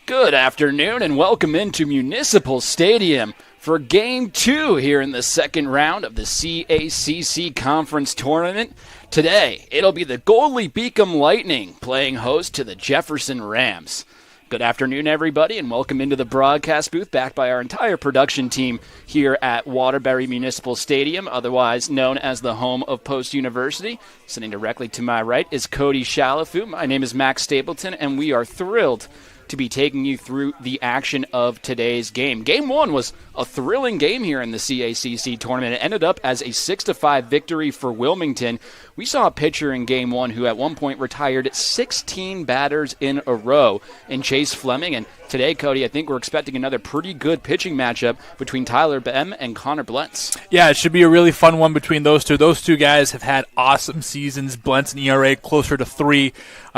Good afternoon and welcome into Municipal Stadium for Game 2 here in the second round of the CACC Conference Tournament. Today, it'll be the Goldey-Beacom Lightning playing host to the Jefferson Rams. Good afternoon, everybody, and welcome into the broadcast booth, backed by our entire production team here at Waterbury Municipal Stadium, otherwise known as the home of Post University. Sitting directly to my right is Cody Shalafu. My name is Max Stapleton, and we are thrilled to be taking you through the action of today's game. Game 1 was a thrilling game here in the CACC tournament. It ended up as a 6-5 victory for Wilmington. We saw a pitcher in Game 1 who at one point retired 16 batters in a row in Chase Fleming. And today, Cody, I think we're expecting another pretty good pitching matchup between Tyler Bem and Connor Blentz. Yeah, it should be a really fun one between those two. Those two guys have had awesome seasons. Blentz and ERA closer to 3,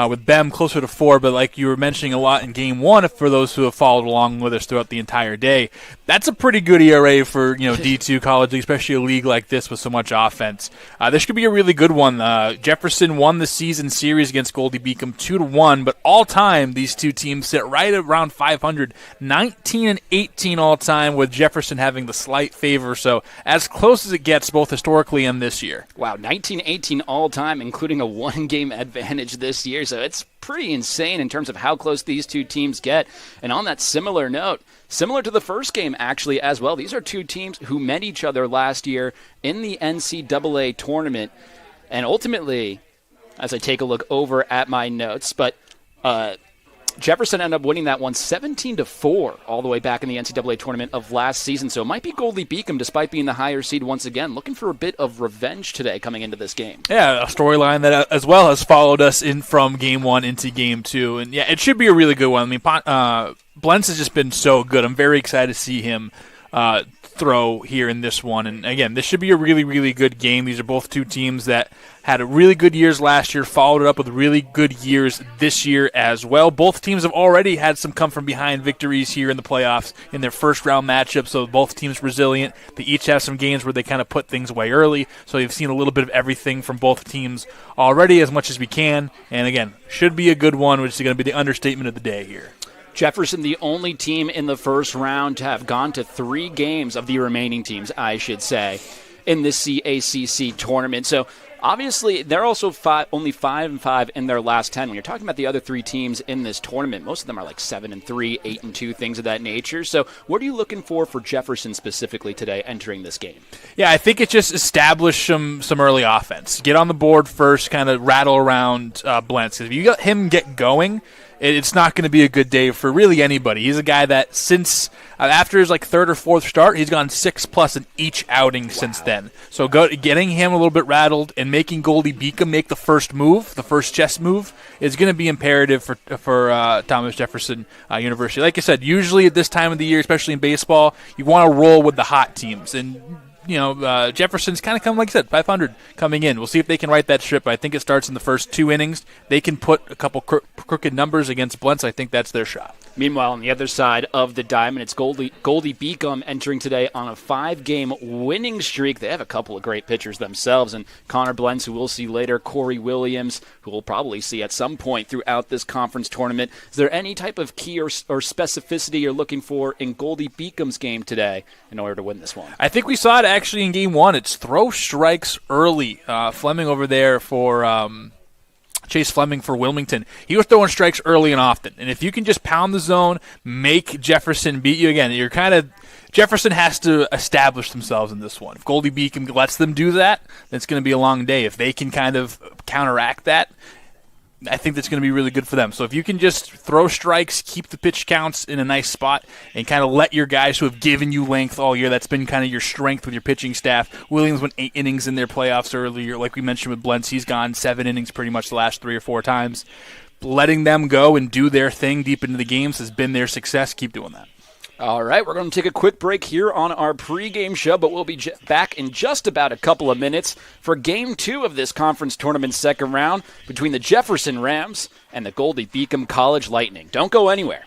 with Bem closer to 4. But like you were mentioning a lot in Game 1, for those who have followed along with us throughout the entire day, that's a pretty good ERA for D2 college league, especially a league like this with so much offense. This could be a really good one. Jefferson won the season series against Goldey-Beacom 2-1, but all time these two teams sit right around 500, 19-18 all time, with Jefferson having the slight favor. So as close as it gets, both historically and this year. Wow, 19-18 all time, including a one-game advantage this year. So it's pretty insane in terms of how close these two teams get. And on that similar note, similar to the first game actually as well, these are two teams who met each other last year in the NCAA tournament. And ultimately, as I take a look over at my notes, but Jefferson ended up winning that one 17-4 all the way back in the NCAA tournament of last season. So it might be Goldey-Beacom, despite being the higher seed once again, looking for a bit of revenge today coming into this game. Yeah, a storyline that as well has followed us in from Game 1 into Game 2. And yeah, it should be a really good one. I mean, Blentz has just been so good. I'm very excited to see him throw here in this one. And again, this should be a really, really good game. These are both two teams that had really good years last year, followed it up with really good years this year as well. Both teams have already had some come-from-behind victories here in the playoffs in their first-round matchups, so both teams resilient. They each have some games where they kind of put things away early, so you've seen a little bit of everything from both teams already, as much as we can. And again, should be a good one, which is going to be the understatement of the day here. Jefferson, the only team in the first round to have gone to 3 games of the remaining teams, I should say, in the CACC tournament. So obviously, they're also only 5-5 in their last 10. When you're talking about the other 3 teams in this tournament, most of them are like 7-3, 8-2, things of that nature. So what are you looking for Jefferson specifically today entering this game? Yeah, I think it just established some early offense. Get on the board first, kind of rattle around Blentz. If you got him get going, it's not going to be a good day for really anybody. He's a guy that since after his third or fourth start, he's gone 6+ in each outing since then. So getting him a little bit rattled and making Goldey-Beacom make the first move, the first chess move, is going to be imperative for Thomas Jefferson University. Like I said, usually at this time of the year, especially in baseball, you want to roll with the hot teams. And Jefferson's kind of coming, like I said, 500 coming in. We'll see if they can right that ship. I think it starts in the first 2 innings. They can put a couple crooked numbers against Blentz. I think that's their shot. Meanwhile, on the other side of the diamond, it's Goldey-Beacom entering today on a 5-game winning streak. They have a couple of great pitchers themselves, and Connor Blentz, who we'll see later, Corey Williams, who we'll probably see at some point throughout this conference tournament. Is there any type of key or specificity you're looking for in Goldey-Beacom's game today in order to win this one? I think we saw it actually in Game 1. It's throw strikes early. Fleming over there for Chase Fleming for Wilmington. He was throwing strikes early and often. And if you can just pound the zone, make Jefferson beat you again, Jefferson has to establish themselves in this one. If Goldey-Beacom lets them do that, then it's going to be a long day. If they can kind of counteract that, I think that's going to be really good for them. So if you can just throw strikes, keep the pitch counts in a nice spot, and kind of let your guys who have given you length all year, that's been kind of your strength with your pitching staff. Williams went 8 innings in their playoffs earlier. Like we mentioned with Blentz, he's gone 7 innings pretty much the last 3 or 4 times. Letting them go and do their thing deep into the games has been their success. Keep doing that. All right, we're going to take a quick break here on our pregame show, but we'll be back in just about a couple of minutes for Game 2 of this conference tournament second round between the Jefferson Rams and the Goldey-Beacom College Lightning. Don't go anywhere.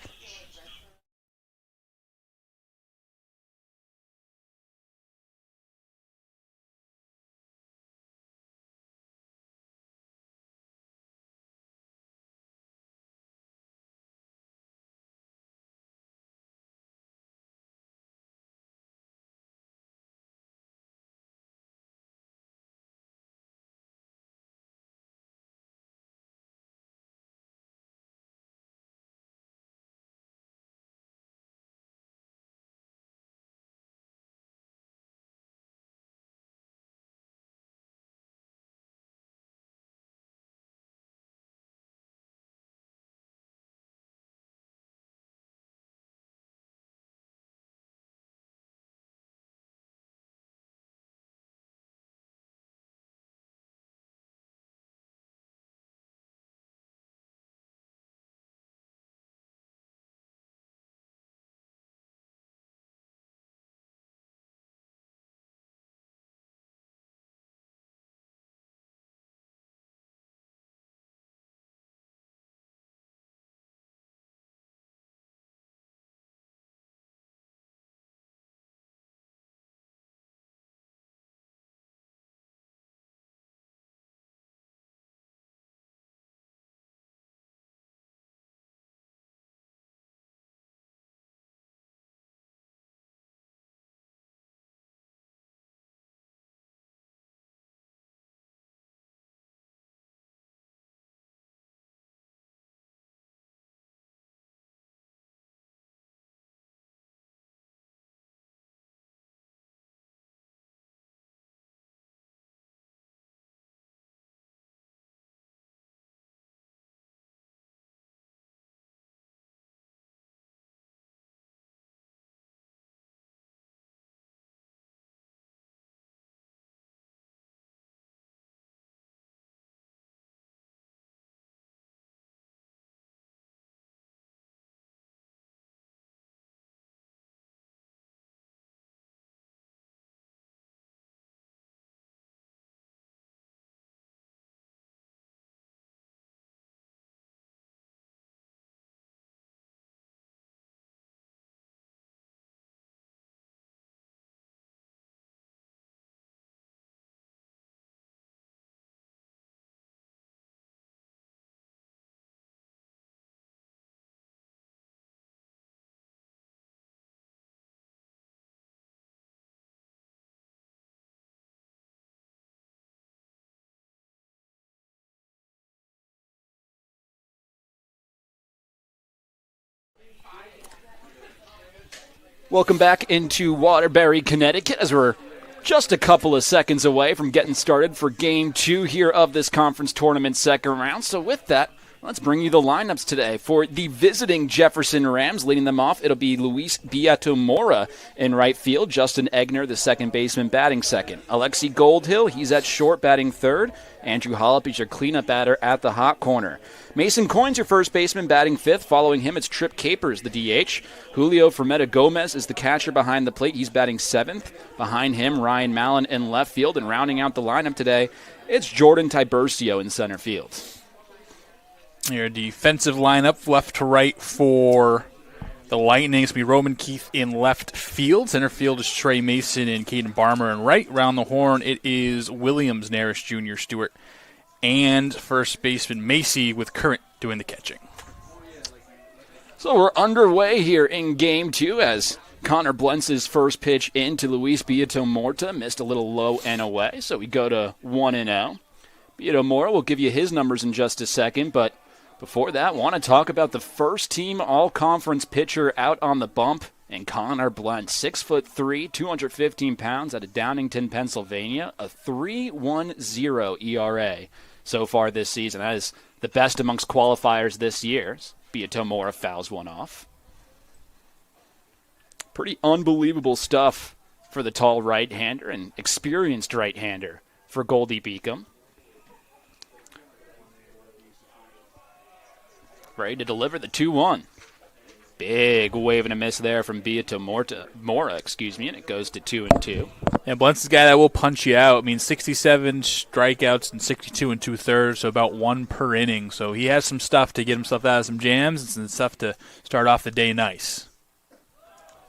Welcome back into Waterbury, Connecticut, as we're just a couple of seconds away from getting started for Game 2 here of this conference tournament second round. So with that, let's bring you the lineups today. For the visiting Jefferson Rams, leading them off, it'll be Luis Beato-Mora in right field. Justin Egner, the second baseman, batting second. Alexi Goldhill, he's at short, batting third. Andrew Hollop is your cleanup batter at the hot corner. Mason Coyne's your first baseman, batting fifth. Following him, it's Trip Capers, the DH. Julio Fermetta Gomez is the catcher behind the plate. He's batting seventh. Behind him, Ryan Mallon in left field. And rounding out the lineup today, it's Jordan Tiburcio in center field. Your defensive lineup, left to right for the Lightning. It's going to be Roman Keith in left field. Center field is Trey Mason and Caden Barmer in right. Round the horn, it is Williams, Naris Jr., Stewart, and first baseman Macy with Current doing the catching. So we're underway here in Game 2 as Connor Blentz's first pitch into Luis Beato-Mora missed a little low and away, so we go to 1-0. Beato-Mora will give you his numbers in just a second, but before that, want to talk about the first team all-conference pitcher out on the bump, and Connor Blentz, 6'3", 215 pounds, out of Downingtown, Pennsylvania, a 3.10 ERA so far this season. That is the best amongst qualifiers this year. Beato-Mora fouls one off. Pretty unbelievable stuff for the tall right-hander and experienced right-hander for Goldey-Beacom. Ready to deliver the 2-1. Big wave and a miss there from Beato-Mora, and it goes to 2-2. And Blentz is a guy that will punch you out. I mean, 67 strikeouts and 62 2/3, so about one per inning. So he has some stuff to get himself out of some jams and some stuff to start off the day nice.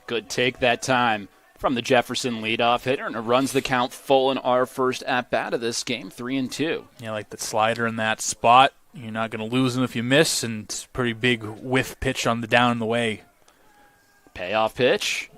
Good take that time from the Jefferson leadoff hitter, and it runs the count full in our first at-bat of this game, 3-2. Yeah, like the slider in that spot. You're not going to lose him if you miss, and it's a pretty big whiff pitch on the down and the way. Payoff pitch.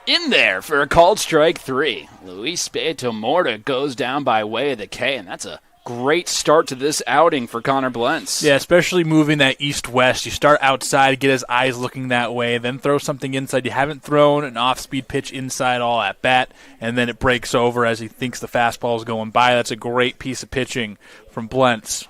In there for a called strike 3. Luis Beato-Mora goes down by way of the K, and that's a great start to this outing for Connor Blentz. Yeah, especially moving that east-west. You start outside, get his eyes looking that way, then throw something inside. You haven't thrown an off-speed pitch inside all at bat, and then it breaks over as he thinks the fastball is going by. That's a great piece of pitching from Blentz.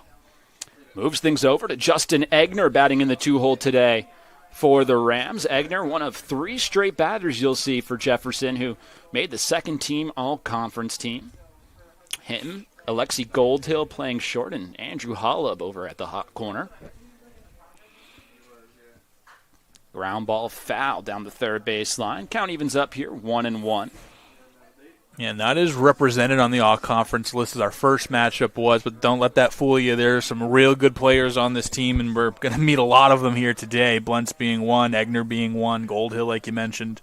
Moves things over to Justin Egner batting in the 2-hole today for the Rams. Egner, one of 3 straight batters you'll see for Jefferson, who made the second-team all-conference team. Him, Alexi Goldhill playing short, and Andrew Hollub over at the hot corner. Ground ball foul down the third baseline. Count evens up here, 1-1. Yeah, not as represented on the all-conference list as our first matchup was, but don't let that fool you. There are some real good players on this team, and we're going to meet a lot of them here today. Blentz being one, Egner being one, Goldhill, like you mentioned.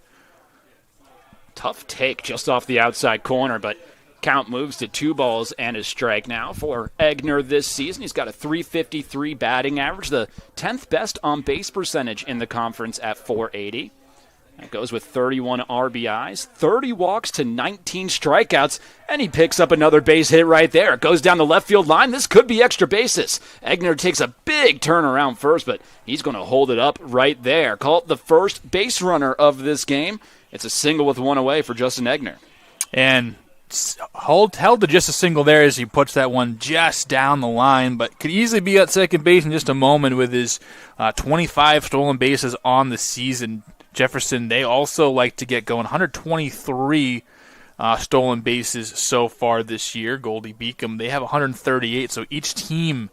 Tough take just off the outside corner, but count moves to 2 balls and a strike now for Egner this season. He's got a .353 batting average, the 10th best on-base percentage in the conference at .480. That goes with 31 RBIs, 30 walks to 19 strikeouts, and he picks up another base hit right there. It goes down the left field line. This could be extra bases. Egner takes a big turn around first, but he's going to hold it up right there. Call it the first base runner of this game. It's a single with 1 away for Justin Egner. And held to just a single there as he puts that one just down the line, but could easily be at second base in just a moment with his 25 stolen bases on the season. Jefferson, they also like to get going. 123 stolen bases so far this year. Goldey-Beacom, they have 138, so each team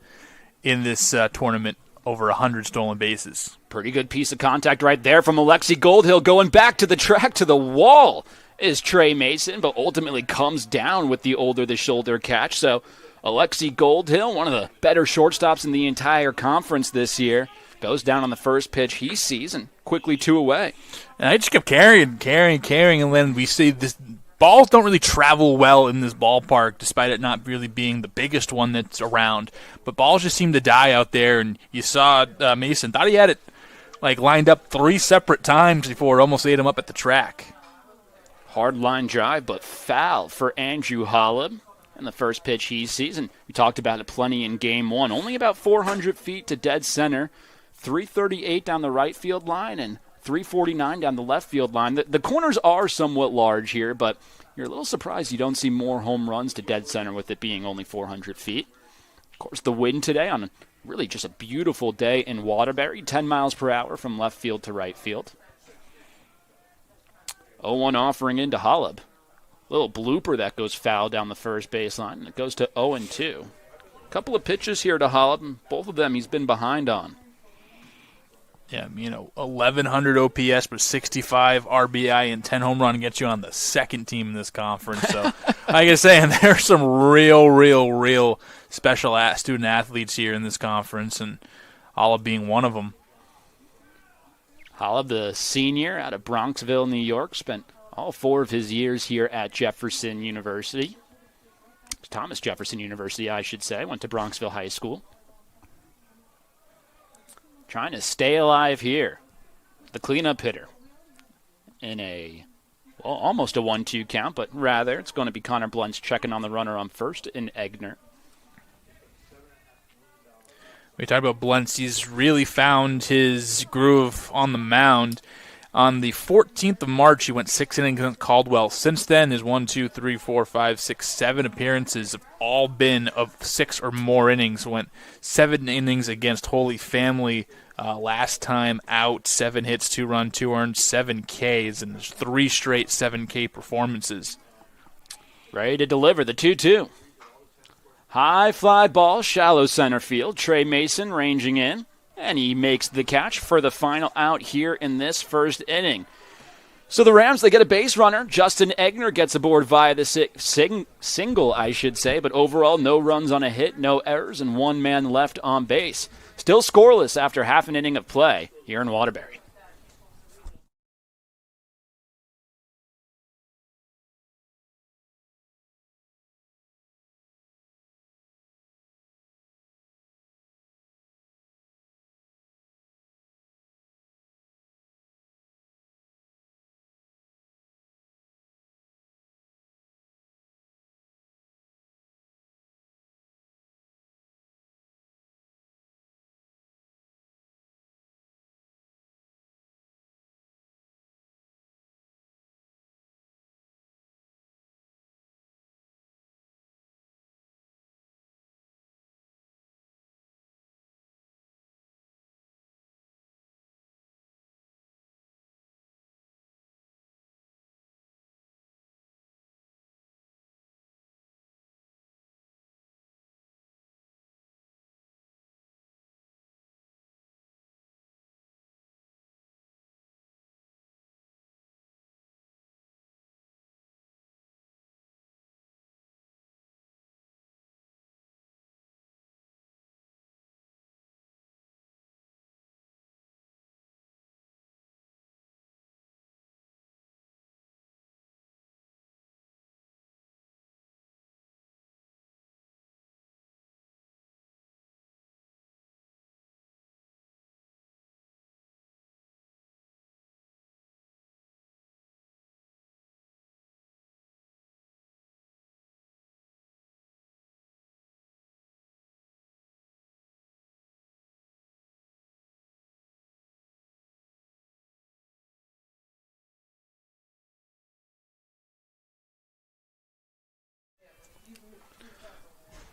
in this tournament over 100 stolen bases. Pretty good piece of contact right there from Alexi Goldhill. Going back to the track, to the wall is Trey Mason, but ultimately comes down with the over-the-shoulder catch. So Alexi Goldhill, one of the better shortstops in the entire conference this year, goes down on the first pitch he sees, and quickly 2 away. And I just kept carrying, and then we see this balls don't really travel well in this ballpark, despite it not really being the biggest one that's around. But balls just seem to die out there, and you saw Mason thought he had it lined up 3 separate times before it almost ate him up at the track. Hard line drive, but foul for Andrew Hollub. And the first pitch he sees, and we talked about it plenty in Game 1. Only about 400 feet to dead center. 338 down the right field line and 349 down the left field line. The corners are somewhat large here, but you're a little surprised you don't see more home runs to dead center with it being only 400 feet. Of course, the wind today on really just a beautiful day in Waterbury, 10 miles per hour from left field to right field. 0-1 offering into Holub. Little blooper that goes foul down the first baseline, and it goes to 0-2. Couple of pitches here to Holub, and both of them he's been behind on. Yeah, 1,100 OPS, but 65 RBI and 10 home run gets you on the second team in this conference. So, like I was saying, there are some real special student athletes here in this conference, and Holub being one of them. Holub, the senior out of Bronxville, New York, spent all 4 of his years here at Jefferson University. Thomas Jefferson University, I should say. Went to Bronxville High School. Trying to stay alive here. The cleanup hitter in almost a 1-2 count, but rather it's going to be Connor Bluntz checking on the runner on first in Egner. We talked about Bluntz. He's really found his groove on the mound. On the 14th of March, he went 6 innings against Caldwell. Since then, his 7 appearances have all been of 6 or more innings. Went 7 innings against Holy Family last time out. 7 hits, 2 runs, 2 earned, 7 Ks, and there's 3 straight 7K performances. Ready to deliver the 2-2. High fly ball, shallow center field. Trey Mason ranging in. And he makes the catch for the final out here in this first inning. So the Rams, they get a base runner. Justin Egner gets aboard via the single, I should say. But overall, no runs on a hit, no errors, and 1 man left on base. Still scoreless after half an inning of play here in Waterbury.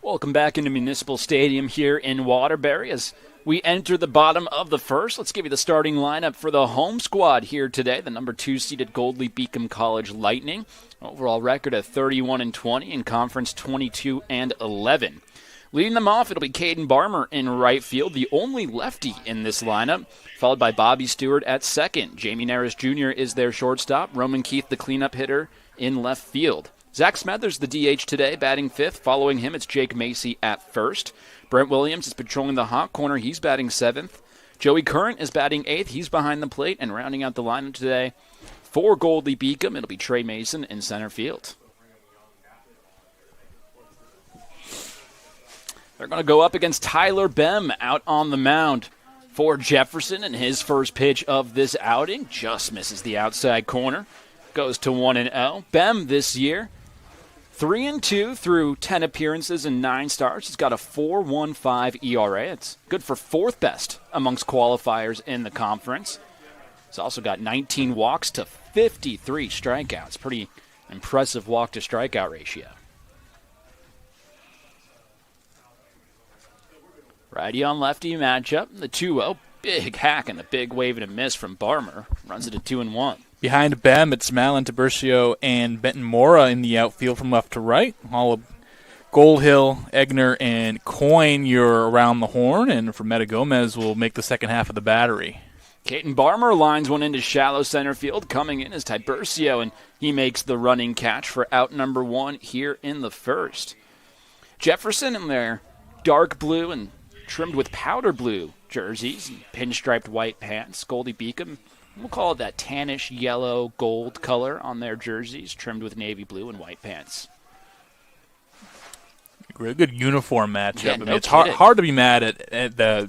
Welcome back into Municipal Stadium here in Waterbury as we enter the bottom of the first. Let's give you the starting lineup for the home squad here today. The number 2 seeded Goldey-Beacom College Lightning. Overall record of 31-20 in conference 22-11. Leading them off, it'll be Caden Barmer in right field, the only lefty in this lineup, followed by Bobby Stewart at second. Jamie Naris Jr. is their shortstop. Roman Keith, the cleanup hitter, in left field. Zach Smethers, the DH today, batting fifth. Following him, it's Jake Macy at first. Brent Williams is patrolling the hot corner. He's batting seventh. Joey Current is batting eighth. He's behind the plate. And rounding out the lineup today, for Goldey-Beacom, it'll be Trey Mason in center field. They're going to go up against Tyler Bem out on the mound for Jefferson. And his first pitch of this outing just misses the outside corner. Goes to 1-0. Bem this year, 3-2 through 10 appearances and 9 starts. He's got a 4.15 ERA. It's good for fourth best amongst qualifiers in the conference. He's also got 19 walks to 53 strikeouts. Pretty impressive walk-to-strikeout ratio. Righty on lefty matchup. The 2-0. Big hack and a big wave and a miss from Barmer. Runs it to 2-1. Behind Bem, it's Malin, Tiburcio, and Benton Mora in the outfield from left to right. All of Goldhill, Egner, and Coyne, you're around the horn, and for Meta Gomez will make the second half of the battery. Caden Barmer lines one into shallow center field. Coming in is Tiburcio, and he makes the running catch for out number 1 here in the first. Jefferson in their dark blue and trimmed with powder blue jerseys and pinstriped white pants. Goldey-Beacom, we'll call it that tannish yellow gold color on their jerseys, trimmed with navy blue and white pants. Really good uniform matchup. Yeah, I mean, no it's kidding. hard to be mad at the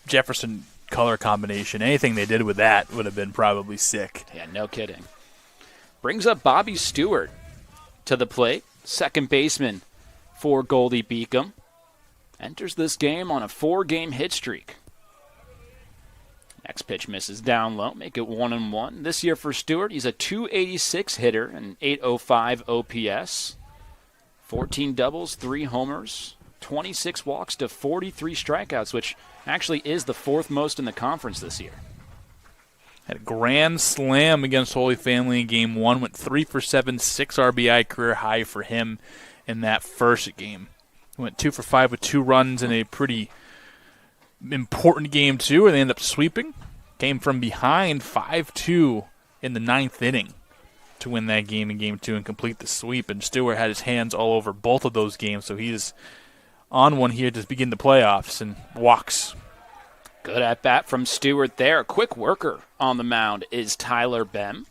Jefferson color combination. Anything they did with that would have been probably sick. Yeah, no kidding. Brings up Bobby Stewart to the plate, second baseman for Goldey-Beacom. Enters this game on a 4-game hit streak. Next pitch misses down low, make it 1-1. This year for Stewart, he's a .286 hitter and .805 OPS. 14 doubles, 3 homers, 26 walks to 43 strikeouts, which actually is the 4th most in the conference this year. Had a grand slam against Holy Family in Game 1. Went 3 for 7, 6 RBI, career high for him in that first game. Went 2 for 5 with 2 runs in a pretty important game, too, where they ended up sweeping. Came from behind 5-2 in the 9th inning to win that game in Game 2 and complete the sweep. And Stewart had his hands all over both of those games, so he is on one here to begin the playoffs and walks. Good at bat from Stewart there. A quick worker on the mound is Tyler Bem.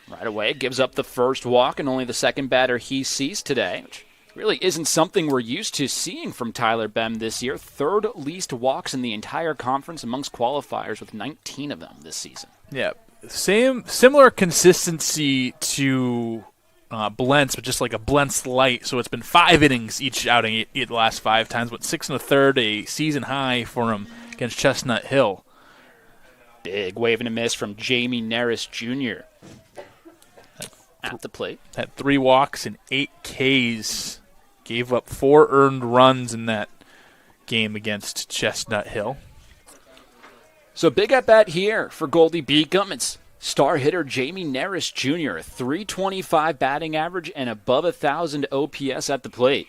Right away, gives up the first walk and only the second batter he sees today, which really isn't something we're used to seeing from Tyler Bem this year. 3rd least walks in the entire conference amongst qualifiers with 19 of them this season. Yeah, similar consistency to Blentz, but just like a Blentz light. So it's been 5 innings each outing the last 5 times, but 6 1/3, a season high for him against Chestnut Hill. Big wave and a miss from Jamie Neris Jr. at the plate. Had 3 walks and 8 Ks. Gave up 4 earned runs in that game against Chestnut Hill. So big at bat here for Goldey-Beacom. It's star hitter Jamie Neris Jr., a .325 batting average and above 1,000 OPS at the plate.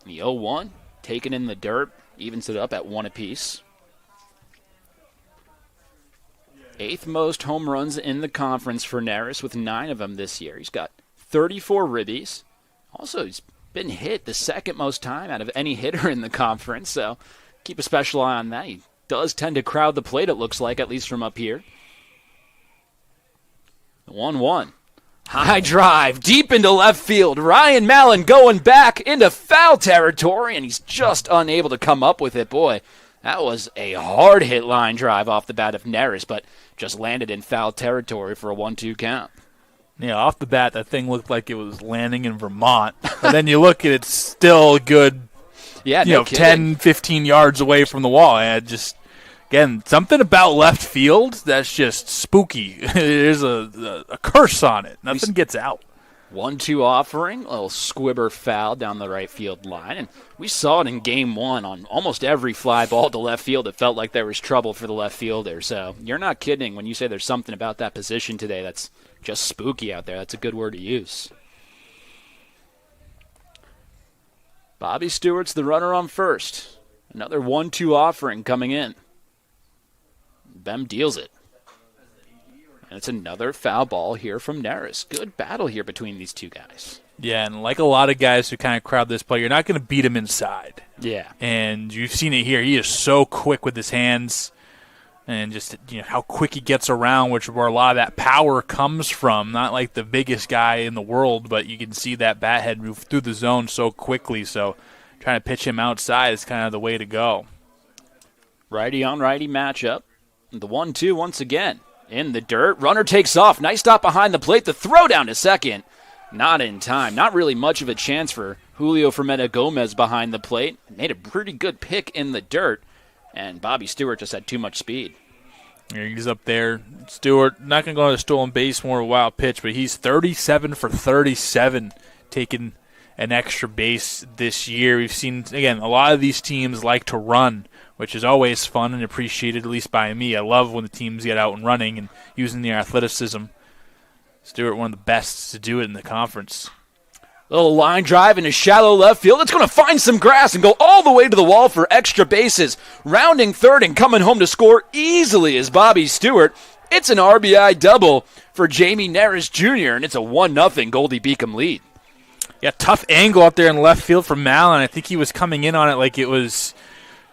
The 0-1, taken in the dirt, evens it up at 1 apiece. 8th most home runs in the conference for Neris with 9 of them this year. He's got 34 ribbies. Also, he's been hit the 2nd most time out of any hitter in the conference, so keep a special eye on that. He does tend to crowd the plate, it looks like, at least from up here. 1-1. High drive, deep into left field. Ryan Mallon going back into foul territory, and he's just unable to come up with it. Boy, that was a hard hit line drive off the bat of Neris, but just landed in foul territory for a 1-2 count. Yeah, off the bat, that thing looked like it was landing in Vermont. But then you look at it, it's still a good, yeah, no 10, 15 yards away from the wall. And just, again, something about left field that's just spooky. There's a curse on it. Nothing gets out. 1-2 offering, a little squibber foul down the right field line. And we saw it in Game 1 on almost every fly ball to left field. It felt like there was trouble for the left fielder. So you're not kidding when you say there's something about that position today that's just spooky out there. That's a good word to use. Bobby Stewart's the runner on first. Another 1-2 offering coming in. Bem deals it. And it's another foul ball here from Neris. Good battle here between these two guys. Yeah, and like a lot of guys who kind of crowd this play, you're not going to beat him inside. Yeah. And you've seen it here. He is so quick with his hands and just how quick he gets around, which where a lot of that power comes from. Not like the biggest guy in the world, but you can see that bat head move through the zone so quickly. So trying to pitch him outside is kind of the way to go. Righty on righty matchup. The 1-2 once again. In the dirt, runner takes off. Nice stop behind the plate. The throw down to second. Not in time. Not really much of a chance for Julio Fermetta Gomez behind the plate. Made a pretty good pick in the dirt, and Bobby Stewart just had too much speed. Yeah, he's up there. Stewart, not going to go on a stolen base, more a wild pitch, but he's 37 for 37 taking an extra base this year. We've seen, again, a lot of these teams like to run, which is always fun and appreciated, at least by me. I love when the teams get out and running and using their athleticism. Stewart, one of the best to do it in the conference. Little line drive into shallow left field. It's going to find some grass and go all the way to the wall for extra bases. Rounding third and coming home to score easily is Bobby Stewart. It's an RBI double for Jamie Neris Jr., and it's a 1-0 Goldey-Beacom lead. Yeah, tough angle out there in left field from Malin. I think he was coming in on it like it was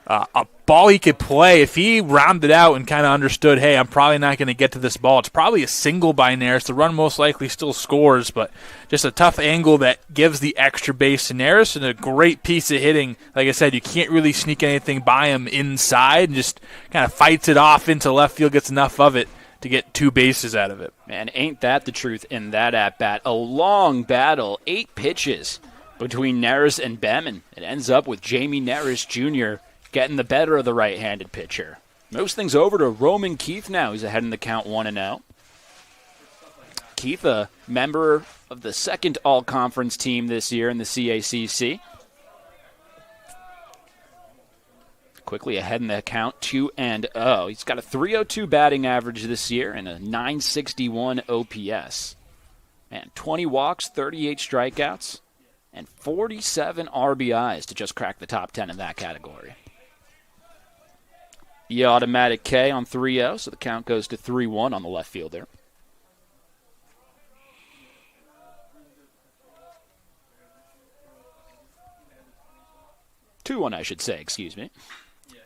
a ball he could play. If he rounded out and kind of understood, hey, I'm probably not going to get to this ball, it's probably a single by Neris. The run most likely still scores, but just a tough angle that gives the extra base to Neris, and a great piece of hitting. Like I said, you can't really sneak anything by him inside, and just kind of fights it off into left field, gets enough of it to get 2 bases out of it. Man, ain't that the truth in that at-bat. A long battle, 8 pitches between Neris and Behm. It ends up with Jamie Neris Jr. getting the better of the right-handed pitcher. Moves things over to Roman Keith now. He's ahead in the count 1-0. Keith, a member of the second all-conference team this year in the CACC. Quickly ahead in the count 2-0. He's got a .302 batting average this year and a .961 OPS. And 20 walks, 38 strikeouts, and 47 RBIs to just crack the top 10 in that category. The automatic K on 3-0, so the count goes to 3-1 on the left fielder. Two-one, I should say, excuse me.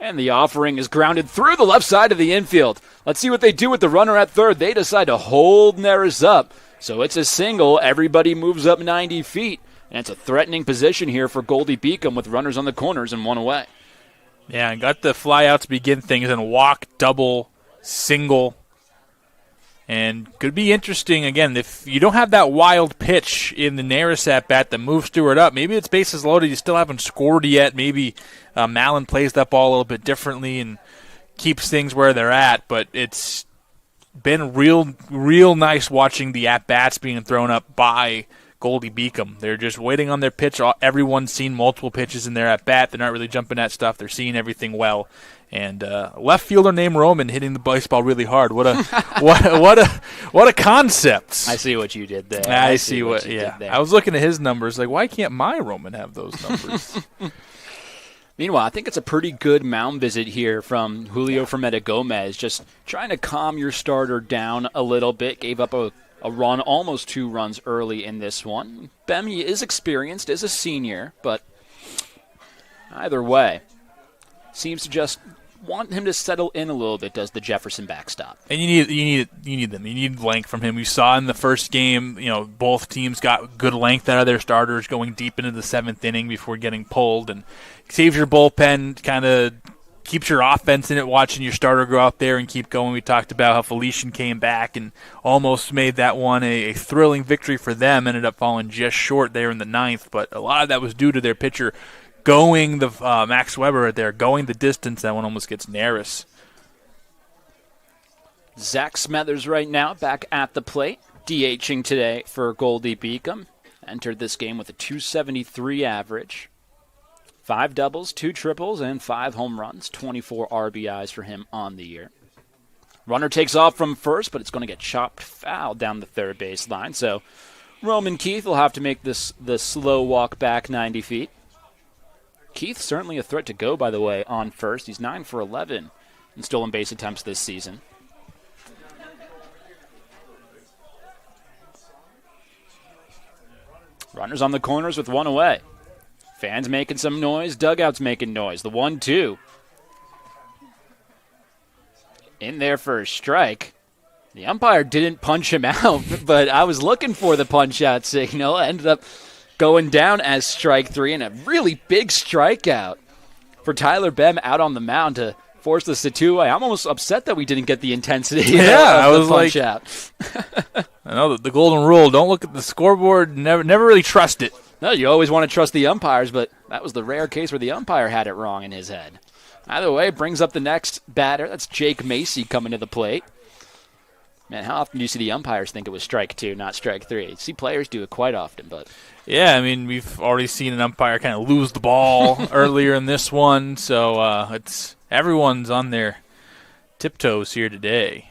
And the offering is grounded through the left side of the infield. Let's see what they do with the runner at third. They decide to hold Neris up. So it's a single. Everybody moves up 90 feet. And it's a threatening position here for Goldey-Beacom with runners on the corners and 1 away. Yeah, and got the fly out to begin things and walk, double, single. And could be interesting, again, if you don't have that wild pitch in the Neris at-bat that moves Stewart up, maybe it's bases loaded, you still haven't scored yet. Maybe Malin plays that ball a little bit differently and keeps things where they're at. But it's been real nice watching the at-bats being thrown up by Goldey-Beacom. They're just waiting on their pitch. Everyone's seen multiple pitches in their at-bat. They're not really jumping at stuff. They're seeing everything well. And left fielder named Roman hitting the baseball really hard. What a concept! I see what you did there. I see what you did there. I was looking at his numbers, like, why can't my Roman have those numbers? Meanwhile, I think it's a pretty good mound visit here from Julio Fermetta Gomez, just trying to calm your starter down a little bit. Gave up a run, almost 2 runs early in this one. Behm is experienced, is a senior, but either way, seems to just want him to settle in a little bit, does the Jefferson backstop. And you need them. You need length from him. We saw in the first game, both teams got good length out of their starters going deep into the 7th inning before getting pulled, and saves your bullpen, kind of keeps your offense in it, watching your starter go out there and keep going. We talked about how Felician came back and almost made that one a thrilling victory for them. Ended up falling just short there in the 9th, but a lot of that was due to their pitcher going the Max Weber right there, going the distance. That one almost gets Neris. Zach Smethers right now back at the plate, DHing today for Goldey-Beacom. Entered this game with a .273 average. 5 doubles, 2 triples, and 5 home runs. 24 RBIs for him on the year. Runner takes off from first, but it's going to get chopped foul down the third base line. So Roman Keith will have to make the slow walk back 90 feet. Keith certainly a threat to go, by the way, on first. He's 9 for 11 in stolen base attempts this season. Runners on the corners with 1 away. Fans making some noise, dugouts making noise. The 1-2. In there for a strike. The umpire didn't punch him out, but I was looking for the punch-out signal. Ended up going down as strike 3, and a really big strikeout for Tyler Behm out on the mound to force this to 2-away. I'm almost upset that we didn't get the intensity of the punch-out. I know the golden rule, don't look at the scoreboard, never really trust it. No, you always want to trust the umpires, but that was the rare case where the umpire had it wrong in his head. Either way, brings up the next batter. That's Jake Macy coming to the plate. Man, how often do you see the umpires think it was strike 2, not strike 3? You see players do it quite often, but... Yeah, I mean, we've already seen an umpire kind of lose the ball earlier in this one, so it's everyone's on their tiptoes here today.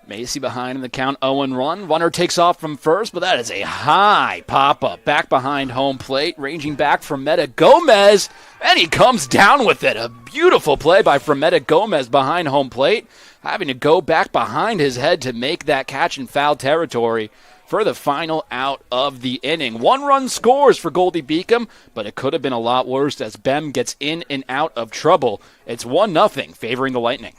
Macy behind in the count, 0-1. Runner takes off from first, but that is a high pop-up. Back behind home plate, ranging back from Meta Gomez, and he comes down with it. A beautiful play by Frometa Gomez behind home plate, having to go back behind his head to make that catch in foul territory for the final out of the inning. 1 run scores for Goldey-Beacom, but it could have been a lot worse as Bem gets in and out of trouble. It's 1-0 favoring the Lightning.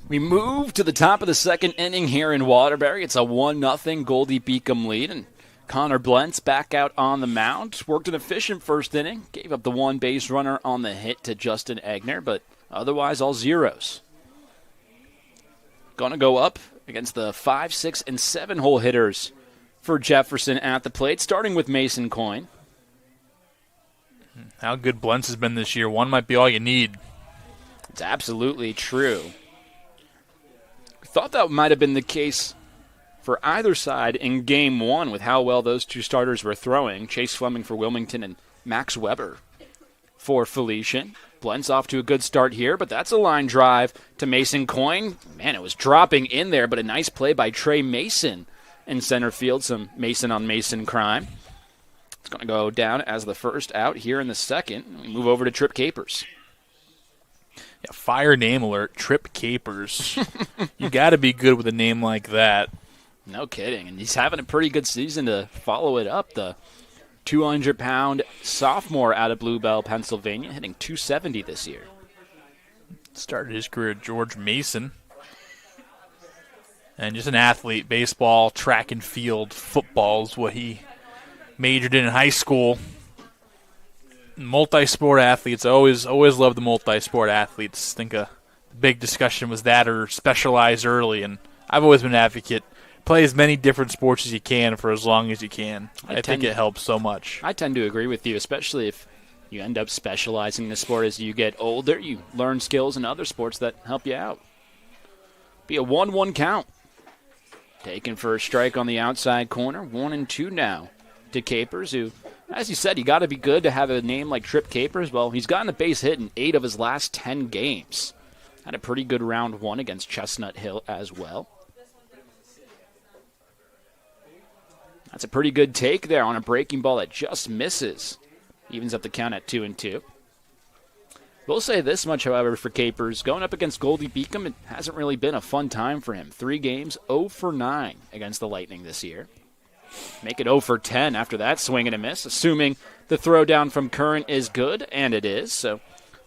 We move to the top of the second inning here in Waterbury. It's a 1-0 Goldey-Beacom lead, and Connor Blentz back out on the mound. Worked an efficient first inning, gave up the 1 base runner on the hit to Justin Egner, but otherwise all zeros. Going to go up against the 5, 6, and 7 hole hitters for Jefferson at the plate, starting with Mason Coyne. How good Blentz has been this year. 1 might be all you need. It's absolutely true. Thought that might have been the case for either side in Game 1 with how well those 2 starters were throwing. Chase Fleming for Wilmington and Max Weber for Felician. Blentz off to a good start here, but that's a line drive to Mason Coyne. Man, it was dropping in there, but a nice play by Trey Mason in center field. Some Mason-on-Mason crime. It's going to go down as the first out here in the second. We move over to Trip Capers. Yeah, fire name alert, Trip Capers. You got to be good with a name like that. No kidding. And he's having a pretty good season to follow it up. The 200-pound sophomore out of Bluebell, Pennsylvania, hitting .270 this year. Started his career at George Mason. And just an athlete. Baseball, track and field, football is what he majored in high school. Multi-sport athletes. I always love the multi-sport athletes. I think a big discussion was that or specialize early. And I've always been an advocate. Play as many different sports as you can for as long as you can. I think it helps so much. I tend to agree with you, especially if you end up specializing in the sport as you get older. You learn skills in other sports that help you out. Be a 1-1 count. Taken for a strike on the outside corner. 1-2 now to Capers, who, as you said, you got to be good to have a name like Trip Capers. Well, he's gotten a base hit in 8 of his last 10 games. Had a pretty good round 1 against Chestnut Hill as well. That's a pretty good take there on a breaking ball that just misses. Evens up the count at 2-2. We'll say this much, however, for Capers. Going up against Goldey-Beacom, it hasn't really been a fun time for him. 3 games, 0 for 9 against the Lightning this year. Make it 0 for 10 after that swing and a miss, assuming the throwdown from Current is good, and it is. So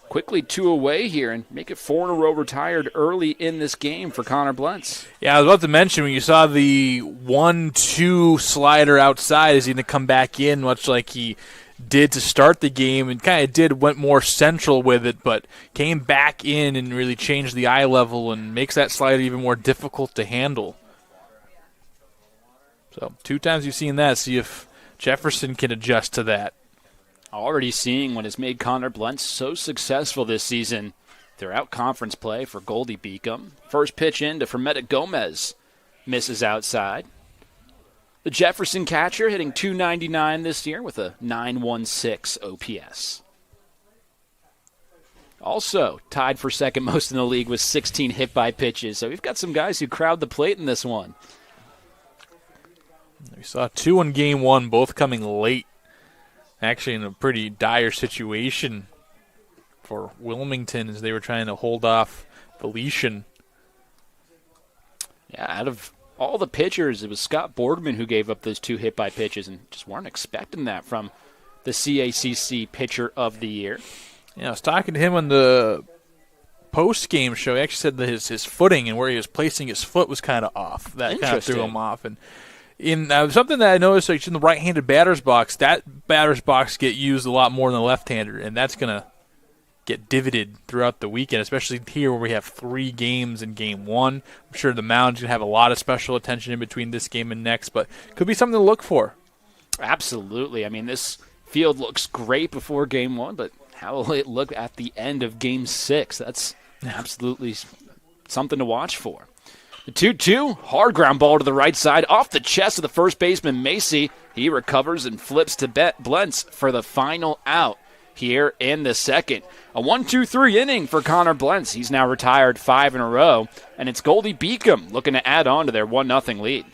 quickly 2 away here and make it 4 in a row retired early in this game for Connor Blentz. Yeah, I was about to mention when you saw the 1-2 slider outside, is he going to come back in much like he did to start the game, and went more central with it, but came back in and really changed the eye level and makes that slider even more difficult to handle. So 2 times you've seen that. See if Jefferson can adjust to that. Already seeing what has made Connor Blentz so successful this season throughout conference play for Goldey-Beacom. First pitch in to Fermetta Gomez. Misses outside. The Jefferson catcher hitting .299 this year with a .916 OPS. Also tied for second most in the league with 16 hit by pitches. So we've got some guys who crowd the plate in this one. We saw 2 in game 1, both coming late. Actually in a pretty dire situation for Wilmington as they were trying to hold off Felician. Yeah, out of all the pitchers, it was Scott Borgman who gave up those 2 hit by pitches and just weren't expecting that from the CACC Pitcher of the Year. Yeah, I was talking to him on the post-game show. He actually said that his footing and where he was placing his foot was kind of off. That kind of threw him off. And in something that I noticed, like in the right-handed batter's box, that batter's box get used a lot more than the left-hander, and that's going to get divoted throughout the weekend, especially here where we have 3 games in game 1. I'm sure the mound's going to have a lot of special attention in between this game and next, but could be something to look for. Absolutely. I mean, this field looks great before game 1, but how will it look at the end of game 6? That's absolutely something to watch for. The 2-2, hard ground ball to the right side, off the chest of the first baseman, Macy. He recovers and flips to Blentz for the final out here in the second. A 1-2-3 inning for Connor Blentz. He's now retired 5 in a row, and it's Goldey-Beacom looking to add on to their 1-0 lead.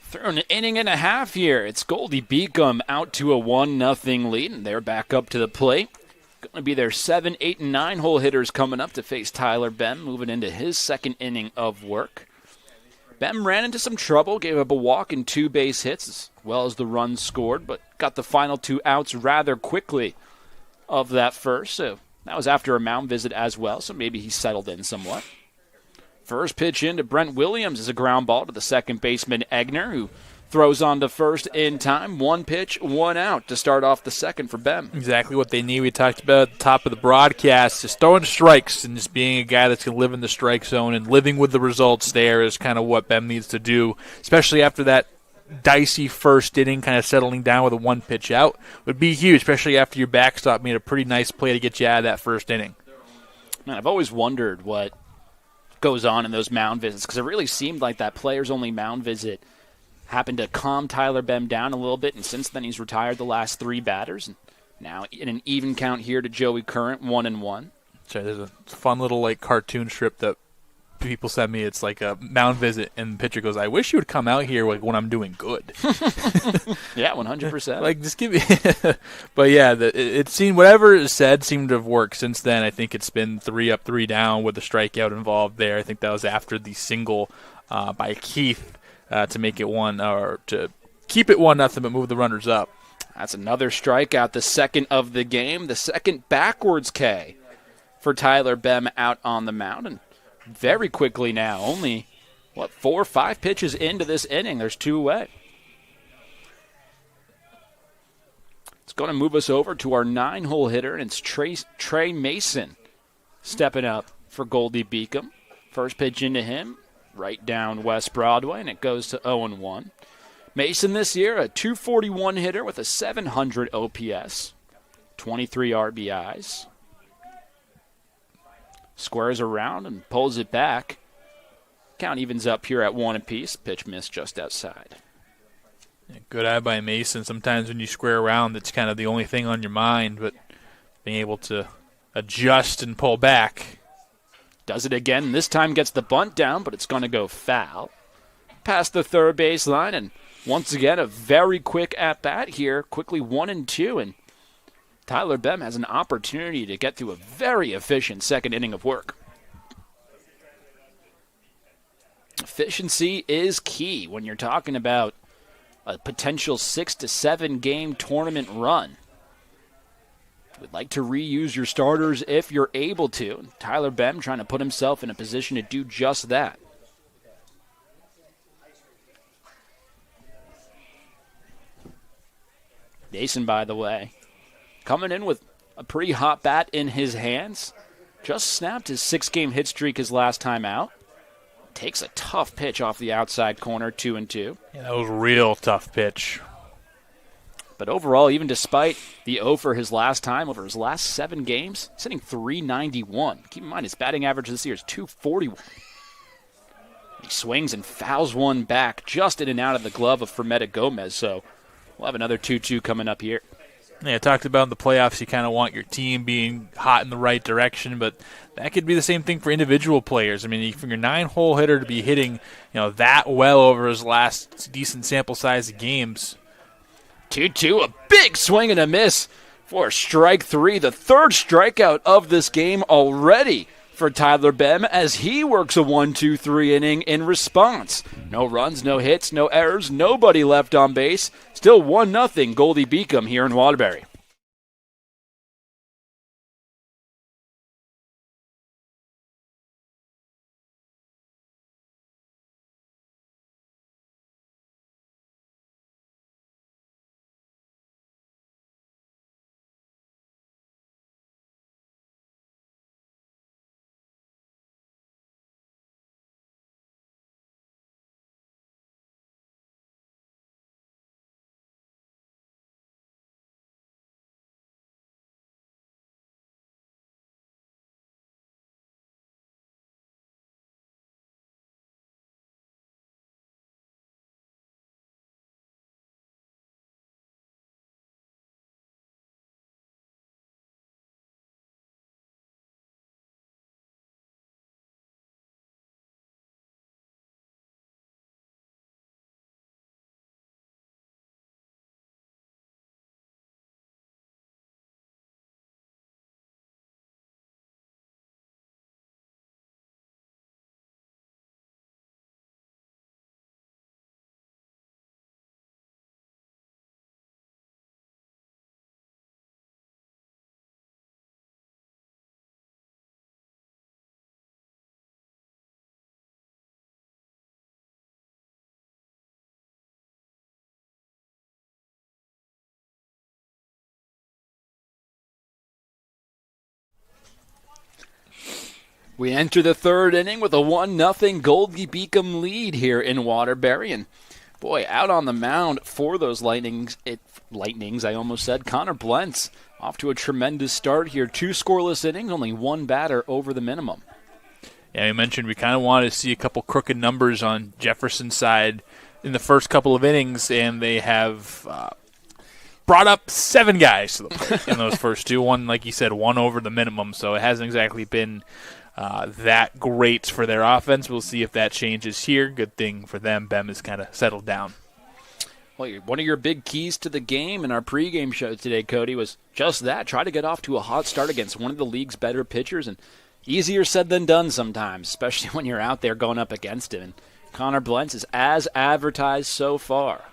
Through an inning and a half here, it's Goldey-Beacom out to a 1-0 lead, and they're back up to the plate. Going to be their 7, 8, and 9 hole hitters coming up to face Tyler Bem, moving into his second inning of work. Bem ran into some trouble, gave up a walk and 2 base hits, as well as the runs scored, but got the final 2 outs rather quickly of that first. So that was after a mound visit as well, so maybe he settled in somewhat. First pitch in to Brent Williams is a ground ball to the second baseman Egner, who throws on to first in time. 1 pitch, 1 out to start off the second for Bem. Exactly what they need. We talked about at the top of the broadcast, just throwing strikes and just being a guy that's going to live in the strike zone and living with the results there is kind of what Bem needs to do, especially after that dicey first inning, kind of settling down with a 1 pitch out would be huge, especially after your backstop made a pretty nice play to get you out of that first inning. Man, I've always wondered what goes on in those mound visits, because it really seemed like that player's only mound visit happened to calm Tyler Bem down a little bit, and since then he's retired the last 3 batters. And now in an even count here to Joey Current, 1-1. So there's a fun little cartoon strip that people send me. It's like a mound visit, and the pitcher goes, "I wish you would come out here when I'm doing good." Yeah, 100%. Just give me. But yeah, it seemed whatever is said seemed to have worked since then. I think it's been 3 up, 3 down with the strikeout involved there. I think that was after the single by Keith to make it to keep it 1-0, but move the runners up. That's another strikeout, the second of the game, the second backwards K for Tyler Bem out on the mound. And very quickly now, only, 4 or 5 pitches into this inning. There's 2 away. It's going to move us over to our 9-hole hitter, and it's Trey Mason stepping up for Goldey-Beacom. First pitch into him, right down West Broadway, and it goes to 0-1. Mason this year, a .241 hitter with a .700 OPS, 23 RBIs. Squares around and pulls it back. Count evens up here at 1 apiece. Pitch missed just outside. Good eye by Mason. Sometimes when you square around, it's kind of the only thing on your mind, but being able to adjust and pull back. Does it again. This time gets the bunt down, but it's going to go foul. Past the third base line, and once again, a very quick at-bat here. Quickly 1-2, and Tyler Bem has an opportunity to get through a very efficient second inning of work. Efficiency is key when you're talking about a potential 6 to 7 game tournament run. Would like to reuse your starters if you're able to. Tyler Bem trying to put himself in a position to do just that. Mason, by the way, coming in with a pretty hot bat in his hands. Just snapped his 6-game hit streak his last time out. Takes a tough pitch off the outside corner, 2-2. Yeah, that was a real tough pitch. But overall, even despite the 0 for his last time, over his last 7 games, he's hitting .391. Keep in mind, his batting average this year is .241. He swings and fouls one back just in and out of the glove of Fermetta Gomez, so we'll have another 2-2 coming up here. Yeah, I talked about in the playoffs, you kind of want your team being hot in the right direction, but that could be the same thing for individual players. I mean, for your 9-hole hitter to be hitting, that well over his last decent sample size of games. 2-2, a big swing and a miss for strike 3, the third strikeout of this game already for Tyler Bem as he works a 1-2-3 inning in response. No runs, no hits, no errors, nobody left on base. Still 1-0 Goldey-Beacom here in Waterbury. We enter the third inning with a 1-0 Goldey-Beacom lead here in Waterbury. And, boy, out on the mound for those Lightnings, I almost said, Connor Blentz off to a tremendous start here. 2 scoreless innings, only 1 batter over the minimum. Yeah, you mentioned we kind of wanted to see a couple crooked numbers on Jefferson's side in the first couple of innings, and they have brought up 7 guys to the plate in those first 2. One, like you said, 1 over the minimum, so it hasn't exactly been that great for their offense. We'll see if that changes here. Good thing for them. Bem has kind of settled down. Well, one of your big keys to the game in our pregame show today, Cody, was just that. Try to get off to a hot start against one of the league's better pitchers, and easier said than done sometimes, especially when you're out there going up against him. And Connor Blentz is as advertised so far.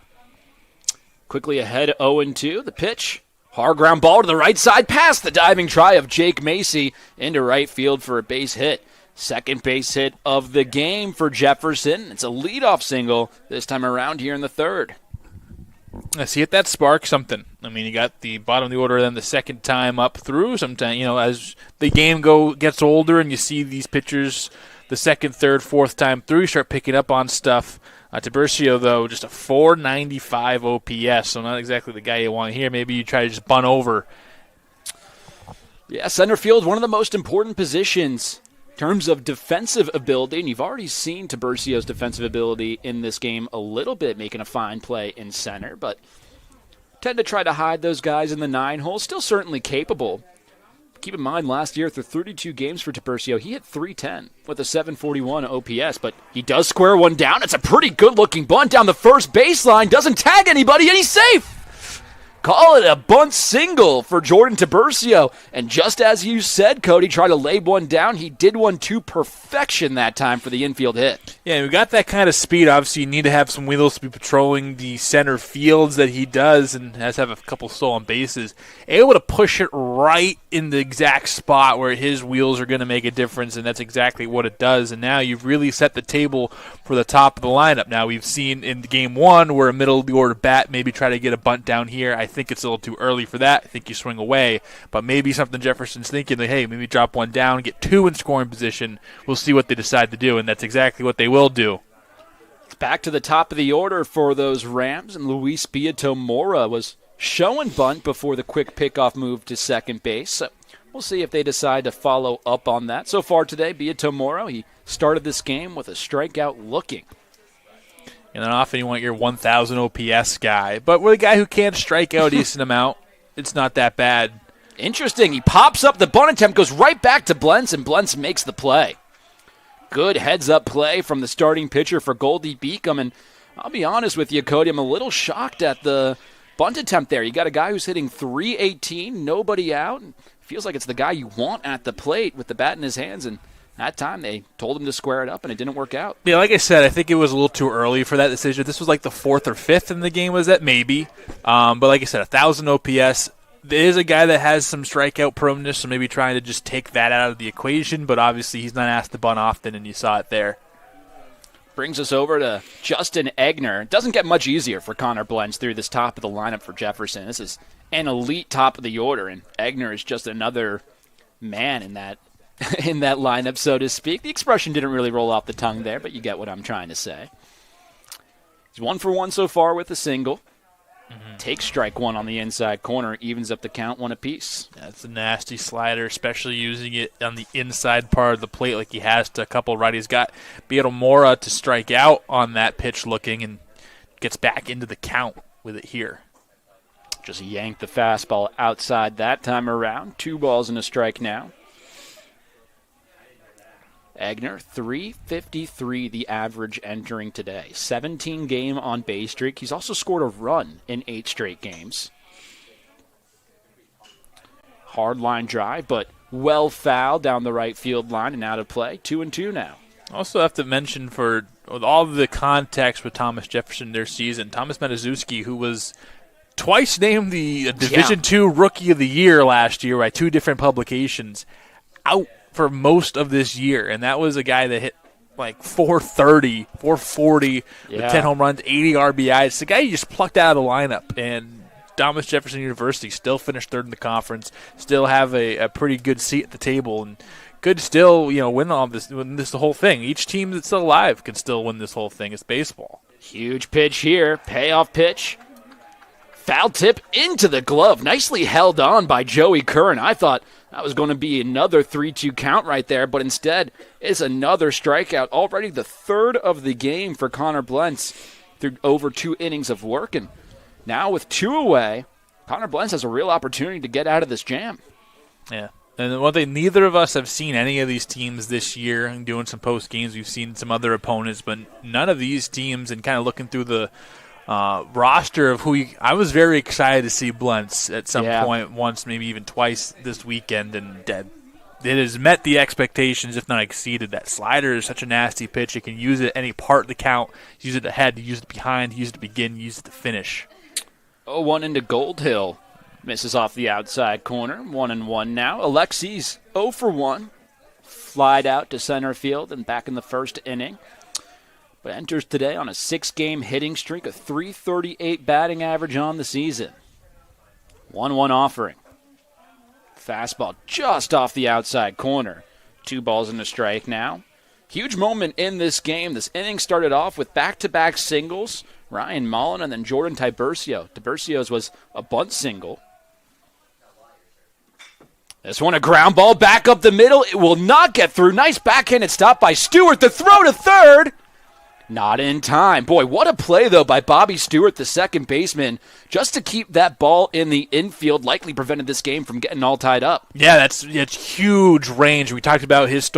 Quickly ahead 0-2. The pitch. Hard ground ball to the right side past the diving try of Jake Macy into right field for a base hit. Second base hit of the game for Jefferson. It's a leadoff single this time around here in the third. I see if that sparks something. I mean, you got the bottom of the order, then the second time up through. Sometimes, as the game gets older and you see these pitchers the second, third, fourth time through, you start picking up on stuff. Tiburcio, though, just a 495 OPS, so not exactly the guy you want here. Maybe you try to just bunt over. Yeah, center field, one of the most important positions in terms of defensive ability, and you've already seen Tiburcio's defensive ability in this game a little bit, making a fine play in center, but tend to try to hide those guys in the 9 hole. Still certainly capable. Keep in mind, last year, through 32 games for Tiburcio, he hit .310 with a 741 OPS, but he does square one down. It's a pretty good-looking bunt down the first baseline. Doesn't tag anybody, and he's safe. Call it a bunt single for Jordan Tiburcio. And just as you said, Cody, tried to lay one down. He did one to perfection that time for the infield hit. Yeah, we got that kind of speed. Obviously, you need to have some wheels to be patrolling the center fields that he does and has to have a couple stolen bases. Able to push it right in the exact spot where his wheels are going to make a difference, and that's exactly what it does. And now you've really set the table for the top of the lineup. Now, we've seen in game 1 where a middle-of-the-order bat maybe try to get a bunt down here. I think it's a little too early for that. I think you swing away, but maybe something Jefferson's thinking, like, hey, maybe drop one down, get 2 in scoring position. We'll see what they decide to do, and that's exactly what they will do. It's back to the top of the order for those Rams, and Luis Beatomora was showing bunt before the quick pickoff move to second base. So we'll see if they decide to follow up on that. So far today, Beatomora, he started this game with a strikeout looking. And then often you want your 1,000 OPS guy. But with a guy who can't strike out a decent amount, it's not that bad. Interesting. He pops up. The bunt attempt goes right back to Blentz, and Blentz makes the play. Good heads-up play from the starting pitcher for Goldey-Beacom. And I'll be honest with you, Cody, I'm a little shocked at the bunt attempt there. You got a guy who's hitting .318, nobody out. And feels like it's the guy you want at the plate with the bat in his hands, and that time they told him to square it up, and it didn't work out. Yeah, like I said, I think it was a little too early for that decision. This was like the 4th or 5th in the game, was that? Maybe. But like I said, 1,000 OPS. There is a guy that has some strikeout proneness, so maybe trying to just take that out of the equation, but obviously he's not asked to bunt often, and you saw it there. Brings us over to Justin Egner. It doesn't get much easier for Connor Blentz through this top of the lineup for Jefferson. This is an elite top of the order, and Egner is just another man in that in that lineup, so to speak. The expression didn't really roll off the tongue there, but you get what I'm trying to say. He's 1 for 1 so far with a single. Takes strike 1 on the inside corner, evens up the count 1 apiece. That's a nasty slider, especially using it on the inside part of the plate like he has to a couple righties. Got Beatomora to strike out on that pitch looking and gets back into the count with it here. Just yanked the fastball outside that time around. 2 balls and a strike now. Egner, .353 the average entering today. 17-game on-base streak. He's also scored a run in 8 straight games. Hard line drive, but well fouled down the right field line and out of play. 2-2 now. Also have to mention, for with all the context with Thomas Jefferson their season, Thomas Matuszewski, who was twice named the Division II Rookie of the Year last year by 2 different publications, out for most of this year, and that was a guy that hit like 430, 440 with 10 home runs, 80 RBIs. It's a guy you just plucked out of the lineup, and Thomas Jefferson University still finished 3rd in the conference, still have a pretty good seat at the table, and could still win the whole thing. Each team that's still alive can still win this whole thing. It's baseball. Huge pitch here, payoff pitch. Foul tip into the glove. Nicely held on by Joey Curran. I thought that was going to be another 3-2 count right there, but instead it's another strikeout. Already the 3rd of the game for Connor Blentz. through over 2 innings of work. And now with 2 away, Connor Blentz has a real opportunity to get out of this jam. Yeah. And one thing, neither of us have seen any of these teams this year. And doing some post games, we've seen some other opponents, but none of these teams. And kind of looking through the roster of I was very excited to see Blentz at some point, once, maybe even twice this weekend, and it has met the expectations, if not exceeded. That slider is such a nasty pitch. You can use it at any part of the count. Use it ahead, use it behind, use it to begin, use it to finish. 0-1 into Goldhill. Misses off the outside corner. 1-1 now. Alexis 0 for 1. Flied out to center field and back in the first inning. But enters today on a 6-game hitting streak, a .338 batting average on the season. 1-1 offering. Fastball just off the outside corner. 2 balls and a strike now. Huge moment in this game. This inning started off with back-to-back singles. Ryan Mullen and then Jordan Tiburcio. Tiburcio's was a bunt single. This one a ground ball back up the middle. It will not get through. Nice backhanded stop by Stewart. The throw to third. Not in time. Boy, what a play, though, by Bobby Stewart, the second baseman, just to keep that ball in the infield. Likely prevented this game from getting all tied up. Yeah, that's huge range. We talked about his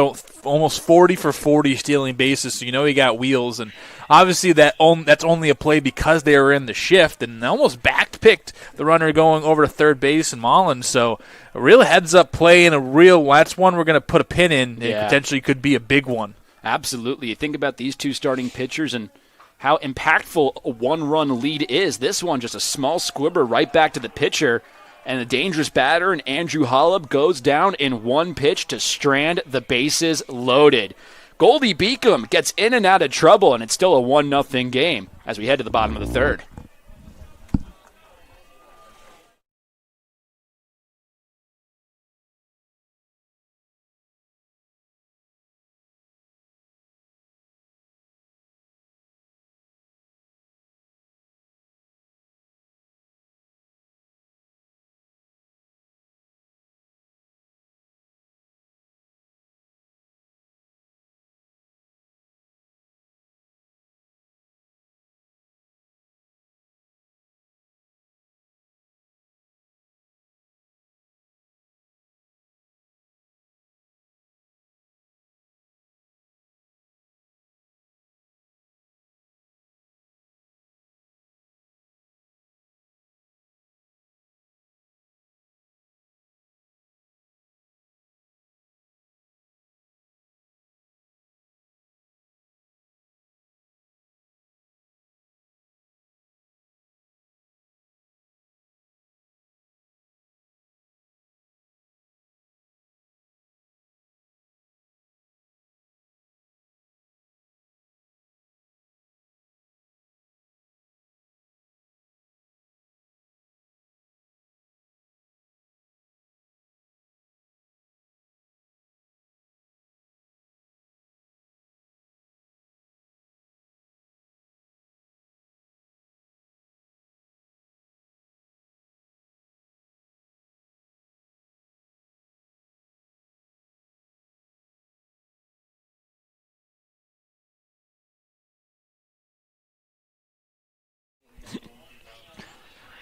almost 40 for 40 stealing bases, so you know he got wheels. And obviously that's only a play because they were in the shift, and almost back-picked the runner going over to third base and Mullins. So a real heads-up play, and that's one we're going to put a pin in. It potentially could be a big one. Absolutely. You think about these 2 starting pitchers and how impactful a 1-run lead is. This one just a small squibber right back to the pitcher, and a dangerous batter, and Andrew Holub goes down in 1 pitch to strand the bases loaded. Goldey-Beacom gets in and out of trouble, and it's still a 1-0 game as we head to the bottom of the third.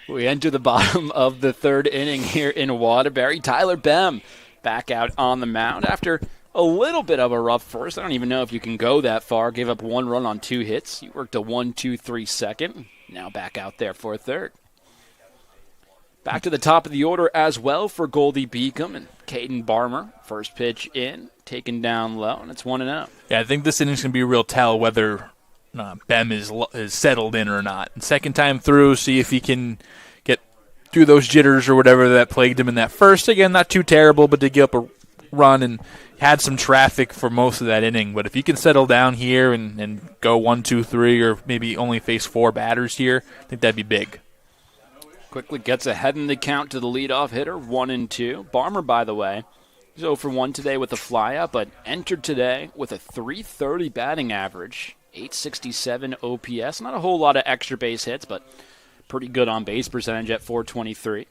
We enter the bottom of the third inning here in Waterbury. Tyler Bem back out on the mound after a little bit of a rough first. I don't even know if you can go that far. Gave up 1 run on 2 hits. He worked a 1-2-3 second. Now back out there for a third. Back to the top of the order as well for Goldey-Beacom and Caden Barmer. First pitch in, taken down low, and it's 1-0. Yeah, I think this inning's going to be a real tell whether Bem is settled in or not. And second time through, see if he can get through those jitters or whatever that plagued him in that first. Again, not too terrible, but to give up a run and had some traffic for most of that inning. But if he can settle down here and go 1, 2, 3, or maybe only face 4 batters here, I think that'd be big. Quickly gets ahead in the count to the leadoff hitter, 1-2. Barmer, by the way, he's 0 for 1 today with a flyout, but entered today with a .330 batting average. 867 OPS. Not a whole lot of extra base hits, but pretty good on base percentage at .423.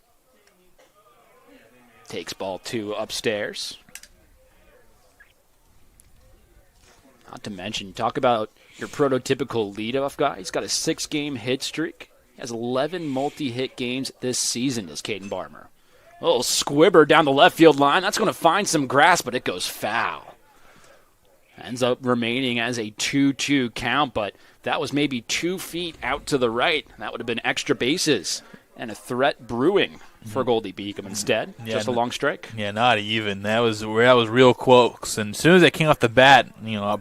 Takes ball 2 upstairs. Not to mention, talk about your prototypical leadoff guy. He's got a 6-game hit streak. He has 11 multi-hit games this season, is Caden Barmer. A little squibber down the left field line. That's going to find some grass, but it goes foul. Ends up remaining as a 2-2 count, but that was maybe 2 feet out to the right. That would have been extra bases and a threat brewing for Goldey-Beacom instead. Just a long strike. Yeah, not even. That was real close. And as soon as it came off the bat,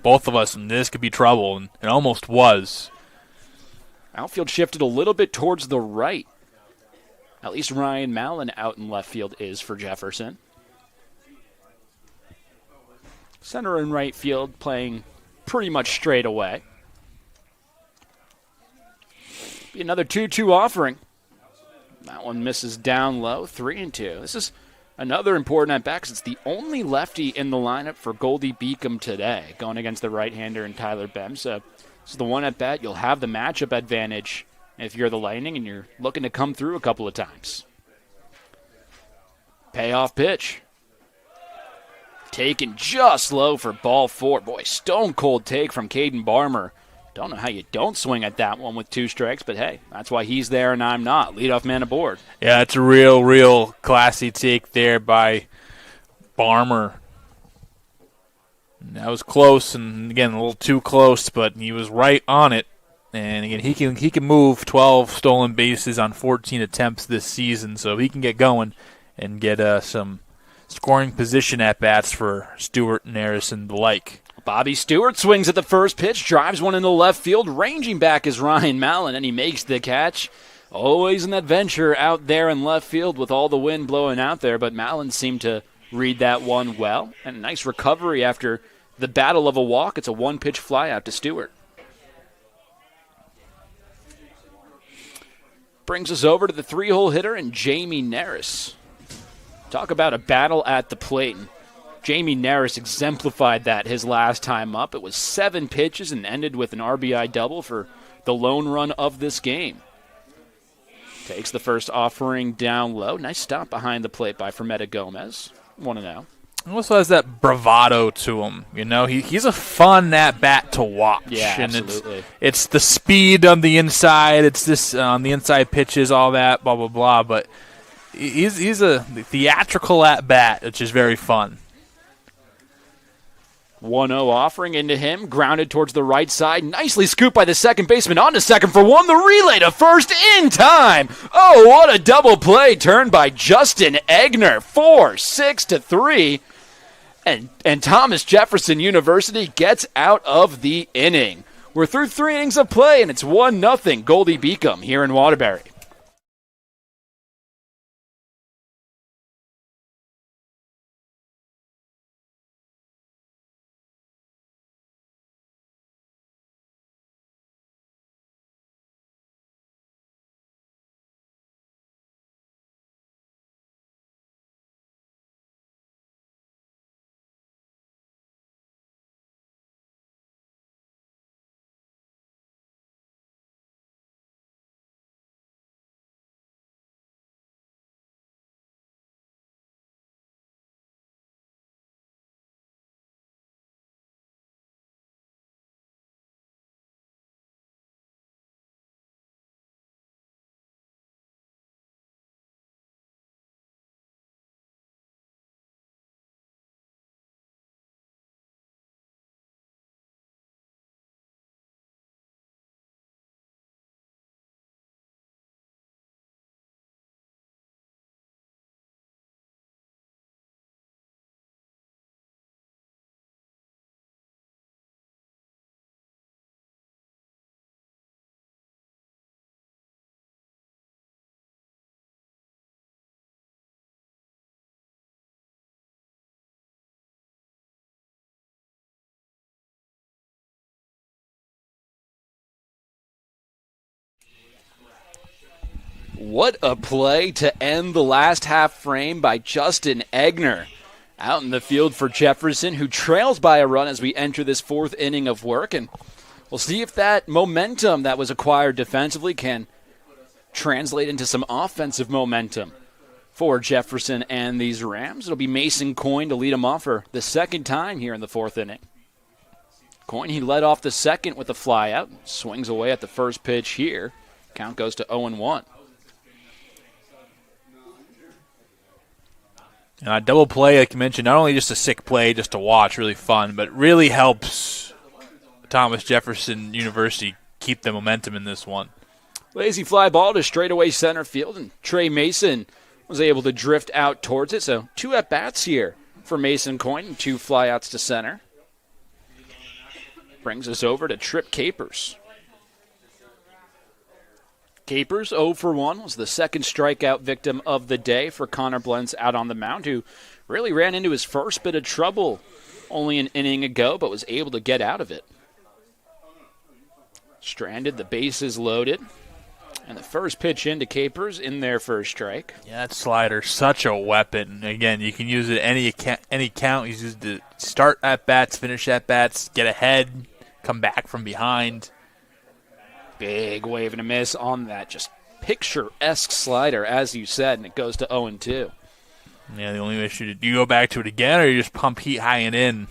both of us, and this could be trouble, and it almost was. Outfield shifted a little bit towards the right. At least Ryan Mallon out in left field is for Jefferson. Center and right field playing pretty much straight away. Be another 2-2 offering. That one misses down low, 3-2. This is another important at-bat because it's the only lefty in the lineup for Goldey-Beacom today, going against the right-hander and Tyler Bem. So this is the one at-bat. You'll have the matchup advantage if you're the Lightning and you're looking to come through a couple of times. Payoff pitch. Taken just low for ball 4. Boy, stone-cold take from Caden Barmer. Don't know how you don't swing at that one with 2 strikes, but hey, that's why he's there and I'm not. Leadoff man aboard. Yeah, it's a real classy take there by Barmer. That was close, and again, a little too close, but he was right on it. And again, he can move 12 stolen bases on 14 attempts this season, so he can get going and get some scoring position at-bats for Stewart, Naris, and the like. Bobby Stewart swings at the first pitch, drives one into left field. Ranging back is Ryan Mallon, and he makes the catch. Always an adventure out there in left field with all the wind blowing out there, but Mallon seemed to read that one well. And a nice recovery after the battle of a walk. It's a 1-pitch fly out to Stewart. Brings us over to the 3-hole hitter and Jamie Naris. Talk about a battle at the plate. Jamie Naris exemplified that his last time up. It was 7 pitches and ended with an RBI double for the lone run of this game. Takes the first offering down low. Nice stop behind the plate by Fermetta Gomez. 1-0. He also has that bravado to him. He's a fun at-bat to watch. Yeah, and absolutely. It's the speed on the inside. It's this on the inside pitches, all that, blah, blah, blah. But he's a theatrical at-bat, which is very fun. 1-0 offering into him, grounded towards the right side. Nicely scooped by the second baseman onto second for one. The relay to first in time. Oh, what a double play turned by Justin Egner. 4-6-3. And Thomas Jefferson University gets out of the inning. We're through 3 innings of play, and it's 1-0 Goldey-Beacom here in Waterbury. What a play to end the last half frame by Justin Egner. Out in the field for Jefferson, who trails by a run as we enter this 4th inning of work. And we'll see if that momentum that was acquired defensively can translate into some offensive momentum for Jefferson and these Rams. It'll be Mason Coyne to lead them off for the second time here in the 4th inning. Coyne, he led off the second with a flyout. Swings away at the first pitch here. Count goes to 0-1. And a double play, like you mentioned, not only just a sick play, just to watch, really fun, but really helps Thomas Jefferson University keep the momentum in this one. Lazy fly ball to straightaway center field, and Trey Mason was able to drift out towards it. So 2 at-bats here for Mason Coyne, and 2 flyouts to center. Brings us over to Trip Capers. Capers, 0 for 1, was the second strikeout victim of the day for Connor Blentz out on the mound, who really ran into his first bit of trouble only an inning ago, but was able to get out of it. Stranded, the bases loaded, and the first pitch into Capers in their first strike. Yeah, that slider, such a weapon. Again, you can use it any count. You use it to start at-bats, finish at-bats, get ahead, come back from behind. Big wave and a miss on that just picture-esque slider, as you said, and it goes to 0-2. Yeah, the only issue, do you go back to it again, or you just pump heat high and in?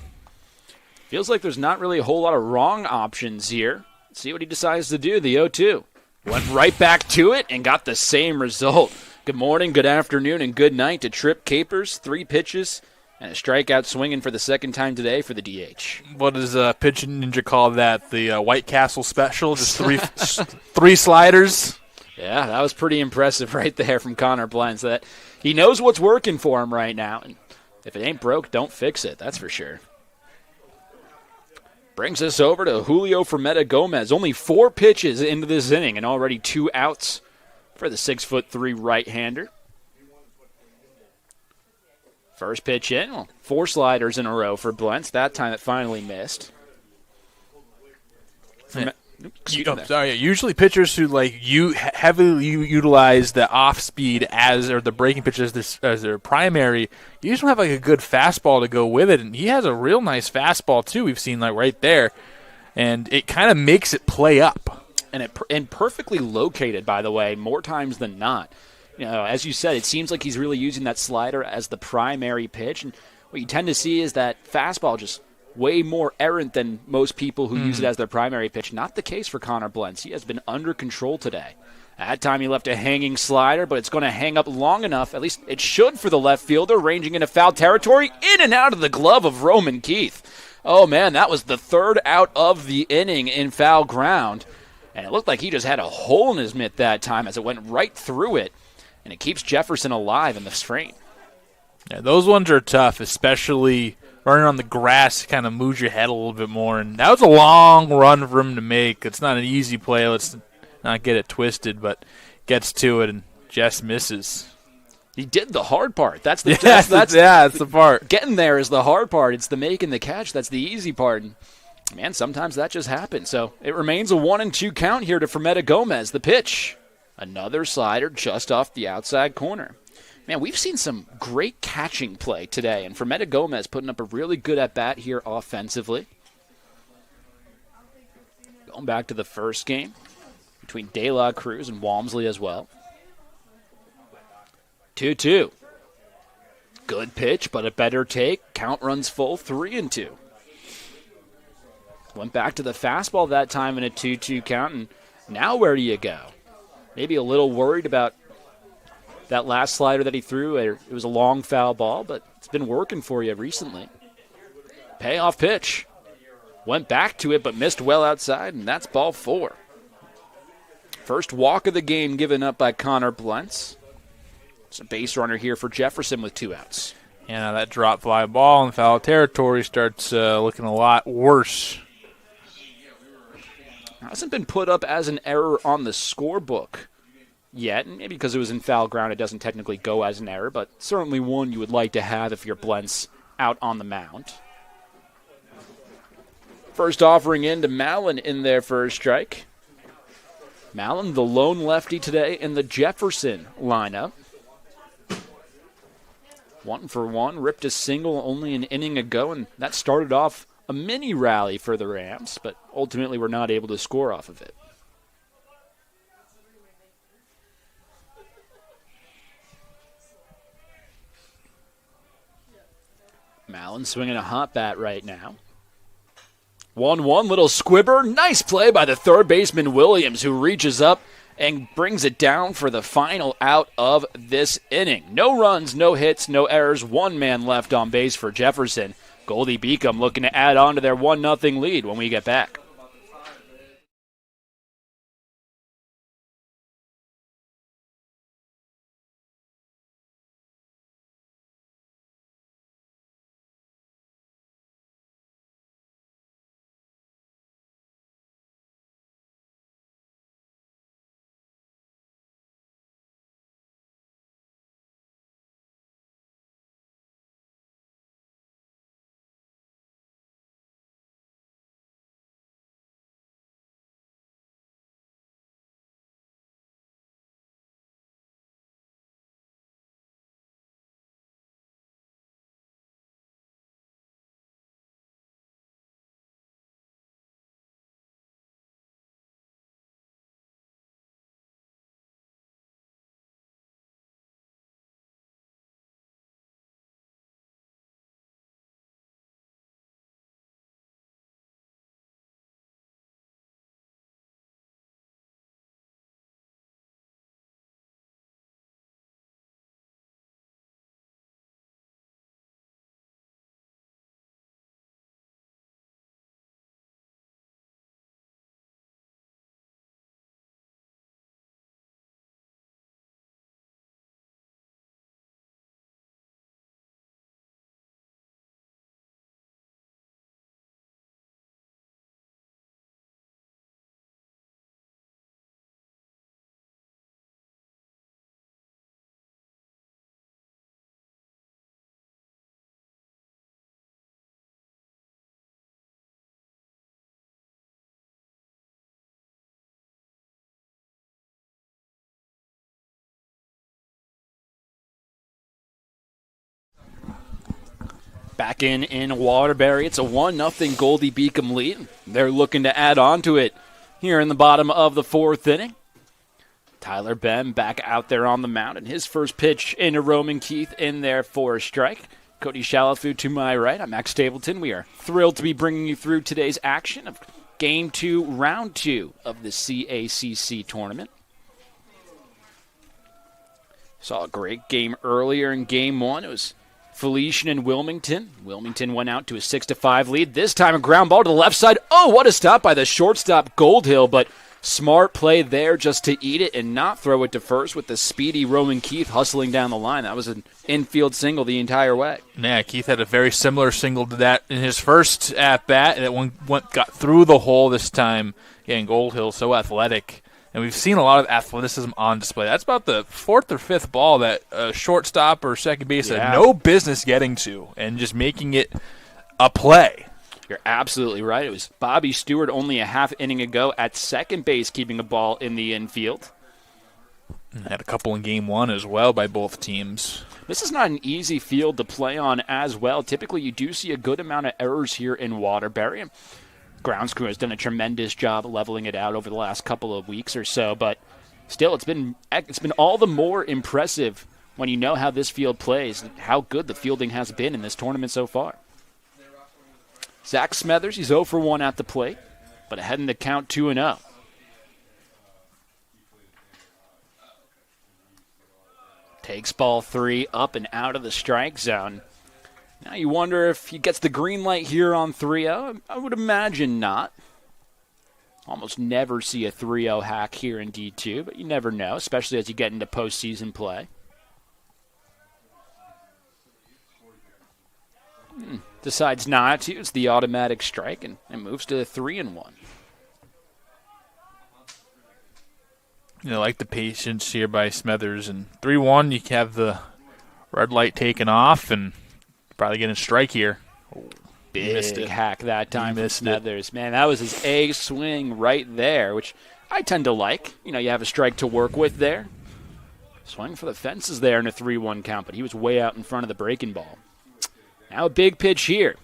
Feels like there's not really a whole lot of wrong options here. Let's see what he decides to do, the 0-2. Went right back to it and got the same result. Good morning, good afternoon, and good night to Trip Capers. 3 pitches and a strikeout swinging for the second time today for the DH. What does Pitching Ninja call that? The White Castle special? Just 3 sliders? Yeah, that was pretty impressive right there from Connor Blentz. That he knows what's working for him right now. And if it ain't broke, don't fix it. That's for sure. Brings us over to Julio Fermetta Gomez. Only 4 pitches into this inning and already 2 outs for the 6'3" right-hander. First pitch in, 4 sliders in a row for Blentz. That time it finally missed. Usually pitchers who heavily utilize the off speed or the breaking pitch as their primary usually have a good fastball to go with it, and he has a real nice fastball too. We've seen right there, and it kind of makes it play up. And perfectly located, by the way, more times than not. As you said, it seems like he's really using that slider as the primary pitch, and what you tend to see is that fastball just way more errant than most people who use it as their primary pitch. Not the case for Connor Blentz. He has been under control today. At that time, he left a hanging slider, but it's going to hang up long enough, at least it should for the left fielder, ranging into foul territory, in and out of the glove of Roman Keith. Oh, man, that was the 3rd out of the inning in foul ground, and it looked like he just had a hole in his mitt that time as it went right through it, and it keeps Jefferson alive in the frame. Yeah, those ones are tough, especially running on the grass kind of moves your head a little bit more. And that was a long run for him to make. It's not an easy play. Let's not get it twisted, but gets to it and just misses. He did the hard part. That's the that's the part. Getting there is the hard part. It's the making the catch. That's the easy part. And, man, sometimes that just happens. So it remains a 1-2 count here to Fermetta Gomez. The pitch, another slider just off the outside corner. Man, we've seen some great catching play today, and Fermetta Gomez putting up a really good at-bat here offensively. Going back to the first game between De La Cruz and Walmsley as well. 2-2. Good pitch, but a better take. Count runs full, 3-2. Went back to the fastball that time in a 2-2 count, and now where do you go? Maybe a little worried about that last slider that he threw. It was a long foul ball, but it's been working for you recently. Payoff pitch. Went back to it, but missed well outside, and that's ball 4. First walk of the game given up by Connor Blentz. It's a base runner here for Jefferson with 2 outs. Yeah, that drop fly ball in foul territory starts looking a lot worse. Hasn't been put up as an error on the scorebook yet. Maybe because it was in foul ground, it doesn't technically go as an error, but certainly one you would like to have if you're Blentz out on the mound. First offering in to Mallon in their first strike. Mallon, the lone lefty today in the Jefferson lineup. 1 for 1, ripped a single only an inning ago, and that started off a mini rally for the Rams, but ultimately were not able to score off of it. Mallon swinging a hot bat right now. 1-1, little squibber. Nice play by the third baseman Williams, who reaches up and brings it down for the final out of this inning. No runs, no hits, no errors. One man left on base for Jefferson. Goldey-Beacom looking to add on to their 1-0 lead when we get back. Back in Waterbury, it's a 1-0 Goldey-Beacom lead. They're looking to add on to it here in the bottom of the fourth inning. Tyler Bem back out there on the mound, and his first pitch into Roman Keith in there for a strike. Cody Shalafu to my right. I'm Max Stapleton. We are thrilled to be bringing you through today's action of Game 2, Round 2 of the CACC tournament. Saw a great game earlier in Game 1. It was Felician and Wilmington. Wilmington went out to a 6-5 lead. This time a ground ball to the left side. Oh, what a stop by the shortstop Goldhill, but smart play there just to eat it and not throw it to first with the speedy Roman Keith hustling down the line. That was an infield single the entire way. Yeah, Keith had a very similar single to that in his first at-bat. That got through the hole this time. Again, Goldhill so athletic. And we've seen a lot of athleticism on display. That's about the fourth or fifth ball that a shortstop or second base had no business getting to and just making it a play. You're absolutely right. It was Bobby Stewart only a half inning ago at second base keeping a ball in the infield. Had a couple in Game 1 as well by both teams. This is not an easy field to play on as well. Typically, you do see a good amount of errors here in Waterbury. Grounds crew has done a tremendous job leveling it out over the last couple of weeks or so, but still, it's been all the more impressive when you know how this field plays and how good the fielding has been in this tournament so far. Zach Smethers, he's 0 for 1 at the plate, but ahead in the count 2-0. Takes ball 3 up and out of the strike zone. Now you wonder if he gets the green light here on 3-0. I would imagine not. Almost never see a 3-0 hack here in D2, but you never know, especially as you get into postseason play. Decides not to. It's the automatic strike and moves to 3-1. You know, like the patience here by Smethers. And 3-1, you have the red light taken off and probably getting a strike here. Big hack that time for Smethers. Man, that was his A swing right there, which I tend to like. You know, you have a strike to work with there. Swing for the fences there in a 3-1 count, but he was way out in front of the breaking ball. Now a big pitch here.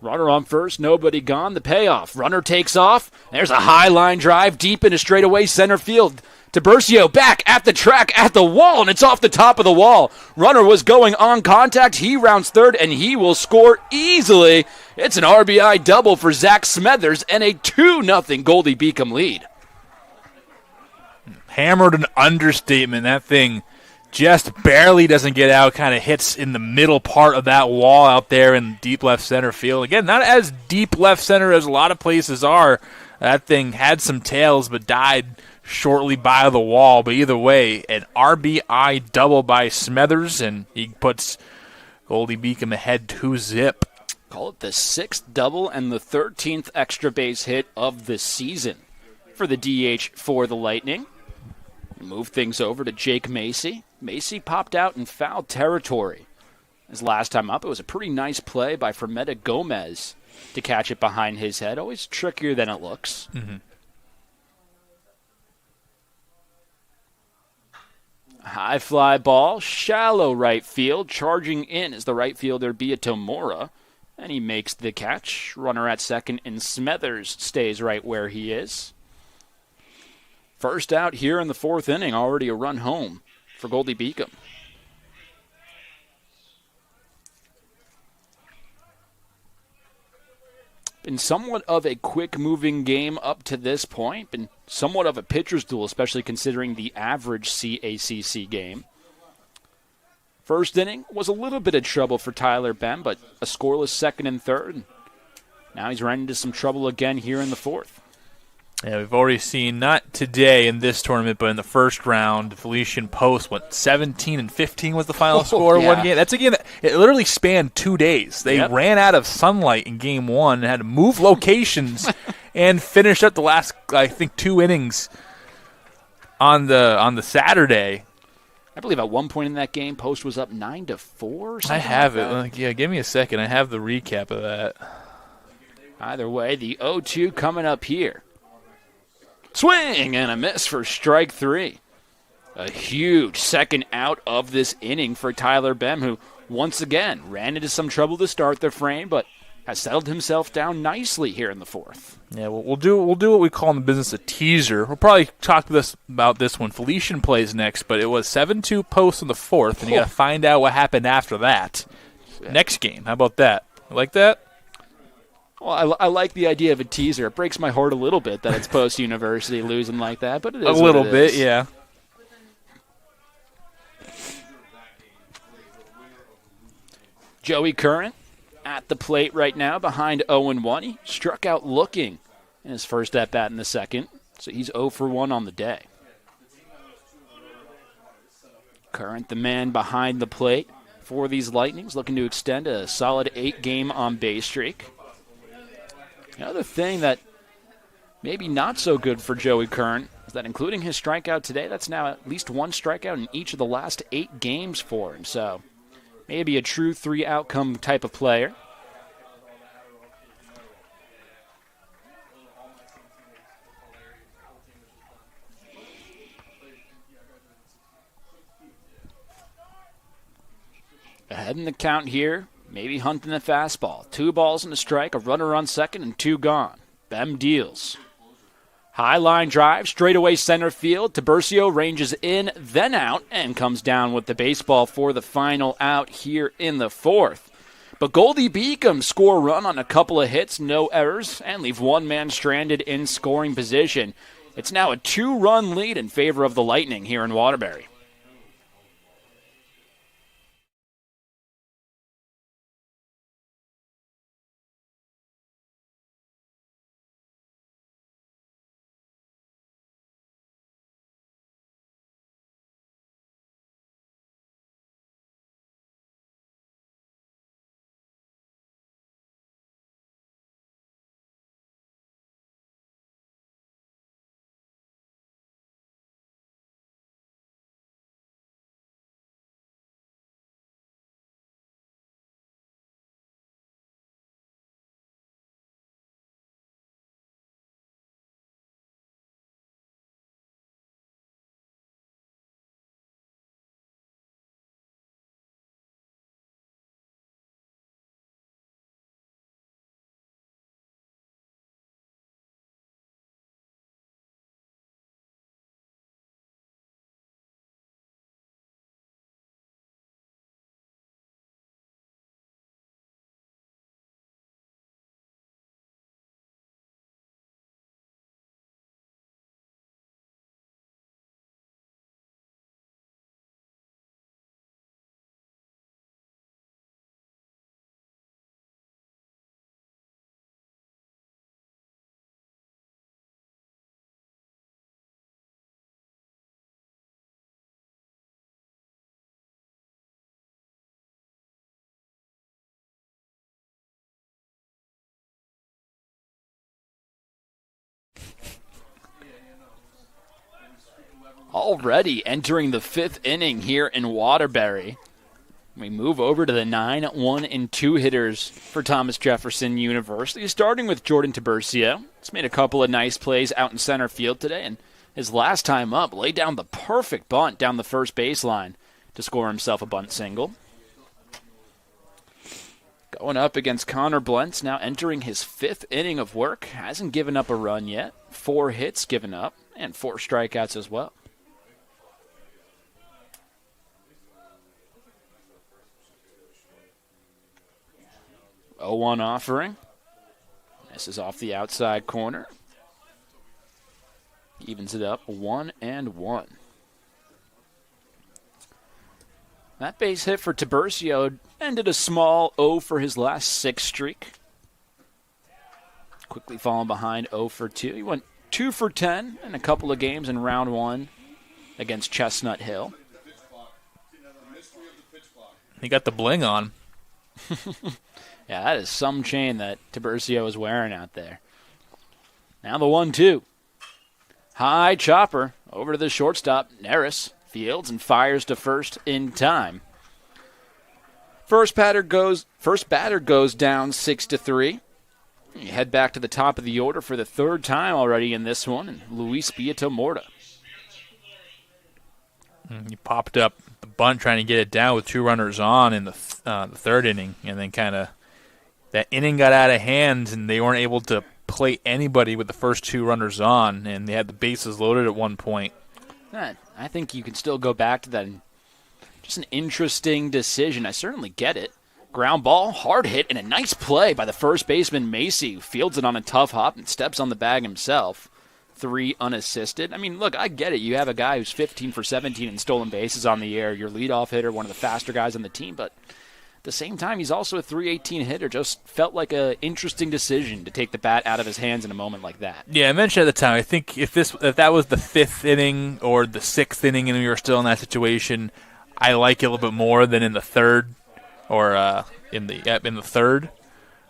Runner on first, nobody gone. The payoff. Runner takes off. There's a high line drive deep into straightaway center field. Tiburcio back at the track, at the wall, and it's off the top of the wall. Runner was going on contact. He rounds third, and he will score easily. It's an RBI double for Zach Smethers and a 2-0 Goldey-Beacom lead. Hammered an understatement. That thing just barely doesn't get out, kind of hits in the middle part of that wall out there in deep left center field. Again, not as deep left center as a lot of places are. That thing had some tails but died shortly by the wall. But either way, an RBI double by Smethers, and he puts Goldey-Beacom ahead 2-0. Call it the 6th double and the 13th extra base hit of the season for the DH for the Lightning. Move things over to Jake Macy. Macy popped out in foul territory. His last time up, it was a pretty nice play by Fermetta Gomez to catch it behind his head. Always trickier than it looks. Mm-hmm. High fly ball, shallow right field. Charging in is the right fielder, Bia Tomora. And he makes the catch. Runner at second, and Smethers stays right where he is. First out here in the 4th inning, already a run home for Goldey-Beacom. Been somewhat of a quick-moving game up to this point. Been somewhat of a pitcher's duel, especially considering the average CACC game. First inning was a little bit of trouble for Tyler Bem, but a scoreless 2nd and 3rd. Now he's run into some trouble again here in the 4th. Yeah, we've already seen, not today in this tournament, but in the first round, Felician Post went 17-15 was the final score of one game. That's a game that it literally spanned 2 days. They ran out of sunlight in game 1 and had to move locations and finish up the last, I think, 2 innings on the Saturday. I believe at one point in that game, Post was up 9-4. I have it. Give me a second. I have the recap of that. Either way, the 0-2 coming up here. Swing and a miss for strike 3. A huge second out of this inning for Tyler Bem, who once again ran into some trouble to start the frame, but has settled himself down nicely here in the 4th. Yeah, we'll do what we call in the business a teaser. We'll probably talk about this when Felician plays next, but it was 7-2 Post in the 4th, and you got to find out what happened after that. Next game, how about that? You like that? Well, I like the idea of a teaser. It breaks my heart a little bit that it's Post University losing like that, but it is a little bit, yeah. Joey Curran at the plate right now behind 0-1. He struck out looking in his first at-bat in the 2nd, so he's 0 for 1 on the day. Curran, the man behind the plate for these Lightnings, looking to extend a solid 8-game on-base streak. Another thing that maybe not so good for Joey Curran is that including his strikeout today, that's now at least 1 strikeout in each of the last 8 games for him. So maybe a true 3-outcome type of player. Ahead in the count here. Maybe hunting the fastball. 2 balls and a strike, a runner on second, and 2 gone. Bem deals. High line drive, straightaway center field. Tiburcio ranges in, then out, and comes down with the baseball for the final out here in the 4th. But Goldey-Beacom score a run on a couple of hits, no errors, and leave one man stranded in scoring position. It's now a 2-run lead in favor of the Lightning here in Waterbury. Already entering the 5th inning here in Waterbury. We move over to the 9, 1, and 2 hitters for Thomas Jefferson University, starting with Jordan Tiburcio. He's made a couple of nice plays out in center field today, and his last time up laid down the perfect bunt down the first baseline to score himself a bunt single. Going up against Connor Blentz, now entering his 5th inning of work. Hasn't given up a run yet. 4 hits given up, and 4 strikeouts as well. 0-1 offering. This is off the outside corner. Evens it up 1-1. That base hit for Tiburcio ended a small 0 for his last 6 streak. Quickly falling behind 0 for 2. He went 2 for 10 in a couple of games in round 1 against Chestnut Hill. He got the bling on. Yeah, that is some chain that Tiburcio is wearing out there. Now the 1-2. High chopper over to the shortstop. Neris fields and fires to first in time. First batter goes down 6-3. You head back to the top of the order for the 3rd time already in this one, and Luis Beato-Morta. He popped up the bunt trying to get it down with 2 runners on in the 3rd inning, and then kind of that inning got out of hand, and they weren't able to play anybody with the first 2 runners on, and they had the bases loaded at one point. I think you can still go back to that. Just an interesting decision. I certainly get it. Ground ball, hard hit, and a nice play by the first baseman, Macy, who fields it on a tough hop and steps on the bag himself. 3 unassisted. I mean, look, I get it. You have a guy who's 15 for 17 in stolen bases on the year, your leadoff hitter, one of the faster guys on the team, but at the same time, he's also a .318 hitter. Just felt like an interesting decision to take the bat out of his hands in a moment like that. Yeah, I mentioned at the time, I think if that was the 5th inning or the 6th inning and we were still in that situation, I like it a little bit more than in the 3rd or in the 3rd.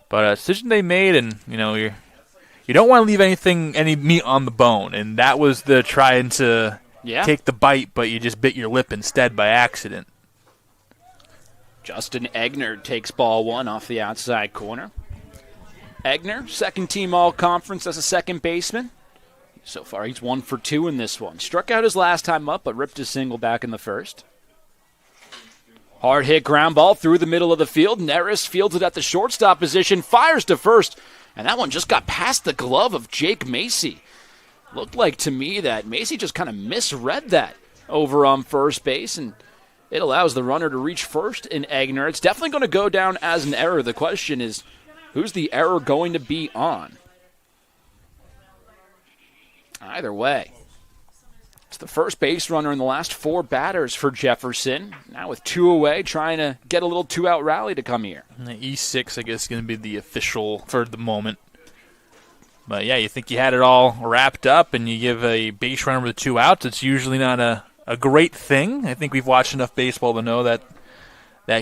But a decision they made, and you don't want to leave any meat on the bone, and that was the trying to take the bite, but you just bit your lip instead by accident. Justin Egner takes ball 1 off the outside corner. Egner, 2nd team all-conference as a second baseman. So far, he's 1 for 2 in this one. Struck out his last time up, but ripped his single back in the 1st. Hard hit ground ball through the middle of the field. Neris fields it at the shortstop position, fires to first, and that one just got past the glove of Jake Macy. Looked like to me that Macy just kind of misread that over on first base, and it allows the runner to reach first in Egner. It's definitely going to go down as an error. The question is, who's the error going to be on? Either way, it's the first base runner in the last 4 batters for Jefferson. Now with 2 away, trying to get a little 2-out rally to come here. E6, I guess, is going to be the official for the moment. But, yeah, you think you had it all wrapped up and you give a base runner with 2 outs. It's usually not a great thing. I think we've watched enough baseball to know that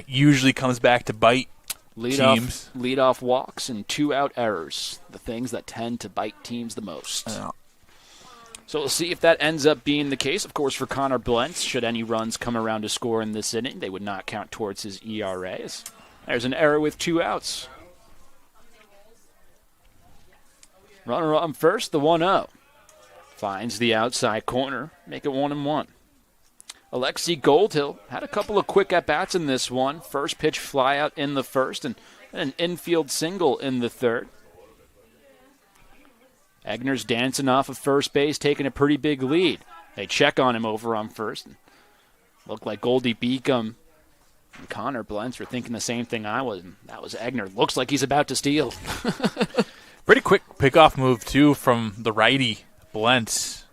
usually comes back to bite teams. Leadoff walks and 2-out errors, the things that tend to bite teams the most. Yeah. So we'll see if that ends up being the case. Of course, for Connor Blentz, should any runs come around to score in this inning, they would not count towards his ERAs. There's an error with 2 outs. Runner on first, the 1-0. Finds the outside corner, make it 1-1. Alexi Goldhill had a couple of quick at-bats in this one. First pitch fly out in the 1st and an infield single in the 3rd. Egner's dancing off of first base, taking a pretty big lead. They check on him over on first. And looked like Goldey-Beacom and Connor Blentz were thinking the same thing I was. And that was Egner. Looks like he's about to steal. Pretty quick pickoff move, too, from the righty Blentz.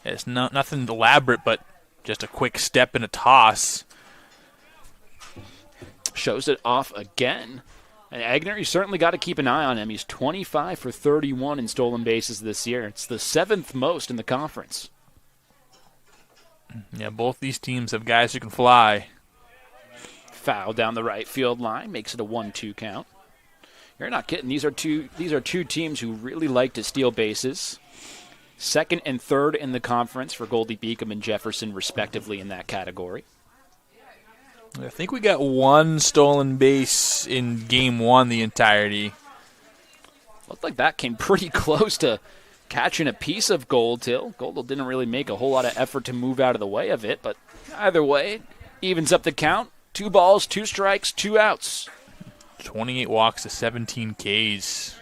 It's nothing elaborate, but just a quick step and a toss. Shows it off again. And Egner, you certainly got to keep an eye on him. He's 25 for 31 in stolen bases this year. It's the 7th most in the conference. Yeah, both these teams have guys who can fly. Foul down the right field line. Makes it a 1-2 count. You're not kidding. These are two teams who really like to steal bases. second and third in the conference for Goldey-Beacom and Jefferson, respectively, in that category. I think we got one stolen base in game one the entirety. Looked like that came pretty close to catching a piece of Goldhill. Goldhill didn't really make a whole lot of effort to move out of the way of it, but either way, evens up the count. 2 balls, 2 strikes, 2 outs. 28 walks to 17 Ks.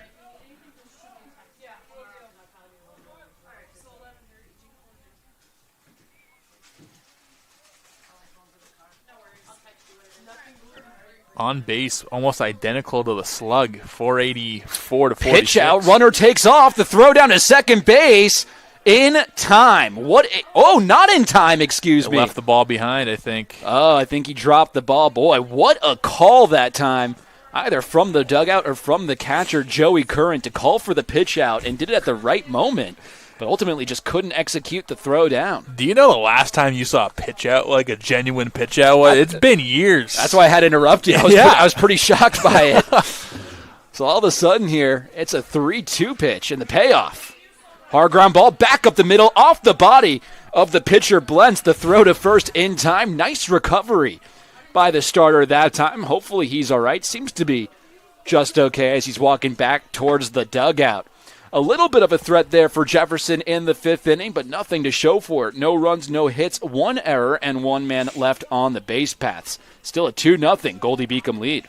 On base, almost identical to the slug, 484 to 46. Pitch out, runner takes off, the throw down to second base in time. Not in time, excuse me. Left the ball behind, I think. Oh, I think he dropped the ball. Boy, what a call that time, either from the dugout or from the catcher, Joey Curran, to call for the pitch out, and did it at the right moment, but ultimately just couldn't execute the throw down. Do you know the last time you saw a pitch out, like a genuine pitch out? It's been years. That's why I had to interrupt you. I was pretty shocked by it. So all of a sudden here, it's a 3-2 pitch, and the payoff. Hard ground ball back up the middle, off the body of the pitcher. Blends the throw to first in time. Nice recovery by the starter that time. Hopefully he's all right. Seems to be just okay as he's walking back towards the dugout. A little bit of a threat there for Jefferson in the 5th inning, but nothing to show for it. No runs, no hits, 1 error, and 1 man left on the base paths. Still a 2-0 Goldey-Beacom lead.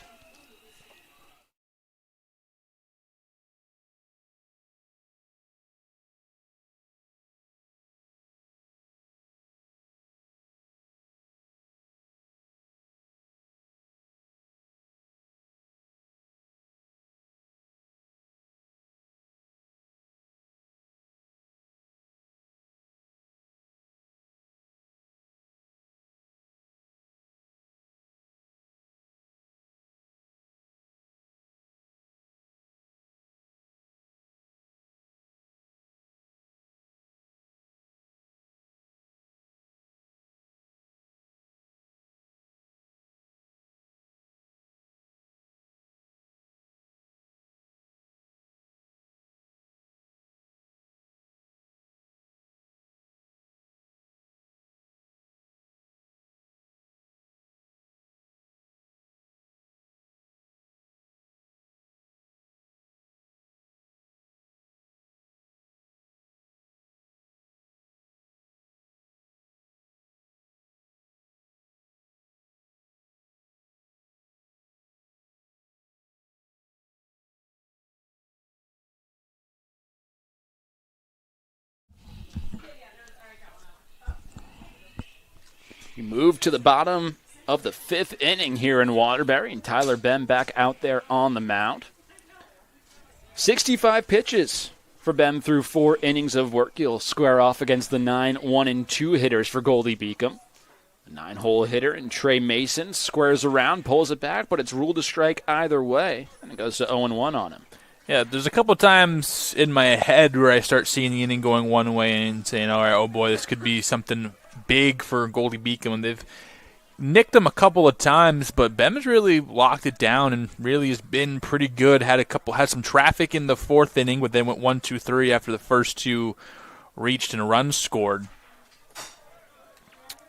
We move to the bottom of the 5th inning here in Waterbury, and Tyler Bem back out there on the mound. 65 pitches for Bem through 4 innings of work. He'll square off against the 9-1-2 hitters for Goldey-Beacom. The 9-hole hitter and Trey Mason squares around, pulls it back, but it's ruled a strike either way, and it goes to 0-1 on him. Yeah, there's a couple times in my head where I start seeing the inning going one way and saying, all right, oh boy, this could be something big for Goldey-Beacom, and they've nicked him a couple of times, but Bem has really locked it down and really has been pretty good. Had some traffic in the 4th inning, but then went 1-2-3 after the first 2 reached and runs scored.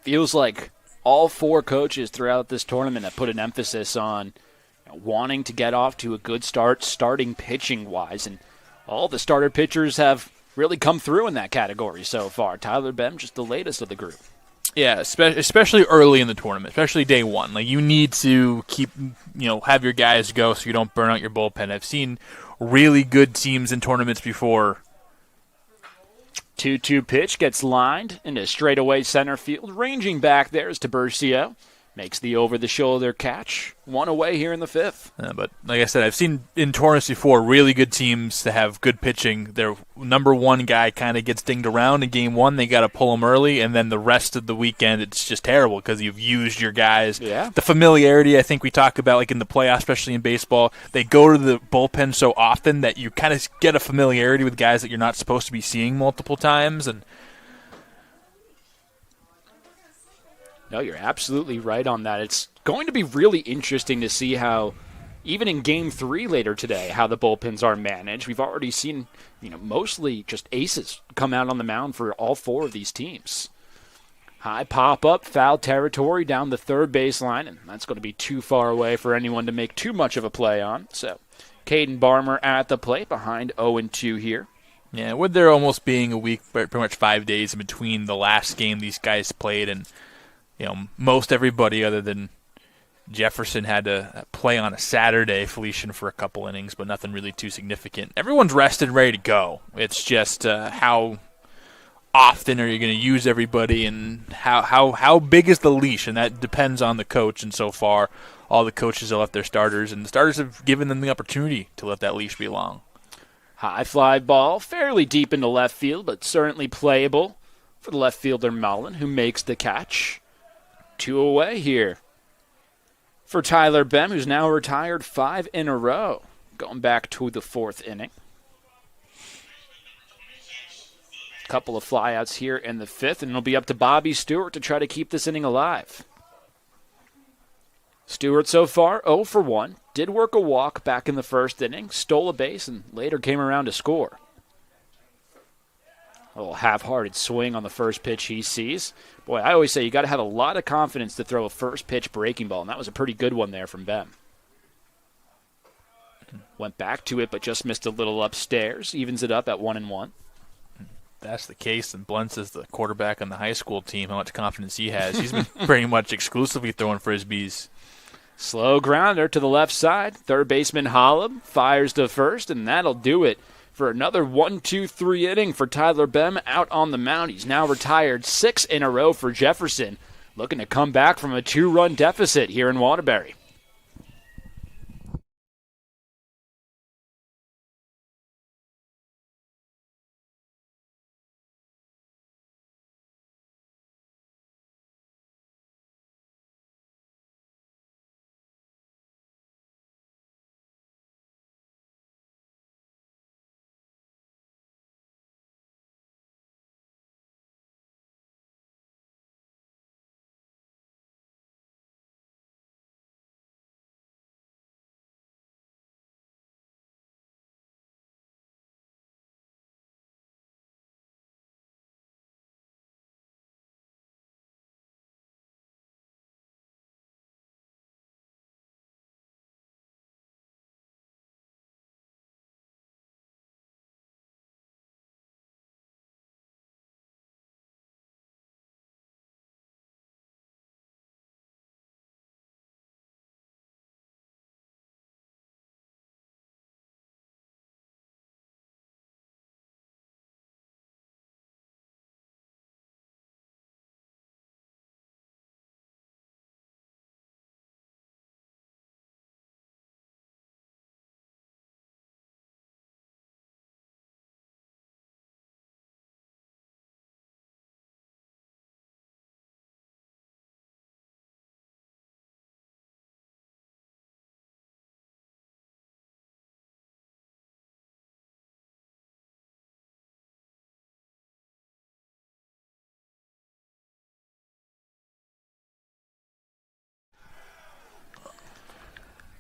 Feels like all 4 coaches throughout this tournament have put an emphasis on wanting to get off to a good start, starting pitching-wise, and all the starter pitchers have really come through in that category so far. Tyler Bem, just the latest of the group. Yeah, especially early in the tournament, especially day one. Like, you need to keep, have your guys go so you don't burn out your bullpen. I've seen really good teams in tournaments before. 2-2 pitch gets lined into straightaway center field. Ranging back there is Tiburcio. Makes the over-the-shoulder catch. 1 away here in the 5th. But like I said, I've seen in tournaments before really good teams to have good pitching. Their number 1 guy kind of gets dinged around in game 1. They got to pull him early, and then the rest of the weekend it's just terrible because you've used your guys. Yeah. The familiarity I think we talk about, like in the playoffs, especially in baseball, they go to the bullpen so often that you kind of get a familiarity with guys that you're not supposed to be seeing multiple times, and no, you're absolutely right on that. It's going to be really interesting to see how even in Game 3 later today, how the bullpens are managed. We've already seen, mostly just aces come out on the mound for all 4 of these teams. High pop-up, foul territory down the third baseline, and that's going to be too far away for anyone to make too much of a play on. So, Caden Barmer at the plate behind 0-2 here. Yeah, with there almost being a week, pretty much 5 days in between the last game these guys played, and most everybody other than Jefferson had to play on a Saturday, Felician, for a couple innings, but nothing really too significant. Everyone's rested and ready to go. It's just how often are you going to use everybody, and how big is the leash, and that depends on the coach. And so far, all the coaches have left their starters, and the starters have given them the opportunity to let that leash be long. High fly ball, fairly deep into left field, but certainly playable for the left fielder Mullen, who makes the catch. 2 away here for Tyler Bem, who's now retired 5 in a row, going back to the 4th inning. Couple of flyouts here in the 5th, and it'll be up to Bobby Stewart to try to keep this inning alive. Stewart so far 0 for 1. Did work a walk back in the 1st inning, stole a base, and later came around to score. A little half-hearted swing on the first pitch he sees. Boy, I always say you got to have a lot of confidence to throw a first pitch breaking ball, and that was a pretty good one there from Bem. Went back to it, but just missed a little upstairs. Evens it up at 1-1. That's the case, and Blentz is the quarterback on the high school team, how much confidence he has. He's been pretty much exclusively throwing Frisbees. Slow grounder to the left side. Third baseman Hollab fires to first, and that'll do it for another 1-2-3 inning for Tyler Bem out on the mound. He's now retired 6 in a row for Jefferson, looking to come back from a 2-run deficit here in Waterbury.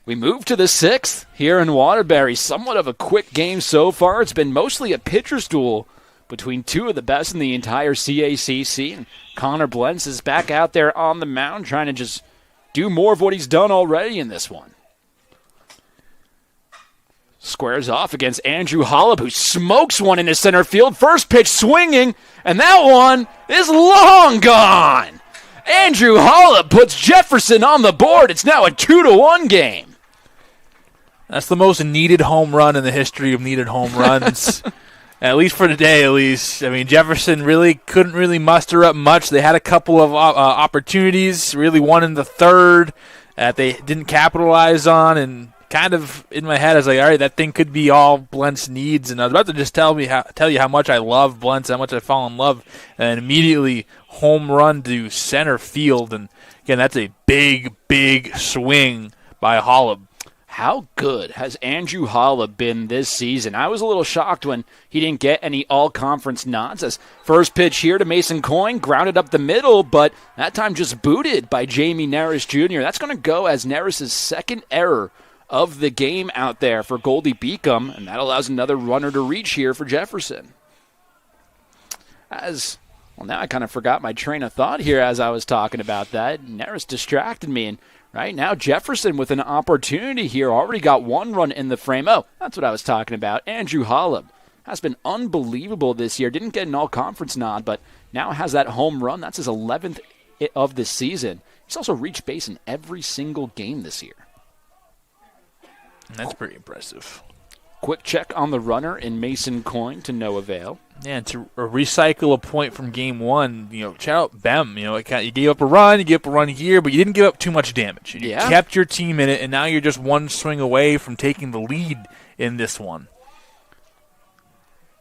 We move to the 6th here in Waterbury. Somewhat of a quick game so far. It's been mostly a pitcher's duel between 2 of the best in the entire CACC. And Connor Blentz is back out there on the mound trying to just do more of what he's done already in this one. Squares off against Andrew Hollab, who smokes one into center field. First pitch swinging, and that one is long gone. Andrew Hollab puts Jefferson on the board. It's now a 2-1 game. That's the most needed home run in the history of needed home runs, at least for today, at least. I mean, Jefferson couldn't really muster up much. They had a couple of opportunities, really one in the 3rd that they didn't capitalize on, and kind of in my head I was like, all right, that thing could be all Blentz needs. And I was about to just tell you how much I love Blentz, how much I fall in love, and immediately home run to center field. And again, that's a big, big swing by Hollab. How good has Andrew Hollab been this season? I was a little shocked when he didn't get any all-conference nods. As first pitch here to Mason Coyne, grounded up the middle, but that time just booted by Jamie Neris Jr. That's going to go as Neris' 2nd error of the game out there for Goldey-Beacom, and that allows another runner to reach here for Jefferson. Now I kind of forgot my train of thought here as I was talking about that. Neris distracted me, and right now Jefferson with an opportunity here already got one run in the frame. Oh, that's what I was talking about. Andrew Hollop has been unbelievable this year. Didn't get an all-conference nod, but now has that home run. That's his 11th of the season. He's also reached base in every single game this year. That's pretty impressive. Quick check on the runner in Mason Coyne to no avail. Yeah, and to recycle a point from game one, shout out Bem. You gave up a run, here, but you didn't give up too much damage. You kept your team in it, and now you're just one swing away from taking the lead in this one.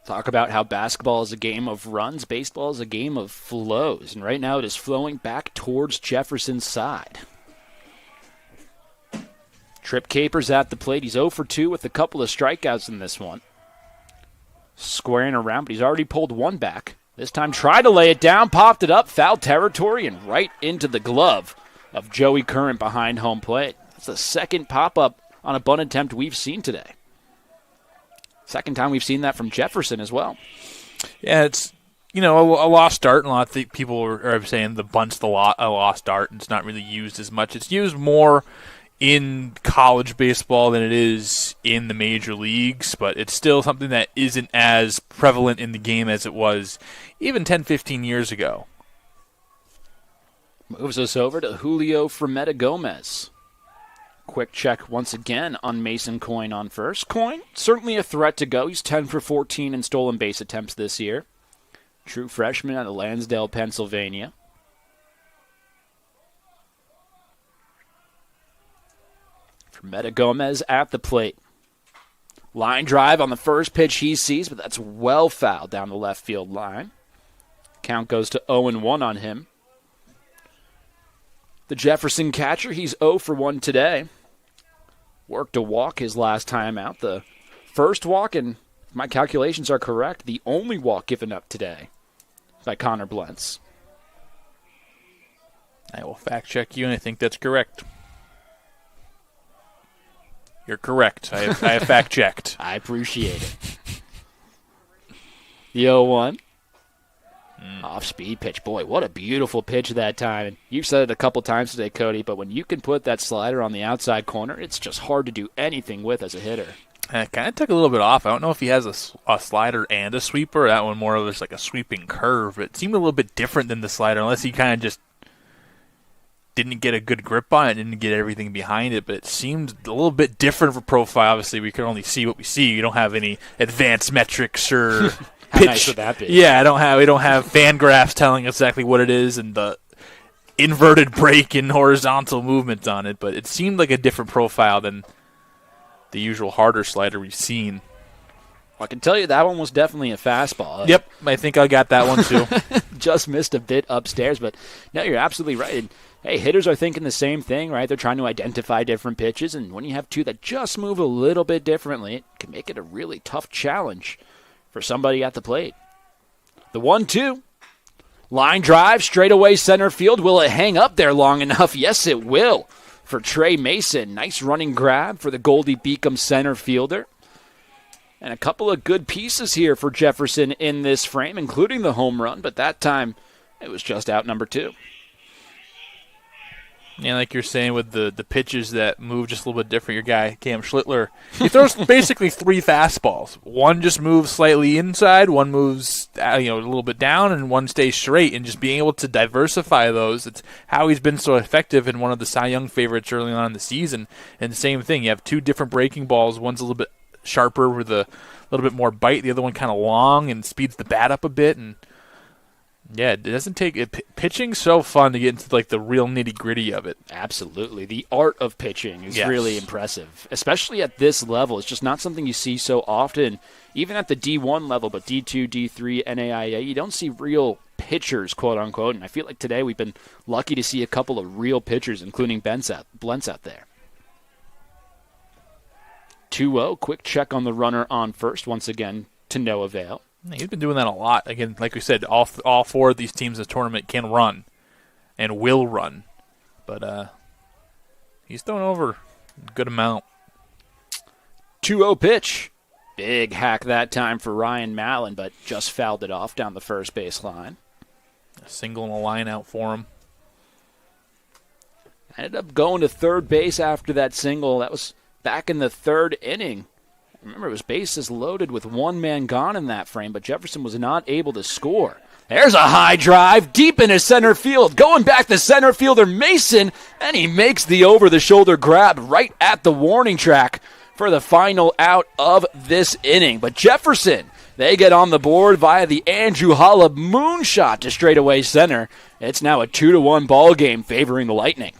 Talk about how basketball is a game of runs, baseball is a game of flows, and right now it is flowing back towards Jefferson's side. Trip Capers at the plate. He's 0 for 2 with a couple of strikeouts in this one. Squaring around, but he's already pulled one back. This time tried to lay it down, popped it up, foul territory, and right into the glove of Joey Curran behind home plate. That's the second pop-up on a bunt attempt we've seen today. Second time we've seen that from Jefferson as well. Yeah, it's a lost start. A lot of people are saying the bunt's a lost art, and it's not really used as much. It's used more in college baseball than it is in the major leagues, but it's still something that isn't as prevalent in the game as it was even 10, 15 years ago. Moves us over to Julio Fremeta Gomez. Quick check once again on Mason Coyne on first. Coyne, certainly a threat to go. He's 10 for 14 in stolen base attempts this year. True freshman out of Lansdale, Pennsylvania. Fremeta Gomez at the plate. Line drive on the first pitch he sees, but that's well fouled down the left field line. Count goes to 0-1 on him. The Jefferson catcher, he's 0 for 1 today. Worked a walk his last time out. The first walk, and if my calculations are correct, the only walk given up today by Connor Blentz. I will fact check you, and I think that's correct. You're correct. I have fact checked. I appreciate it. The 0-1. Off-speed pitch. Boy, what a beautiful pitch that time. And you've said it a couple times today, Cody, but when you can put that slider on the outside corner, it's just hard to do anything with as a hitter. It kind of took a little bit off. I don't know if he has a slider and a sweeper. That one more of just like a sweeping curve. It seemed a little bit different than the slider, unless he kind of just didn't get a good grip on it, didn't get everything behind it, but it seemed a little bit different for profile. Obviously, we can only see what we see. You don't have any advanced metrics or How pitch. nice would that be? Yeah, we don't have fan graphs telling exactly what it is and the inverted break and horizontal movements on it, but it seemed like a different profile than the usual harder slider we've seen. I can tell you that one was definitely a fastball. Yep, I think I got that one too. Just missed a bit upstairs, but no, you're absolutely right. And, hey, hitters are thinking the same thing, right? They're trying to identify different pitches, and when you have two that just move a little bit differently, it can make it a really tough challenge for somebody at the plate. The 1-2. Line drive, straightaway center field. Will it hang up there long enough? Yes, it will for Trey Mason. Nice running grab for the Goldey-Beacom center fielder. And a couple of good pieces here for Jefferson in this frame, including the home run, but that time it was just out number 2. Yeah, like you're saying with the pitches that move just a little bit different, your guy, Cam Schlittler, he throws basically 3 fastballs. One just moves slightly inside, one moves a little bit down, and one stays straight. And just being able to diversify those, it's how he's been so effective in one of the Cy Young favorites early on in the season. And the same thing, you have 2 different breaking balls. One's a little bit sharper with a little bit more bite, the other one kind of long and speeds the bat up a bit. And yeah, it doesn't take it. Pitching's so fun to get into like the real nitty-gritty of it. Absolutely. The art of pitching is really impressive, especially at this level. It's just not something you see so often, even at the D1 level, but D2, D3, NAIA, you don't see real pitchers, quote-unquote, and I feel like today we've been lucky to see a couple of real pitchers, including Blentz out there. 2-0, quick check on the runner on first, once again, to no avail. He's been doing that a lot. Again, like we said, all 4 of these teams in this tournament can run and will run. But he's thrown over a good amount. 2-0 pitch. Big hack that time for Ryan Mallon, but just fouled it off down the first base line. A single and a line out for him. Ended up going to third base after that single. That was back in the third inning. Remember, it was bases loaded with one man gone in that frame, but Jefferson was not able to score. There's a high drive deep into center field. Going back to center fielder Mason, and he makes the over-the-shoulder grab right at the warning track for the final out of this inning. But Jefferson, they get on the board via the Andrew Holub moonshot to straightaway center. It's now a 2-1 ball game favoring the Lightning.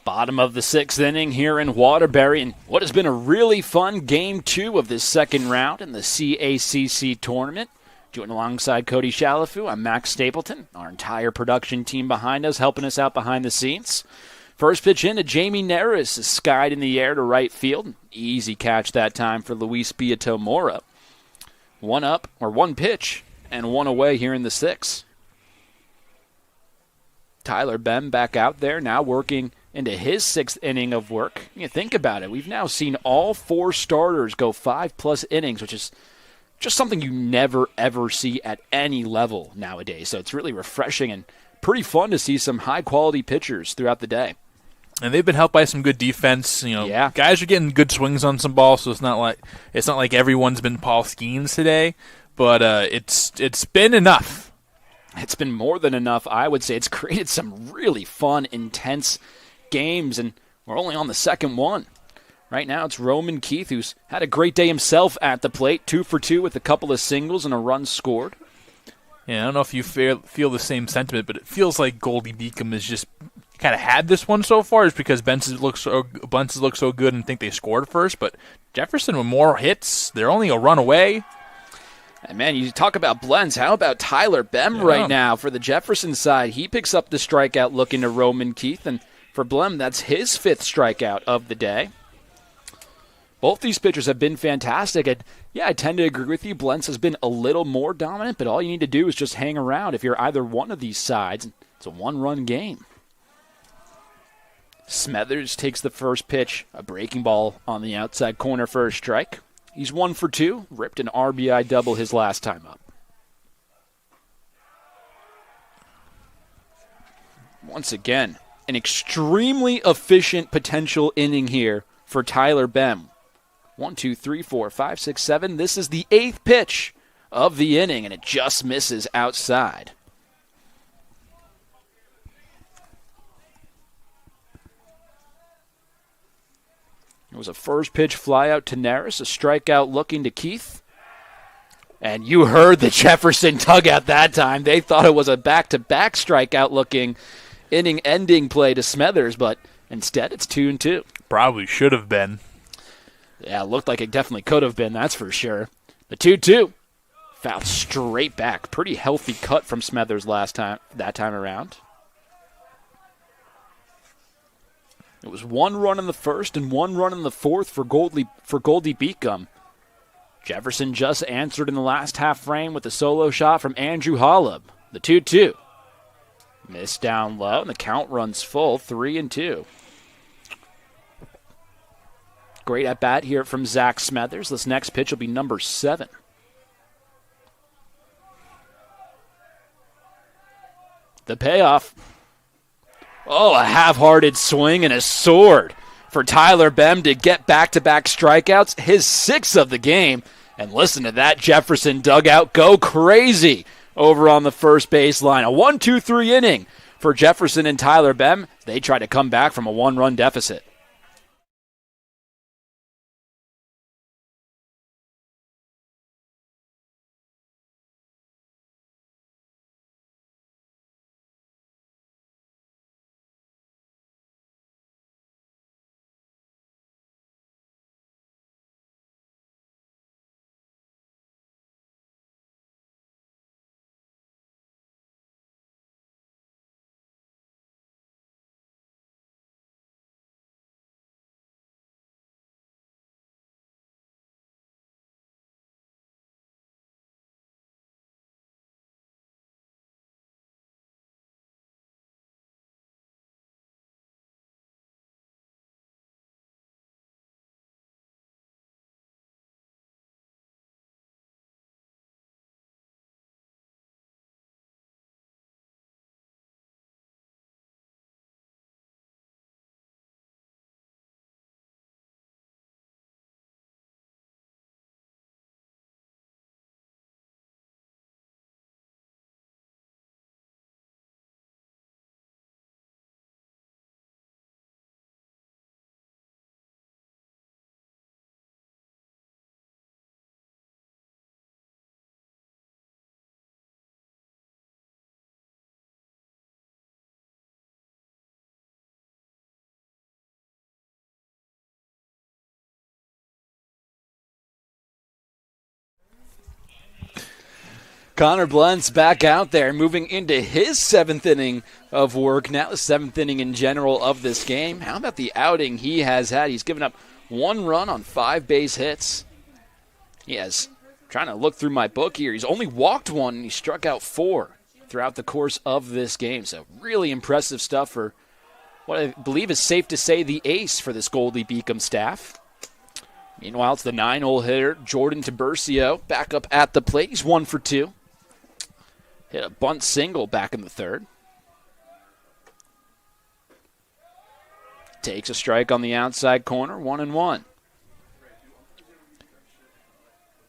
Bottom of the sixth inning here in Waterbury, and what has been a really fun Game 2 of this second round in the CACC tournament. Joined alongside Cody Shalafu, I'm Max Stapleton, our entire production team behind us, helping us out behind the scenes. First pitch in to Jamie Neris is skied in the air to right field. Easy catch that time for Luis Beato Mora. One pitch, and one away here in the sixth. Tyler Bem back out there, now working into his sixth inning of work. You think about it, we've now seen all four starters go 5+ innings, which is just something you never, ever see at any level nowadays. So it's really refreshing and pretty fun to see some high-quality pitchers throughout the day. And they've been helped by some good defense. Guys are getting good swings on some balls, so it's not like everyone's been Paul Skeens today, but it's been enough. It's been more than enough, I would say. It's created some really fun, intense games, and we're only on the second one. Right now it's Roman Keith, who's had a great day himself at the plate, 2 for 2 with a couple of singles and a run scored. Yeah, I don't know if you feel the same sentiment, but it feels like Goldey-Beacom has just kind of had this one so far, just because Bunces look so good and think they scored first. But Jefferson with more hits, they're only a run away. And man, you talk about blends. How about Tyler Bem right now for the Jefferson side? He picks up the strikeout looking to Roman Keith, and for Blem, that's his 5th strikeout of the day. Both these pitchers have been fantastic. And yeah, I tend to agree with you. Blentz has been a little more dominant, but all you need to do is just hang around if you're either one of these sides. It's a one-run game. Smethers takes the first pitch, a breaking ball on the outside corner for a strike. He's 1 for 2, ripped an RBI double his last time up. Once again, an extremely efficient potential inning here for Tyler Bem. 1, 2, 3, 4, 5, 6, 7. This is the 8th pitch of the inning, and it just misses outside. It was a first pitch fly out to Neris, a strikeout looking to Keith. And you heard the Jefferson tug out that time. They thought it was a back-to-back strikeout looking inning-ending play to Smethers, but instead it's 2-2. Probably should have been. Yeah, it looked like it definitely could have been, that's for sure. The 2-2. Fouled straight back. Pretty healthy cut from Smethers that time around. It was 1 run in the first and 1 run in the fourth for Goldey-Beacom. Jefferson just answered in the last half frame with a solo shot from Andrew Holub. The 2-2. Missed down low, and the count runs full, 3-2. Great at bat here from Zach Smethers. This next pitch will be number 7. The payoff. Oh, a half-hearted swing and a sword for Tyler Bem to get back-to-back strikeouts, his 6th of the game. And listen to that Jefferson dugout go crazy over on the first baseline. A 1-2-3 inning for Jefferson and Tyler Bem. They try to come back from a 1-run deficit. Connor Blunt's back out there, moving into his 7th inning of work. Now the 7th inning in general of this game. How about the outing he has had? He's given up 1 run on 5 base hits. He has, trying to look through my book here, he's only walked 1 and he struck out 4 throughout the course of this game. So really impressive stuff for what I believe is safe to say the ace for this Goldey-Beacom staff. Meanwhile, it's the 9-hole hitter, Jordan Tiburcio, back up at the plate. He's 1 for 2. Hit a bunt single back in the 3rd. Takes a strike on the outside corner, 1-1.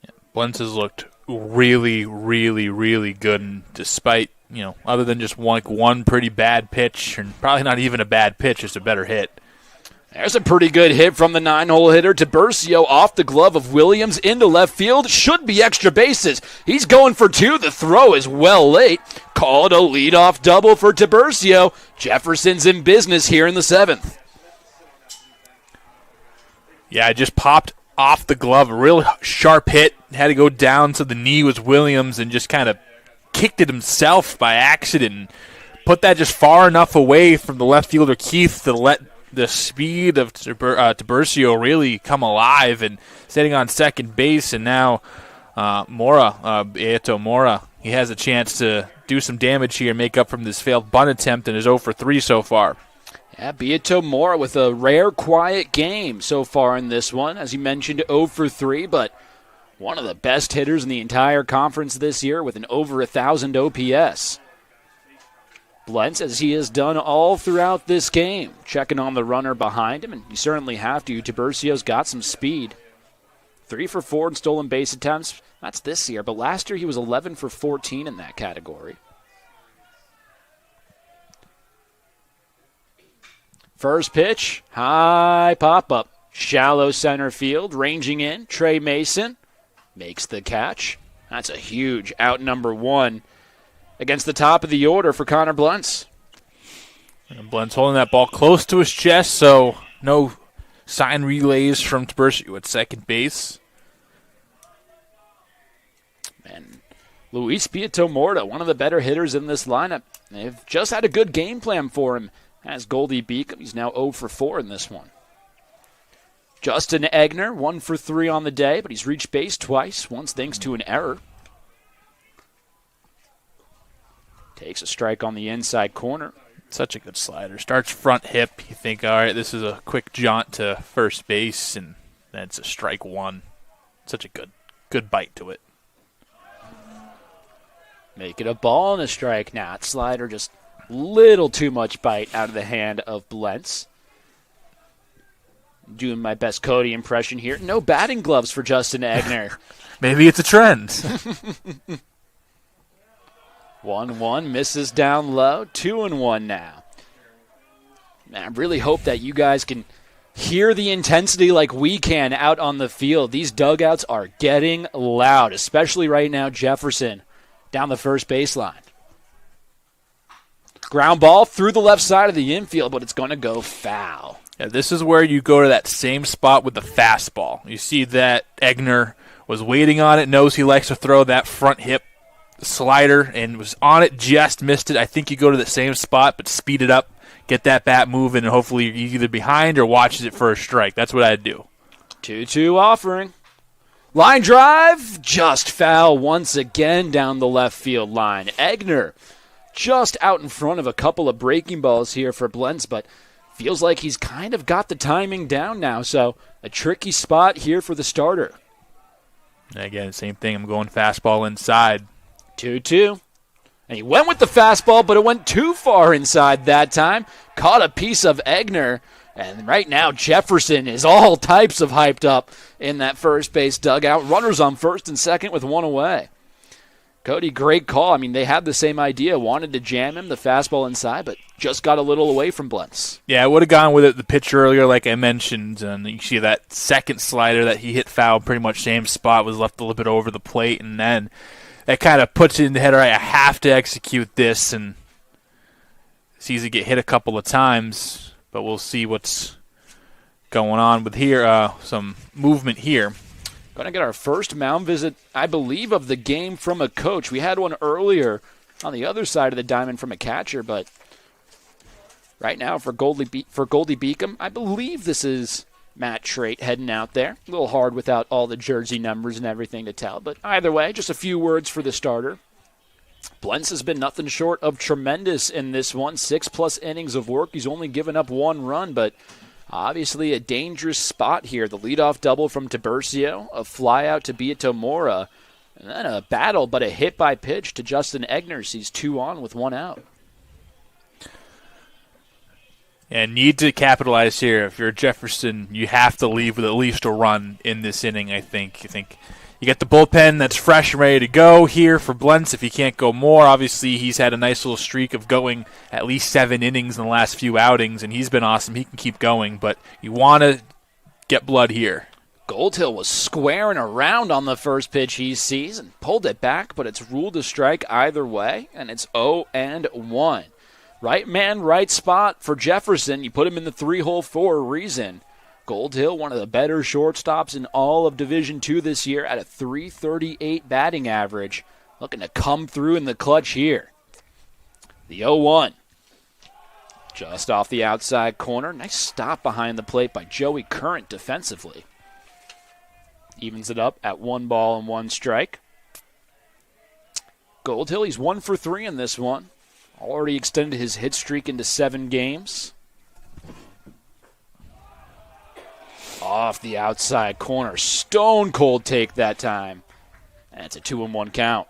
Yeah, Blunt has looked really, really, really good, and despite, other than just one pretty bad pitch, and probably not even a bad pitch, just a better hit. There's a pretty good hit from the 9-hole hitter. Tiburcio off the glove of Williams into left field. Should be extra bases. He's going for 2. The throw is well late. Called a leadoff double for Tiburcio. Jefferson's in business here in the 7th. Yeah, it just popped off the glove. A real sharp hit. Had to go down to the knee with Williams and just kind of kicked it himself by accident. And put that just far enough away from the left fielder Keith to let the speed of Tiburcio really come alive and sitting on second base. And now Beato Mora, he has a chance to do some damage here and make up from this failed bunt attempt and is 0 for 3 so far. Yeah, Beato Mora with a rare quiet game so far in this one. As you mentioned, 0 for 3, but one of the best hitters in the entire conference this year with an over 1,000 OPS. Blunt, as he has done all throughout this game, checking on the runner behind him, and you certainly have to. Tiburcio's got some speed. 3 for 4 in stolen base attempts. That's this year, but last year he was 11 for 14 in that category. First pitch, high pop-up. Shallow center field, ranging in. Trey Mason makes the catch. That's a huge out number 1. Against the top of the order for Connor Bluntz. And Blunt's holding that ball close to his chest, so no sign relays from Tiburcio at second base. And Luis Beato Mora, one of the better hitters in this lineup. They've just had a good game plan for him has Goldey-Beacom. He's now 0 for 4 in this one. Justin Egner, 1 for 3 on the day, but he's reached base twice, once thanks to an error. Takes a strike on the inside corner. Such a good slider. Starts front hip. You think, all right, this is a quick jaunt to first base, and then it's a strike one. Such a good bite to it. Make it a ball and a strike now. That slider just little too much bite out of the hand of Blentz. Doing my best Cody impression here. No batting gloves for Justin Egner. Maybe it's a trend. 1-1, misses down low. 2-1 now. Man, I really hope that you guys can hear the intensity like we can out on the field. These dugouts are getting loud, especially right now, Jefferson down the first baseline. Ground ball through the left side of the infield, but it's going to go foul. Yeah, this is where you go to that same spot with the fastball. You see that Egner was waiting on it, knows he likes to throw that front hip slider, and was on it, just missed it. I think you go to the same spot, but speed it up, get that bat moving, and hopefully you're either behind or watches it for a strike. That's what I'd do. 2-2 offering. Line drive, just foul once again down the left field line. Egner just out in front of a couple of breaking balls here for Blentz, but feels like he's kind of got the timing down now, so a tricky spot here for the starter. Again, same thing. I'm going fastball inside. 2-2. And he went with the fastball, but it went too far inside that time. Caught a piece of Egner, and right now Jefferson is all types of hyped up in that first base dugout. Runners on first and second with one away. Cody, great call. I mean, they had the same idea. Wanted to jam him, the fastball inside, but just got a little away from Blentz. Yeah, I would have gone with it the pitch earlier, like I mentioned. And you see that second slider that he hit foul, pretty much same spot, was left a little bit over the plate. And then that kind of puts it in the head, all right, I have to execute this. And sees it get hit a couple of times, but we'll see what's going on with here. Some movement here. Going to get our first mound visit, I believe, of the game from a coach. We had one earlier on the other side of the diamond from a catcher, but right now for Goldey-Beacom, I believe this is Matt Trait heading out there. A little hard without all the jersey numbers and everything to tell, but either way, just a few words for the starter. Blentz has been nothing short of tremendous in this one. 6+ innings of work. He's only given up 1 run, but obviously a dangerous spot here. The leadoff double from Tiburcio, a flyout to Tomora, and then a battle, but a hit by pitch to Justin Egner. He's 2 on with 1 out. And need to capitalize here. If you're Jefferson, you have to leave with at least a run in this inning, I think. You get the bullpen that's fresh and ready to go here for Blentz. If he can't go more, obviously he's had a nice little streak of going at least 7 innings in the last few outings, and he's been awesome. He can keep going, but you want to get blood here. Goldhill was squaring around on the first pitch he sees and pulled it back, but it's ruled a strike either way, and it's 0-1. Right man, right spot for Jefferson. You put him in the 3-hole for a reason. Goldhill, one of the better shortstops in all of Division II this year at a .338 batting average. Looking to come through in the clutch here. The 0-1. Just off the outside corner. Nice stop behind the plate by Joey Current defensively. Evens it up at 1 ball and 1 strike. Goldhill, he's 1 for 3 in this one. Already extended his hit streak into 7 games. Off the outside corner. Stone cold take that time. And it's a 2-1 count.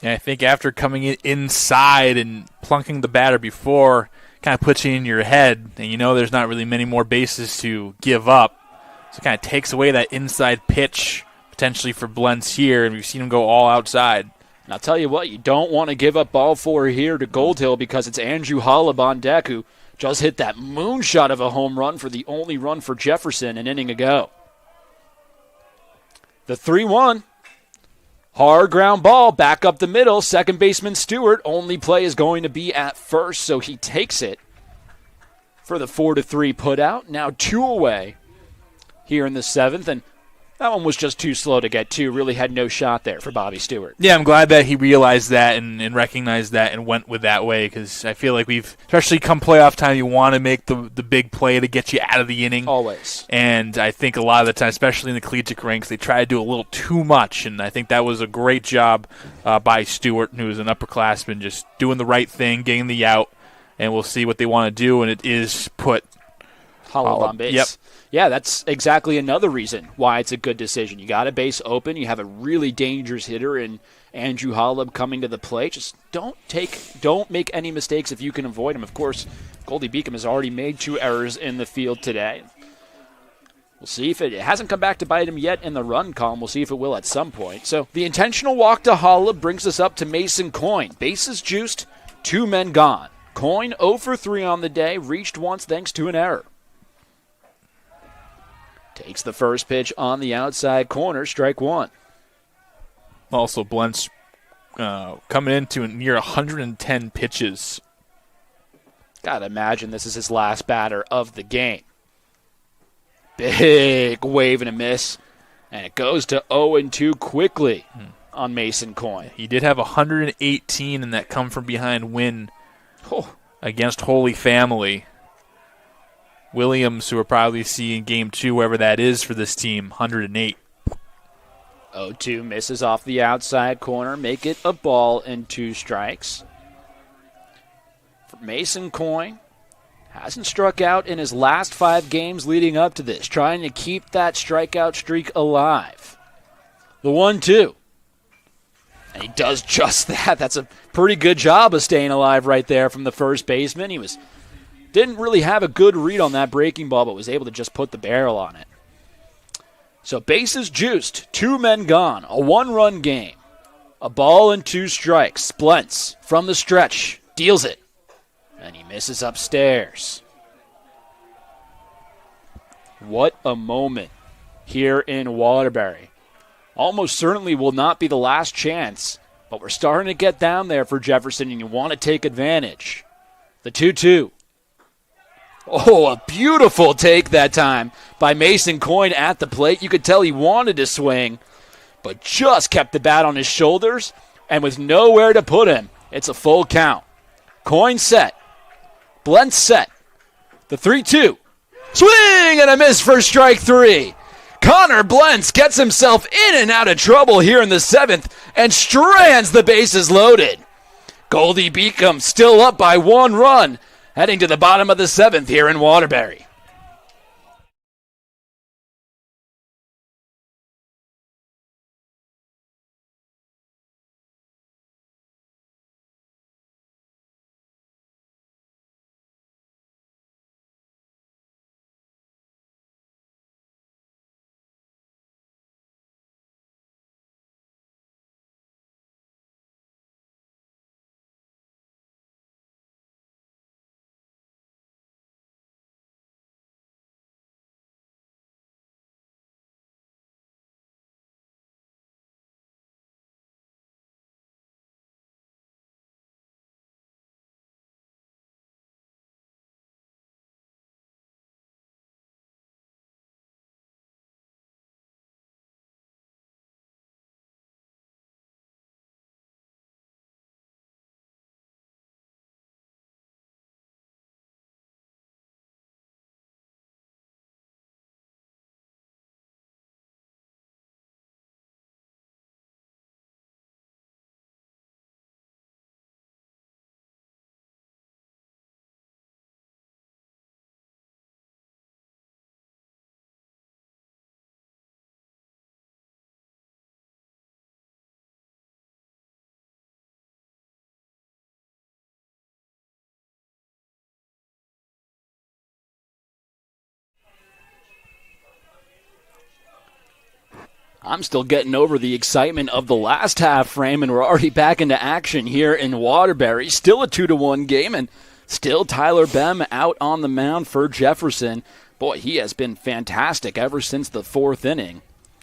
And I think after coming in inside and plunking the batter before, kind of puts you in your head, and you know there's not really many more bases to give up. So it kind of takes away that inside pitch potentially for Blentz here, and we've seen him go all outside. And I'll tell you what, you don't want to give up ball 4 here to Goldhill because it's Andrew Hollab on deck who just hit that moonshot of a home run for the only run for Jefferson an inning ago. The 3-1. Hard ground ball back up the middle. Second baseman Stewart. Only play is going to be at first, so he takes it for the 4-3 put out. Now 2 away here in the 7th. And That one was just too slow to get to. Really had no shot there for Bobby Stewart. Yeah, I'm glad that he realized that and recognized that and went with that way, because I feel like especially come playoff time, you want to make the big play to get you out of the inning. Always. And I think a lot of the time, especially in the collegiate ranks, they try to do a little too much, and I think that was a great job by Stewart, who is an upperclassman, just doing the right thing, getting the out, and we'll see what they want to do, and it is put Holub on base. Yep. Yeah, that's exactly another reason why it's a good decision. You got a base open. You have a really dangerous hitter in Andrew Holub coming to the plate. Just don't make any mistakes if you can avoid them. Of course, Goldey-Beacom has already made 2 errors in the field today. We'll see if it hasn't come back to bite him yet in the run column. We'll see if it will at some point. So the intentional walk to Holub brings us up to Mason Coyne. Bases juiced, 2 men gone. Coyne 0 for 3 on the day, reached once thanks to an error. Takes the first pitch on the outside corner, strike 1. Also, Blentz coming into near 110 pitches. Gotta imagine this is his last batter of the game. Big wave and a miss, and it goes to 0-2 quickly on Mason Coyne. He did have 118 in that come-from-behind win against Holy Family. Williams, who we'll probably see in Game 2, wherever that is for this team, 108. 0-2 misses off the outside corner. Make it a ball and 2 strikes. For Mason Coyne, hasn't struck out in his last 5 games leading up to this, trying to keep that strikeout streak alive. The 1-2. And he does just that. That's a pretty good job of staying alive right there from the first baseman. He didn't really have a good read on that breaking ball, but was able to just put the barrel on it. So bases juiced, 2 men gone, a 1-run game. A ball and 2 strikes. Splents from the stretch, deals it, and he misses upstairs. What a moment here in Waterbury. Almost certainly will not be the last chance, but we're starting to get down there for Jefferson, and you want to take advantage. The 2-2. Oh, a beautiful take that time by Mason Coyne at the plate. You could tell he wanted to swing, but just kept the bat on his shoulders and with nowhere to put him. It's a full count. Coyne set. Blentz set. The 3-2. Swing and a miss for strike 3. Connor Blentz gets himself in and out of trouble here in the 7th and strands the bases loaded. Goldey-Beacom still up by 1 run. Heading to the bottom of the 7th here in Waterbury. I'm still getting over the excitement of the last half frame, and we're already back into action here in Waterbury. Still a 2-1 game, and still Tyler Bem out on the mound for Jefferson. Boy, he has been fantastic ever since the 4th inning.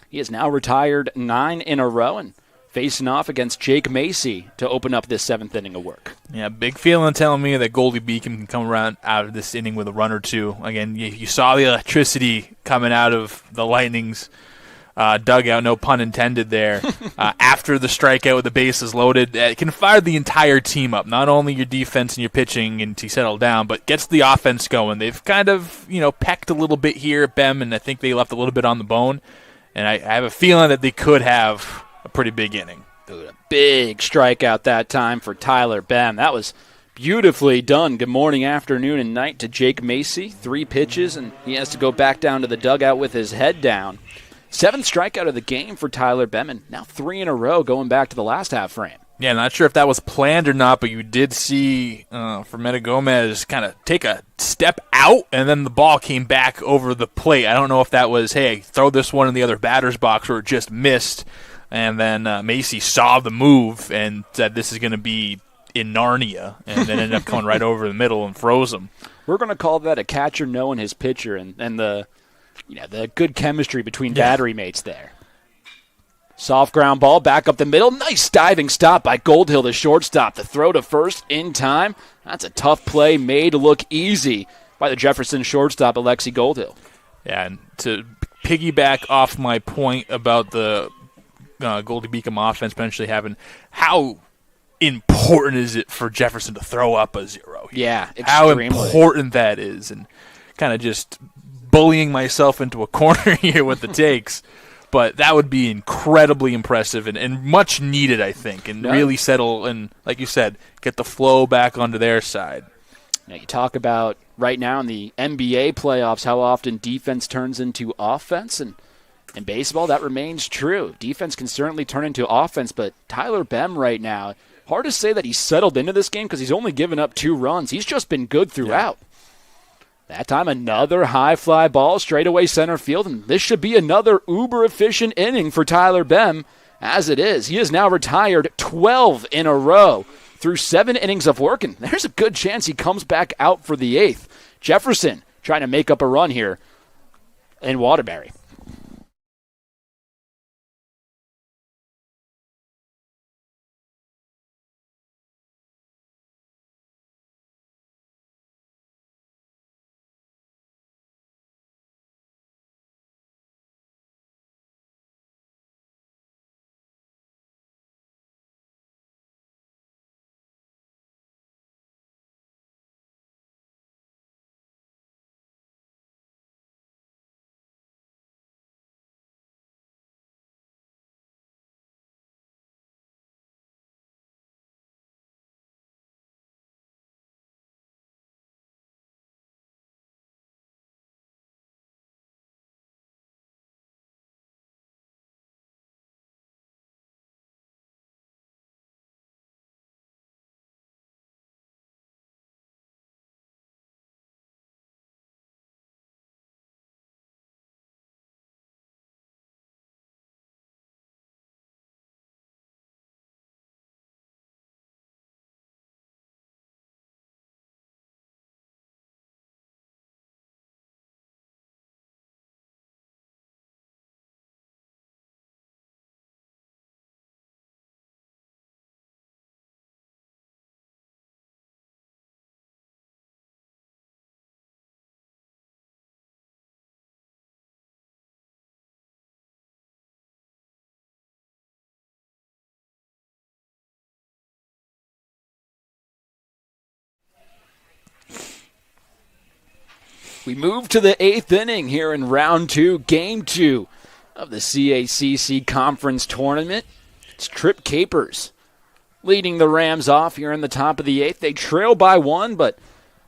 He has now retired 9 in a row and facing off against Jake Macy to open up this 7th inning of work. Yeah, big feeling telling me that Goldey-Beacom can come around out of this inning with a run or two. Again, you saw the electricity coming out of the Lightning's dugout, no pun intended there, after the strikeout with the bases loaded. It can fire the entire team up, not only your defense and your pitching and to settle down, but gets the offense going. They've kind of, pecked a little bit here at Bem, and I think they left a little bit on the bone. And I have a feeling that they could have a pretty big inning. Dude, a big strikeout that time for Tyler Bem. That was beautifully done. Good morning, afternoon, and night to Jake Macy. 3 pitches, and he has to go back down to the dugout with his head down. 7th strikeout of the game for Tyler Bem, and now 3 in a row going back to the last half frame. Yeah, not sure if that was planned or not, but you did see Fermetta Gomez kind of take a step out, and then the ball came back over the plate. I don't know if that was, hey, throw this one in the other batter's box, or it just missed. And then Macy saw the move and said this is going to be in Narnia, and then ended up coming right over the middle and froze him. We're going to call that a catcher knowing his pitcher and the good chemistry between battery mates there. Soft ground ball back up the middle. Nice diving stop by Goldhill, the shortstop. The throw to first in time. That's a tough play made to look easy by the Jefferson shortstop, Alexi Goldhill. Yeah, and to piggyback off my point about the Goldey-Beacom offense potentially having, how important is it for Jefferson to throw up a 0? Yeah, extremely. How important that is, and kind of just bullying myself into a corner here with the takes. But that would be incredibly impressive and much needed, I think, and really settle and, like you said, get the flow back onto their side. Now you talk about right now in the NBA playoffs how often defense turns into offense, and in baseball that remains true. Defense can certainly turn into offense, but Tyler Bem right now, hard to say that he's settled into this game because he's only given up 2 runs. He's just been good throughout. Yeah. That time, another high fly ball straightaway center field, and this should be another uber-efficient inning for Tyler Bem. As it is, he has now retired 12 in a row through 7 innings of work, and there's a good chance he comes back out for the 8th. Jefferson trying to make up a run here in Waterbury. We move to the 8th inning here in round 2, game 2 of the CACC Conference Tournament. It's Trip Capers leading the Rams off here in the top of the 8th. They trail by 1, but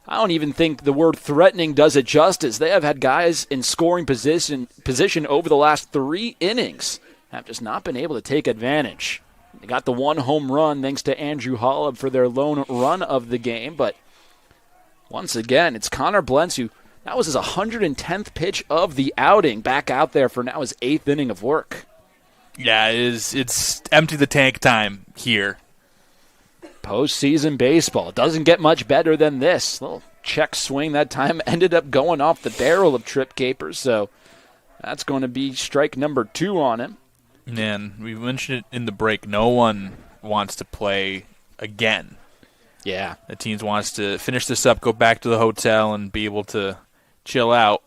I don't even think the word threatening does it justice. They have had guys in scoring position over the last 3 innings, have just not been able to take advantage. They got the 1 home run thanks to Andrew Hollab for their lone run of the game, but once again, it's Connor Blentz who, that was his 110th pitch of the outing, back out there for now his 8th inning of work. Yeah, it's empty the tank time here. Postseason baseball. It doesn't get much better than this. Little check swing that time ended up going off the barrel of Trip Capers, so that's going to be strike number 2 on him. And we mentioned it in the break. No one wants to play again. Yeah. The team wants to finish this up, go back to the hotel, and be able to chill out.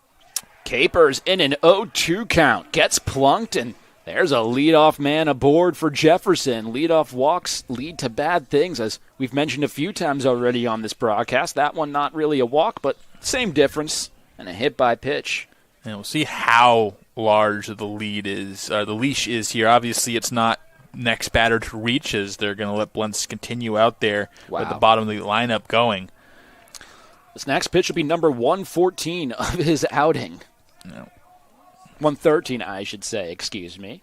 Capers in an 0-2 count. Gets plunked, and there's a leadoff man aboard for Jefferson. Leadoff walks lead to bad things, as we've mentioned a few times already on this broadcast. That one not really a walk, but same difference, and a hit by pitch. And we'll see how large the leash is here. Obviously, it's not next batter to reach, as they're going to let Blentz continue out there at the bottom of the lineup going. This next pitch will be number 114 of his outing. No. 113, I should say, excuse me.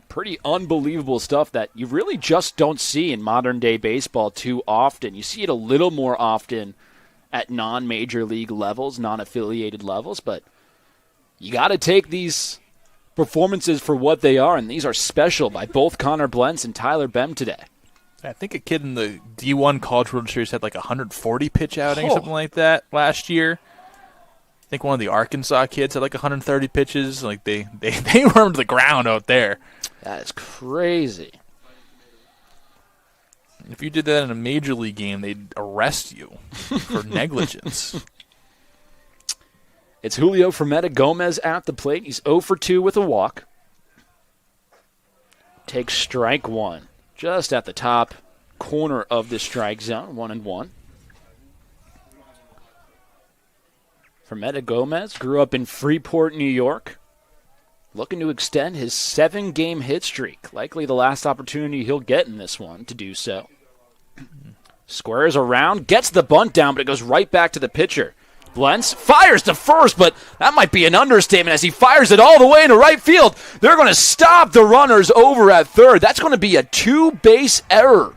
Pretty unbelievable stuff that you really just don't see in modern-day baseball too often. You see it a little more often at non-major league levels, non-affiliated levels, but you got to take these performances for what they are, and these are special by both Connor Blentz and Tyler Bem today. I think a kid in the D1 College World Series had like 140 pitch outing, something like that last year. I think one of the Arkansas kids had like 130 pitches. Like they wormed the ground out there. That is crazy. If you did that in a major league game, they'd arrest you for negligence. It's Julio Gomez at the plate. He's 0 for 2 with a walk. Takes strike one. Just at the top corner of the strike zone, 1-1. Gomez grew up in Freeport, New York, looking to extend his 7-game hit streak. Likely the last opportunity he'll get in this one to do so. Squares around, gets the bunt down, but it goes right back to the pitcher. Blentz fires to first, but that might be an understatement as he fires it all the way into right field. They're going to stop the runners over at third. That's going to be a 2-base error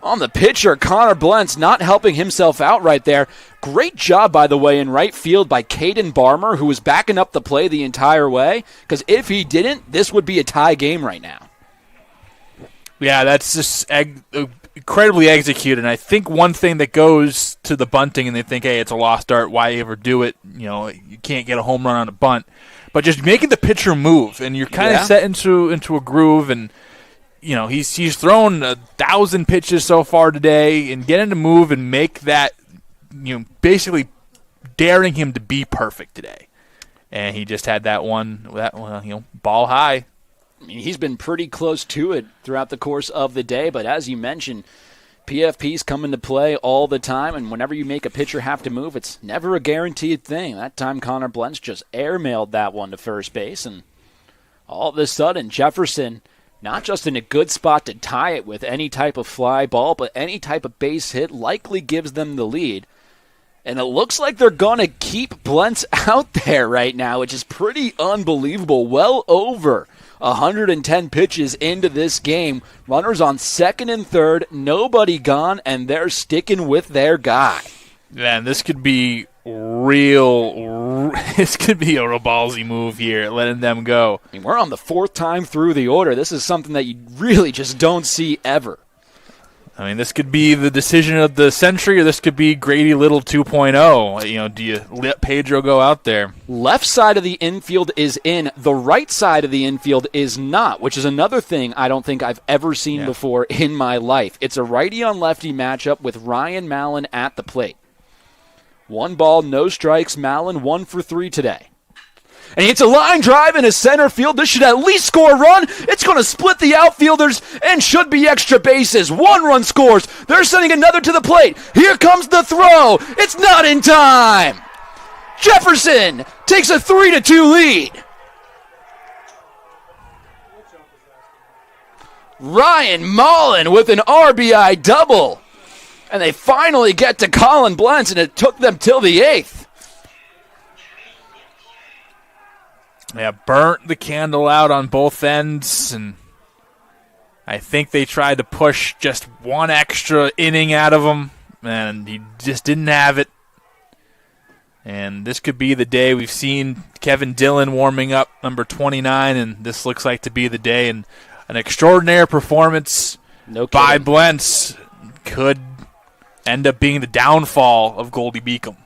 on the pitcher. Connor Blentz not helping himself out right there. Great job, by the way, in right field by Caden Barmer, who was backing up the play the entire way, because if he didn't, this would be a tie game right now. Yeah, that's just incredibly executed. And I think one thing that goes to the bunting, and they think, hey, it's a lost art, why ever do it? You know, you can't get a home run on a bunt. But just making the pitcher move, and you're kind of set into a groove, and you know he's thrown 1,000 pitches so far today, and getting to move and make that, you know, basically daring him to be perfect today. And he just had that one, you know, ball high. I mean, he's been pretty close to it throughout the course of the day, but as you mentioned, PFPs come into play all the time, and whenever you make a pitcher have to move, it's never a guaranteed thing. That time, Connor Blentz just airmailed that one to first base, and all of a sudden, Jefferson, not just in a good spot to tie it with any type of fly ball, but any type of base hit likely gives them the lead. And it looks like they're going to keep Blentz out there right now, which is pretty unbelievable. Well over 110 pitches into this game. Runners on second and third, nobody gone, and they're sticking with their guy. Man, this could be this could be a ballsy move here, letting them go. I mean, we're on the fourth time through the order. This is something that you really just don't see ever. I mean, this could be the decision of the century, or this could be Grady Little 2.0. You know, do you let Pedro go out there? Left side of the infield is in. The right side of the infield is not, which is another thing I don't think I've ever seen before in my life. It's a righty-on-lefty matchup with Ryan Mallon at the plate. 1 ball, no strikes. Mallon 1 for 3 today. And it's a line drive in his center field. This should at least score a run. It's going to split the outfielders and should be extra bases. 1 run scores. They're sending another to the plate. Here comes the throw. It's not in time. Jefferson takes a 3-2 lead. Ryan Mallon with an RBI double. And they finally get to Colin Blentz, and it took them till the 8th. Yeah, burnt the candle out on both ends, and I think they tried to push just 1 extra inning out of him, and he just didn't have it. And this could be the day. We've seen Kevin Dillon warming up, number 29, and this looks like to be the day. And an extraordinary performance by Blentz could end up being the downfall of Goldey-Beacom.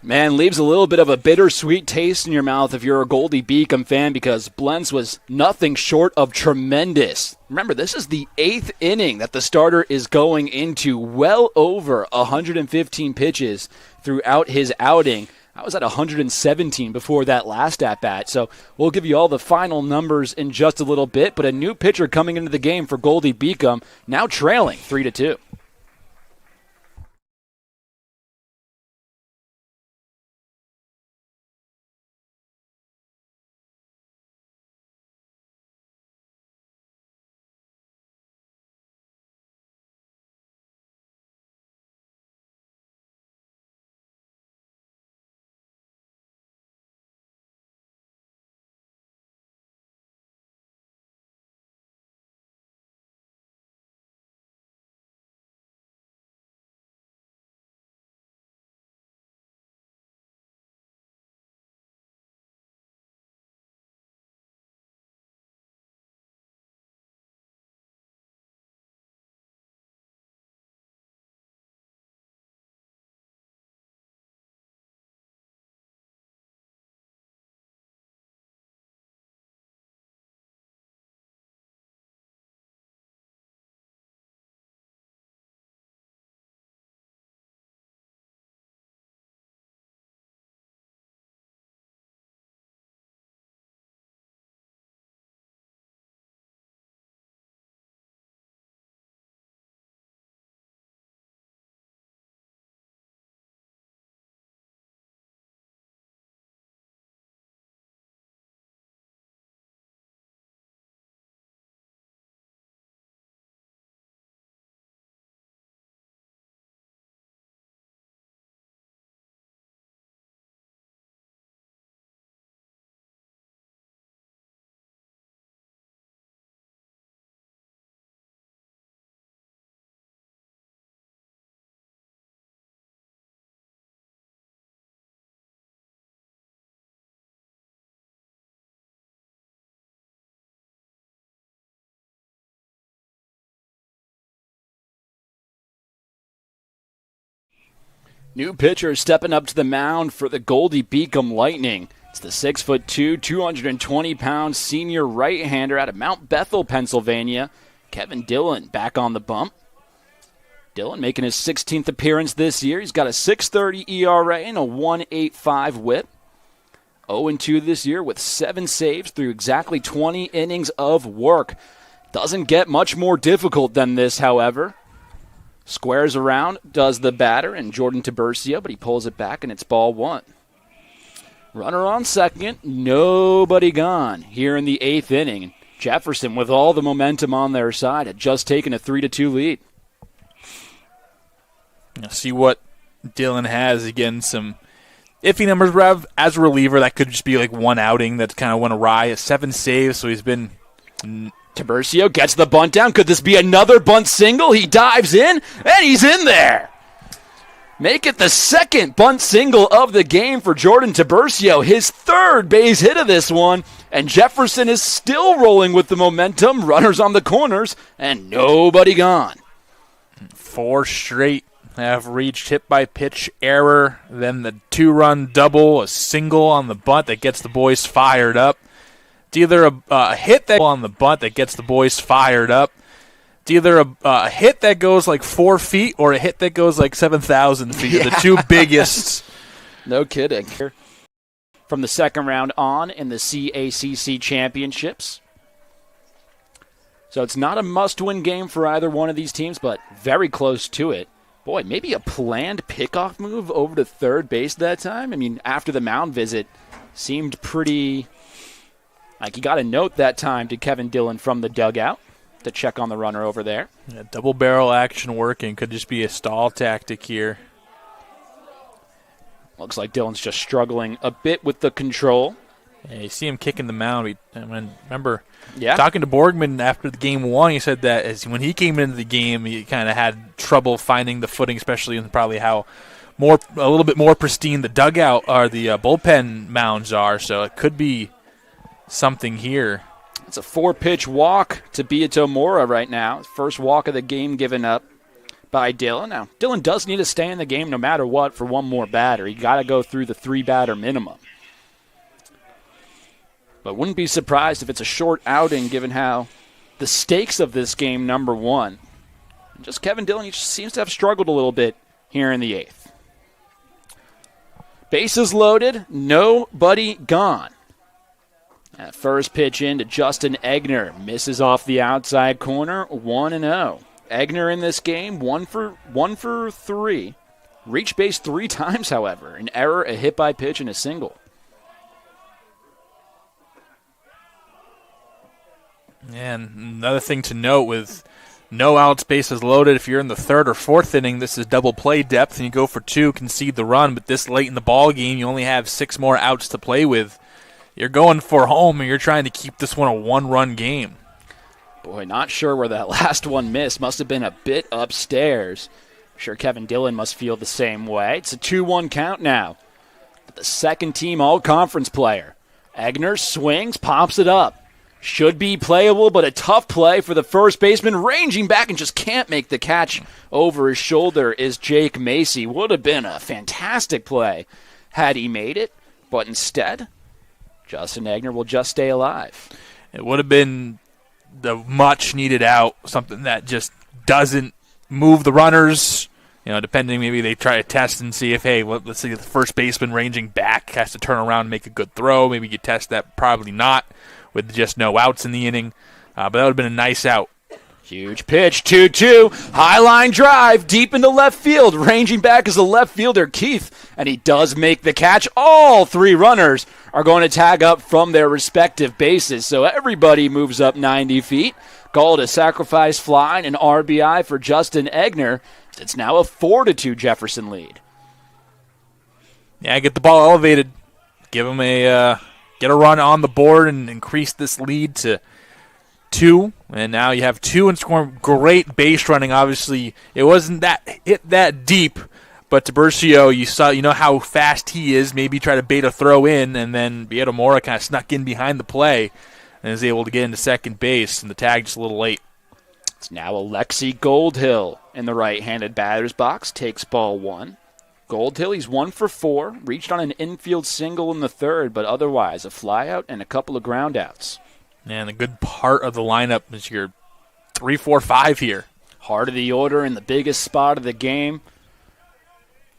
Man, leaves a little bit of a bittersweet taste in your mouth if you're a Goldey-Beacom fan, because Blentz was nothing short of tremendous. Remember, this is the 8th inning that the starter is going into, well over 115 pitches throughout his outing. I was at 117 before that last at-bat. So we'll give you all the final numbers in just a little bit. But a new pitcher coming into the game for Goldey-Beacom, now trailing 3-2. New pitcher stepping up to the mound for the Goldey-Beacom Lightning. It's the 6'2", 220-pound senior right-hander out of Mount Bethel, Pennsylvania, Kevin Dillon, back on the bump. Dillon making his 16th appearance this year. He's got a 6.30 ERA and a 1.85 whip. 0-2 this year with 7 saves through exactly 20 innings of work. Doesn't get much more difficult than this, however. Squares around, does the batter, and Jordan Tiburcio, but he pulls it back, and it's ball 1. Runner on second, nobody gone here in the 8th inning. Jefferson, with all the momentum on their side, had just taken a 3-2 lead. See what Dillon has. Again, some iffy numbers. Rev, as a reliever, that could just be like one outing that kind of went awry. 7 saves, so he's been... Tiburcio gets the bunt down. Could this be another bunt single? He dives in, and he's in there. Make it the second bunt single of the game for Jordan Tiburcio. His 3rd base hit of this one, and Jefferson is still rolling with the momentum. Runners on the corners, and nobody gone. 4 straight have reached hit-by-pitch error, then the 2-run double, a single on the bunt that gets the boys fired up. It's either a hit that on the bunt that gets the boys fired up. It's either a hit that goes like 4 feet or a hit that goes like 7,000 feet. Yeah. The two biggest. No kidding. From the second round on in the CACC championships. So it's not a must-win game for either one of these teams, but very close to it. Boy, maybe a planned pickoff move over to third base that time. I mean, after the mound visit, seemed pretty... Like he got a note that time to Kevin Dillon from the dugout to check on the runner over there. Yeah, double barrel action working. Could just be a stall tactic here. Looks like Dillon's just struggling a bit with the control. Yeah, you see him kicking the mound. Remember talking to Borgman after the game 1, he said that when he came into the game, he kind of had trouble finding the footing, especially in probably how a little bit more pristine the dugout or the bullpen mounds are. So it could be something here. It's a 4-pitch walk to Beato Mora right now. First walk of the game given up by Dillon. Now, Dillon does need to stay in the game no matter what for one more batter. You got to go through the 3-batter minimum. But wouldn't be surprised if it's a short outing given how the stakes of this game, number 1. Just Kevin Dillon, he just seems to have struggled a little bit here in the 8th. Bases loaded, nobody gone. That first pitch in to Justin Egner. Misses off the outside corner, 1-0. Egner in this game, one for 3. Reached base 3 times, however. An error, a hit by pitch, and a single. And another thing to note with no outs, bases loaded, if you're in the 3rd or 4th inning, this is double play depth, and you go for 2, concede the run. But this late in the ball game, you only have 6 more outs to play with. You're going for home, and you're trying to keep this one a 1-run game. Boy, not sure where that last one missed. Must have been a bit upstairs. I'm sure Kevin Dillon must feel the same way. It's a 2-1 count now. But the second-team all-conference player. Egner swings, pops it up. Should be playable, but a tough play for the first baseman. Ranging back and just can't make the catch over his shoulder is Jake Macy. Would have been a fantastic play had he made it, but instead, Justin Egner will just stay alive. It would have been the much-needed out, something that just doesn't move the runners. You know, depending, maybe they try to test and see if, hey, let's see, the first baseman ranging back has to turn around and make a good throw. Maybe you test that, probably not, with just no outs in the inning. But that would have been a nice out. Huge pitch, 2-2. High line drive, deep into left field. Ranging back is the left fielder, Keith, and he does make the catch. All 3 runners are going to tag up from their respective bases, so everybody moves up 90 feet. Called a sacrifice fly and an RBI for Justin Egner. It's now a 4-2 Jefferson lead. Yeah, get the ball elevated. Give him get a run on the board and increase this lead to 2. And now you have 2 and scoring. Great base running. Obviously, it wasn't that deep, but Tiburcio, you know how fast he is. Maybe try to bait a throw in, and then Beto Mora kind of snuck in behind the play and is able to get into second base, and the tag just a little late. It's now Alexi Goldhill in the right-handed batter's box. Takes ball 1. Goldhill, he's 1 for 4. Reached on an infield single in the 3rd, but otherwise a flyout and a couple of groundouts. And the good part of the lineup is your 3, 4, 5 here. Heart of the order in the biggest spot of the game.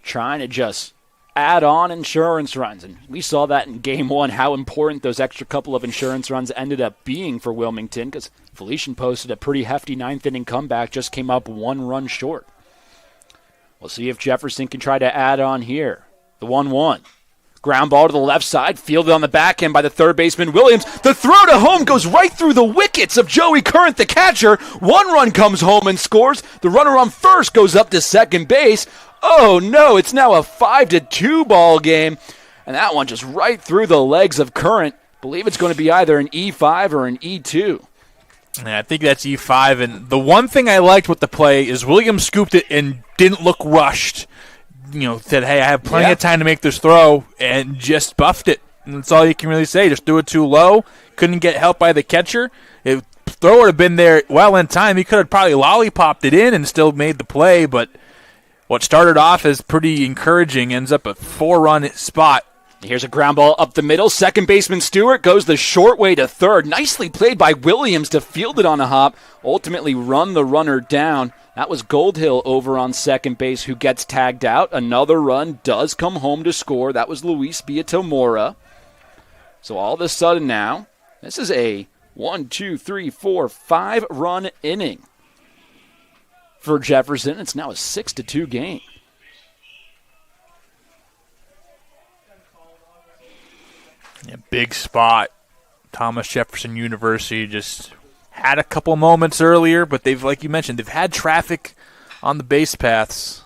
Trying to just add on insurance runs. And we saw that in Game 1, how important those extra couple of insurance runs ended up being for Wilmington, because Felician posted a pretty hefty 9th-inning comeback, just came up 1 run short. We'll see if Jefferson can try to add on here. The 1-1. Ground ball to the left side, fielded on the backhand by the third baseman, Williams. The throw to home goes right through the wickets of Joey Current, the catcher. 1 run comes home and scores. The runner on first goes up to second base. Oh, no, it's now a 5-2 ball game. And that one just right through the legs of Current. Believe it's going to be either an E5 or an E2. Yeah, I think that's E5. And the one thing I liked with the play is Williams scooped it and didn't look rushed. You know, said, hey, I have plenty of time to make this throw, and just buffed it. And that's all you can really say. Just threw it too low. Couldn't get help by the catcher. If the throw would have been there well in time, he could have probably lollipopped it in and still made the play. But what started off as pretty encouraging ends up a 4-run spot. Here's a ground ball up the middle. Second baseman Stewart goes the short way to third. Nicely played by Williams to field it on a hop. Ultimately run the runner down. That was Goldhill over on second base who gets tagged out. Another run does come home to score. That was Luis Beatomora. So all of a sudden now, this is a 5-run inning for Jefferson. It's now a 6-2 game. Yeah, big spot. Thomas Jefferson University just had a couple moments earlier, but they've, like you mentioned, they've had traffic on the base paths.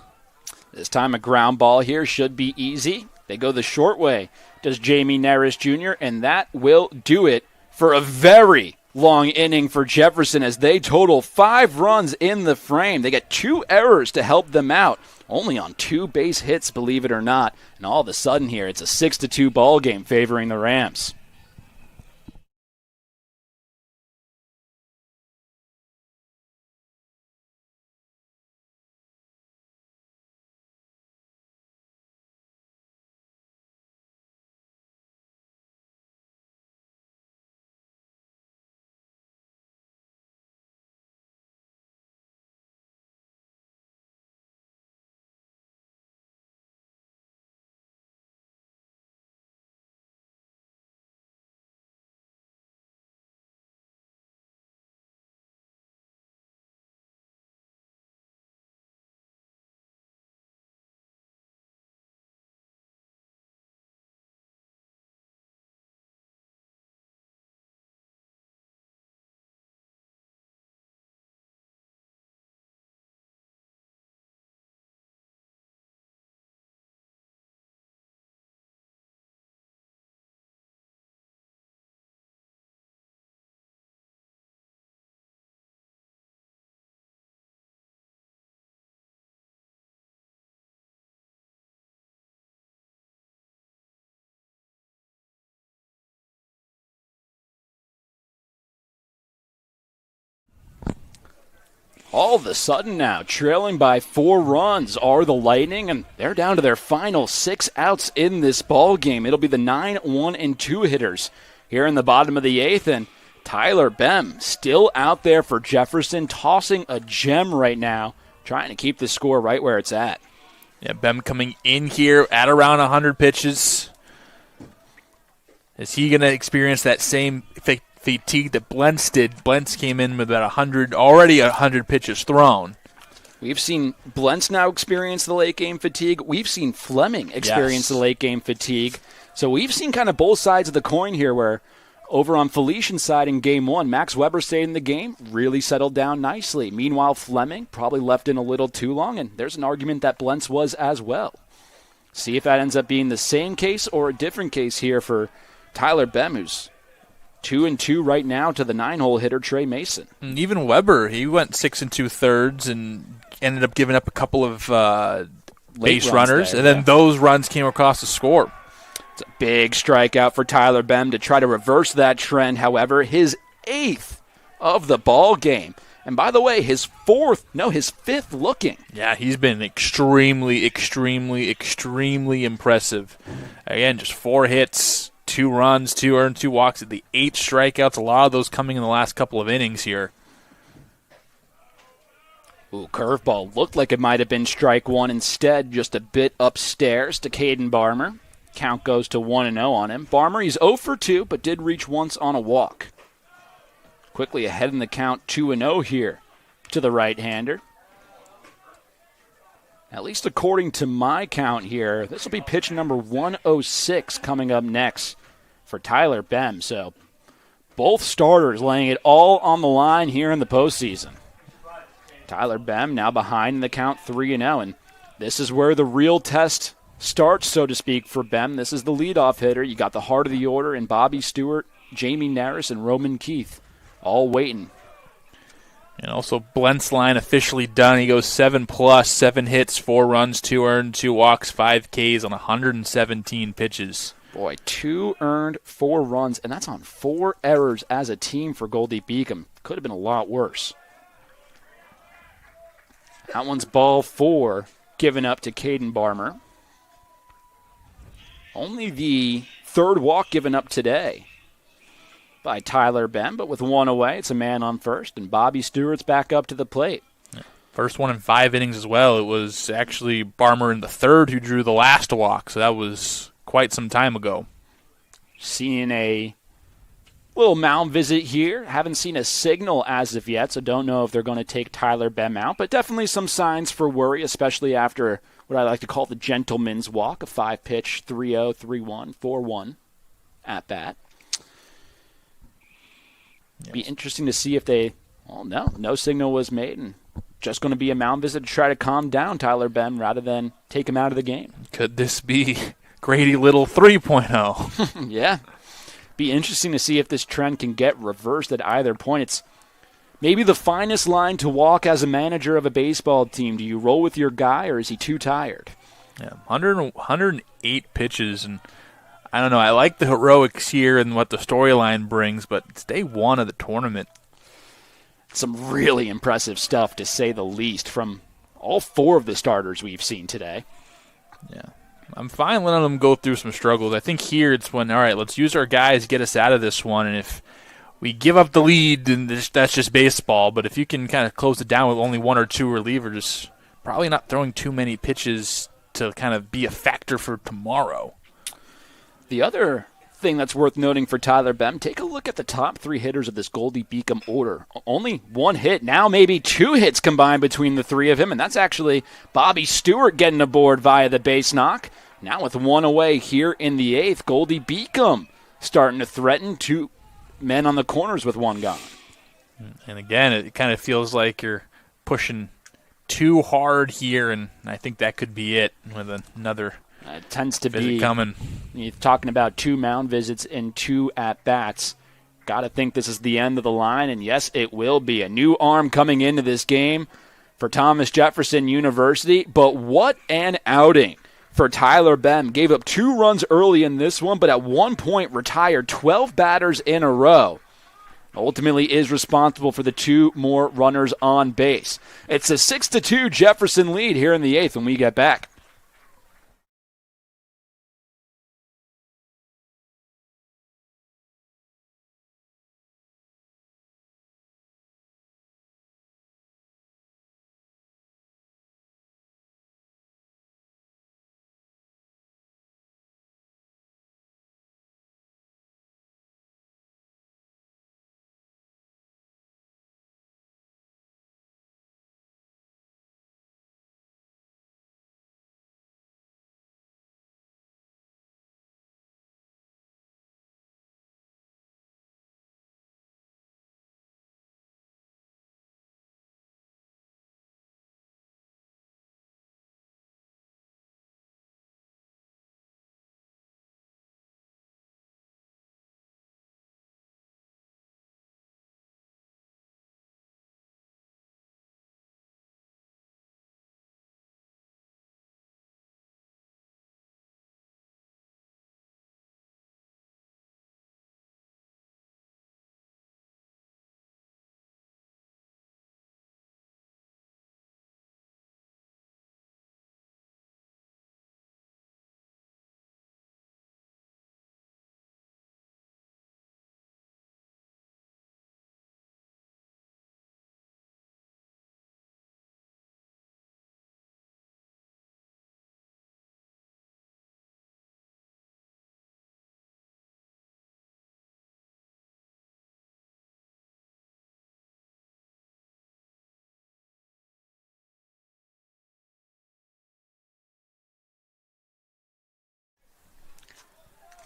This time a ground ball here should be easy. They go the short way, does Jamie Neris Jr., and that will do it for a very long inning for Jefferson as they total 5 runs in the frame. They get 2 errors to help them out, only on 2 base hits, believe it or not. And all of a sudden here, it's a 6-2 ball game favoring the Rams. All of a sudden now, trailing by 4 runs are the Lightning, and they're down to their final 6 outs in this ball game. It'll be the 9, 1, and 2 hitters here in the bottom of the 8th, and Tyler Bem still out there for Jefferson, tossing a gem right now, trying to keep the score right where it's at. Yeah, Bem coming in here at around 100 pitches. Is he going to experience that same fatigue that Blentz did? Blentz came in with about 100 pitches thrown. We've seen Blentz now experience the late game fatigue. We've seen Fleming experience the late game fatigue. So we've seen kind of both sides of the coin here, where over on Felician's side in Game 1, Max Weber stayed in the game, really settled down nicely. Meanwhile, Fleming probably left in a little too long, and there's an argument that Blentz was as well. See if that ends up being the same case or a different case here for Tyler Bem, who's 2-2 right now to the 9-hole hitter Trey Mason. And even Weber, he went 6 2/3 and ended up giving up a couple of base runners, and then those runs came across the score. It's a big strikeout for Tyler Bem to try to reverse that trend. However, his 8th of the ball game. And by the way, his 5th looking. Yeah, he's been extremely impressive. Again, just 4 hits, 2 runs, 2 earned, 2 walks. The 8 strikeouts, a lot of those coming in the last couple of innings here. Ooh, curveball looked like it might have been strike 1 instead, just a bit upstairs to Caden Barmer. Count goes to 1-0 on him. Barmer, he's 0 for 2, but did reach once on a walk. Quickly ahead in the count, 2-0 here to the right-hander. At least according to my count here, this will be pitch number 106 coming up next for Tyler Bem. So both starters laying it all on the line here in the postseason. Tyler Bem now behind in the count 3-0, and this is where the real test starts, so to speak, for Bem. This is the leadoff hitter. You got the heart of the order in Bobby Stewart, Jamie Naris, and Roman Keith, all waiting. And also Blent's line officially done. He goes 7+, 7 hits, 4 runs, 2 earned, 2 walks, 5 Ks on 117 pitches. Boy, 2 earned, 4 runs, and that's on 4 errors as a team for Goldey-Beacom. Could have been a lot worse. That one's ball 4, given up to Caden Barmer. Only the 3rd walk given up today by Tyler Bem, but with 1 away, it's a man on first, and Bobby Stewart's back up to the plate. First one in 5 innings as well. It was actually Barmer in the 3rd who drew the last walk, so that was quite some time ago. Seeing a little mound visit here. Haven't seen a signal as of yet, so don't know if they're going to take Tyler Bem out, but definitely some signs for worry, especially after what I like to call the gentleman's walk, a 5-pitch, 3-0, 3-1, 4-1 at bat. Yes. Be interesting to see if no signal was made, and just going to be a mound visit to try to calm down Tyler Bem rather than take him out of the game. Could this be Grady Little 3.0? Yeah. Be interesting to see if this trend can get reversed at either point. It's maybe the finest line to walk as a manager of a baseball team. Do you roll with your guy, or is he too tired? Yeah, 108 pitches, and I don't know. I like the heroics here and what the storyline brings, but it's day 1 of the tournament. Some really impressive stuff, to say the least, from all 4 of the starters we've seen today. Yeah. I'm fine letting them go through some struggles. I think here it's when, all right, let's use our guys, get us out of this one, and if we give up the lead, then that's just baseball. But if you can kind of close it down with only 1 or 2 relievers, probably not throwing too many pitches to kind of be a factor for tomorrow. The other thing that's worth noting for Tyler Bem, take a look at the top 3 hitters of this Goldey-Beacom order. Only 1 hit, now maybe 2 hits combined between the 3 of him, and that's actually Bobby Stewart getting aboard via the base knock. Now with 1 away here in the 8th, Goldey-Beacom starting to threaten 2 men on the corners with 1 gone. And again, it kind of feels like you're pushing too hard here, and I think that could be it with another it tends to be coming. You're talking about 2 mound visits and 2 at-bats. Got to think this is the end of the line, and yes, it will be. A new arm coming into this game for Thomas Jefferson University, but what an outing for Tyler Bem. Gave up 2 runs early in this one, but at one point retired 12 batters in a row. ultimately is responsible for the 2 more runners on base. It's a 6-2 Jefferson lead here in the 8th when we get back.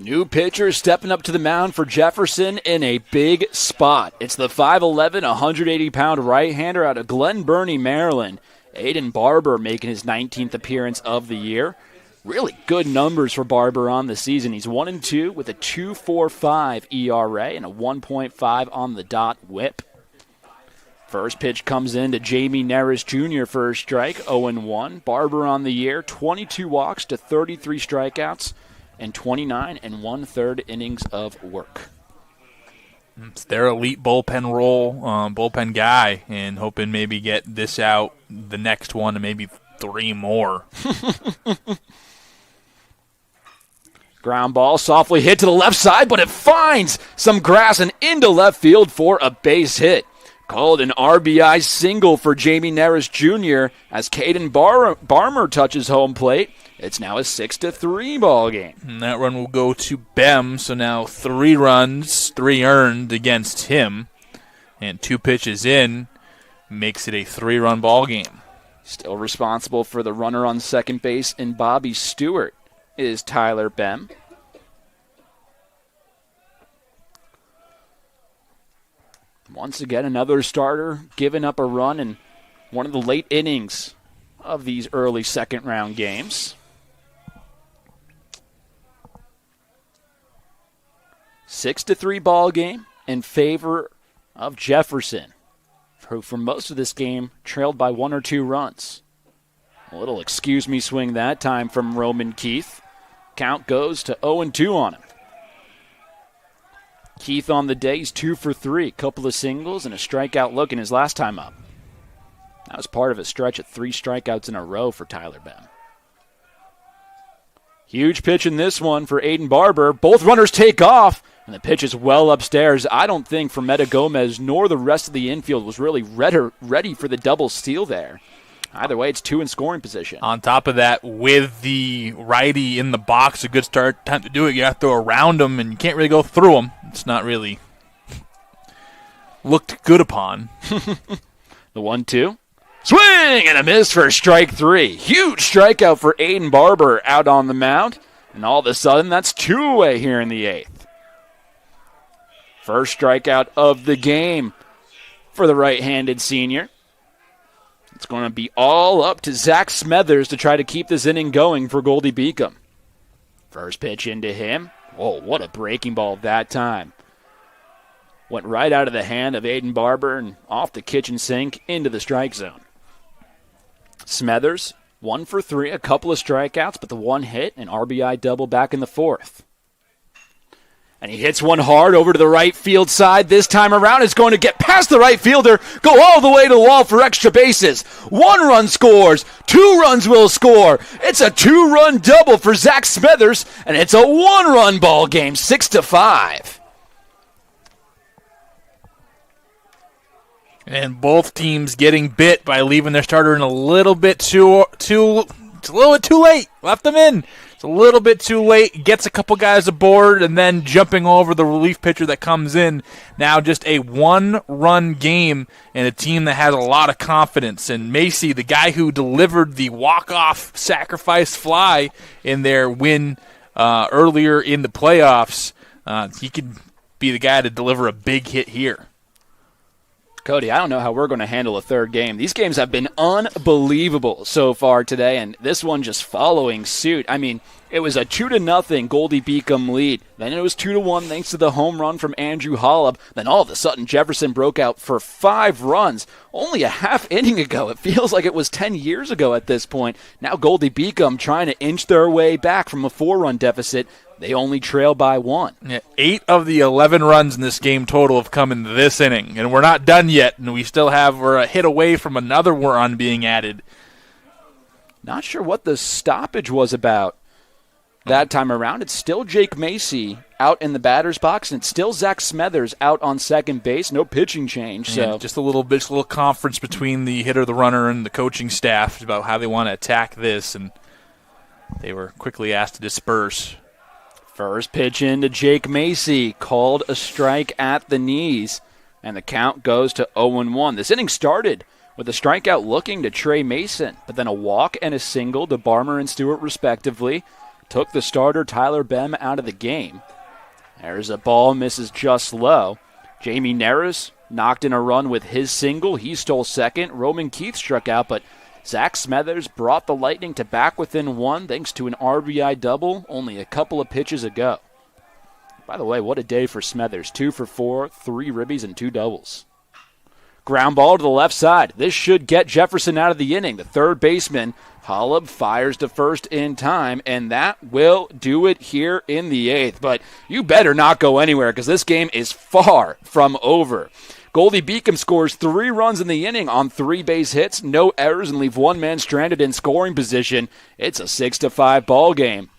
New pitcher stepping up to the mound for Jefferson in a big spot. It's the 5'11", 180-pound right-hander out of Glen Burnie, Maryland. Aiden Barber making his 19th appearance of the year. Really good numbers for Barber on the season. He's 1-2 with a 2.45 ERA and a 1.5 on the dot whip. First pitch comes in to Jamie Neris Jr. for a strike, 0-1. Barber on the year, 22 walks to 33 strikeouts and 29 1/3 innings of work. It's their elite bullpen role, bullpen guy, and hoping maybe get this out, the next one, and maybe 3 more. Ground ball softly hit to the left side, but it finds some grass and into left field for a base hit. Called an RBI single for Jamie Neris Jr. as Caden Barmer touches home plate. It's now a 6-3 ball game. And that run will go to Bem, so now 3 runs, 3 earned against him. And 2 pitches in makes it a 3-run ball game. Still responsible for the runner on second base in Bobby Stewart is Tyler Bem. Once again, another starter giving up a run in one of the late innings of these early second-round games. 6-3 ball game in favor of Jefferson, who for most of this game trailed by 1 or 2 runs. A little excuse-me swing that time from Roman Keith. Count goes to 0-2 on him. Keith on the day, he's 2 for 3. Couple of singles and a strikeout look in his last time up. That was part of a stretch of 3 strikeouts in a row for Tyler Bem. Huge pitch in this one for Aiden Barber. Both runners take off, and the pitch is well upstairs. I don't think Fermetta Gomez nor the rest of the infield was really ready for the double steal there. Either way, it's 2 in scoring position. On top of that, with the righty in the box, a good start time to do it. You have to go around him, and you can't really go through him. It's not really looked good upon. The 1-2. Swing and a miss for strike 3. Huge strikeout for Aiden Barber out on the mound. And all of a sudden, that's 2 away here in the 8th. First strikeout of the game for the right-handed senior. It's going to be all up to Zach Smethers to try to keep this inning going for Goldey-Beacom. First pitch into him. Whoa, what a breaking ball that time. Went right out of the hand of Aiden Barber and off the kitchen sink into the strike zone. Smethers, 1 for 3, a couple of strikeouts, but the 1 hit, an RBI double back in the 4th. And he hits one hard over to the right field side. This time around, it's going to get past the right fielder, go all the way to the wall for extra bases. 1 run scores. 2 runs will score. It's a 2-run double for Zach Smithers, and it's a 1-run ball game, 6-5. And both teams getting bit by leaving their starter in a little bit too late. Left them in. It's a little bit too late. Gets a couple guys aboard, and then jumping over the relief pitcher that comes in. Now just a 1-run game and a team that has a lot of confidence. And Macy, the guy who delivered the walk-off sacrifice fly in their win earlier in the playoffs, he could be the guy to deliver a big hit here. Cody, I don't know how we're going to handle a third game. These games have been unbelievable so far today, and this one just following suit. I mean, it was a 2-0 Goldey-Beacom lead. Then it was 2-1 thanks to the home run from Andrew Holub. Then all of a sudden, Jefferson broke out for 5 runs. Only a half inning ago. It feels like it was 10 years ago at this point. Now Goldey-Beacom trying to inch their way back from a 4-run deficit. They only trail by 1. Yeah, 8 of the 11 runs in this game total have come in this inning, and we're not done yet, and we're a hit away from another run being added. Not sure what the stoppage was about that time around. It's still Jake Macy out in the batter's box, and it's still Zach Smethers out on second base. No pitching change. So just a little conference between the hitter, the runner, and the coaching staff about how they want to attack this, and they were quickly asked to disperse. First pitch into Jake Macy, called a strike at the knees, and the count goes to 0-1. This inning started with a strikeout looking to Trey Mason, but then a walk and a single to Barmer and Stewart respectively took the starter Tyler Bem out of the game. There's a ball, misses just low. Jamie Neris knocked in a run with his single. He stole second. Roman Keith struck out, but Zach Smethers brought the Lightning to back within 1 thanks to an RBI double only a couple of pitches ago. By the way, what a day for Smethers. 2 for 4, 3 ribbies, and 2 doubles. Ground ball to the left side. This should get Jefferson out of the inning. The third baseman, Holub, fires to first in time, and that will do it here in the 8th. But you better not go anywhere because this game is far from over. Goldey-Beacom scores 3 runs in the inning on 3 base hits, no errors, and leave 1 man stranded in scoring position. It's a 6-5 ball game.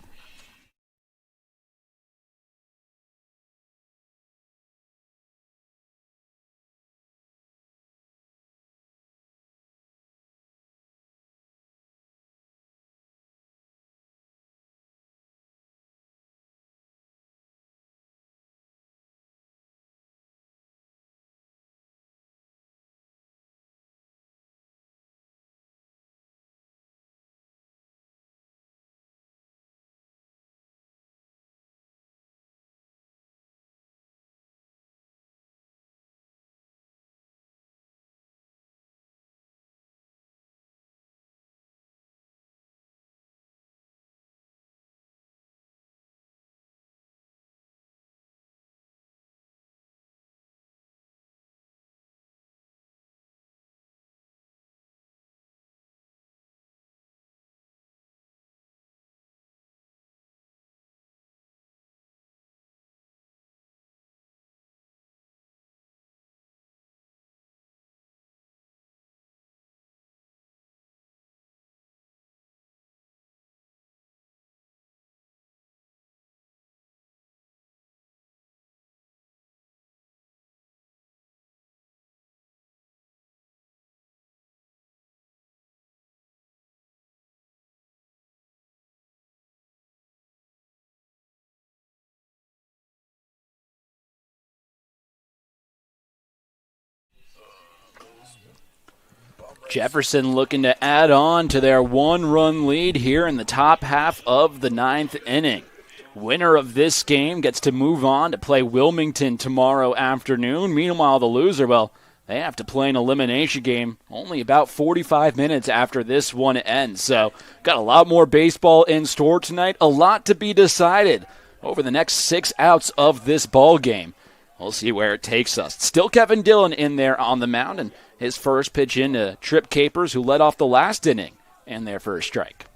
Jefferson looking to add on to their 1-run lead here in the top half of the 9th inning. Winner of this game gets to move on to play Wilmington tomorrow afternoon. Meanwhile, the loser, well, they have to play an elimination game only about 45 minutes after this one ends. So, got a lot more baseball in store tonight. A lot to be decided over the next 6 outs of this ball game. We'll see where it takes us. Still Kevin Dillon in there on the mound, and his first pitch into Trip Capers, who led off the last inning, and their first strike.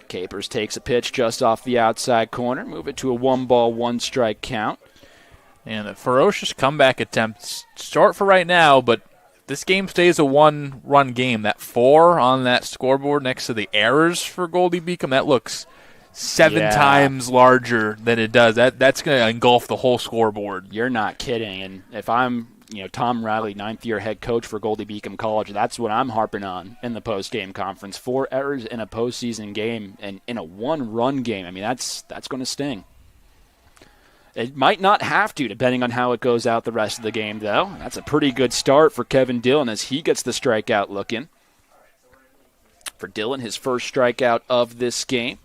Capers takes a pitch just off the outside corner, move it to a 1-ball, 1-strike count. And a ferocious comeback attempt. Short for right now, but if this game stays a one-run game, that 4 on that scoreboard next to the errors for Goldey-Beacom, that looks 7 times larger than it does. That's going to engulf the whole scoreboard. You're not kidding. And if I'm Tom Riley, 9th-year head coach for Goldey-Beacom College, that's what I'm harping on in the post-game conference. 4 errors in a postseason game and in a one-run game. I mean, that's going to sting. It might not have to, depending on how it goes out the rest of the game, though. That's a pretty good start for Kevin Dillon as he gets the strikeout look in. For Dillon, his first strikeout of this game.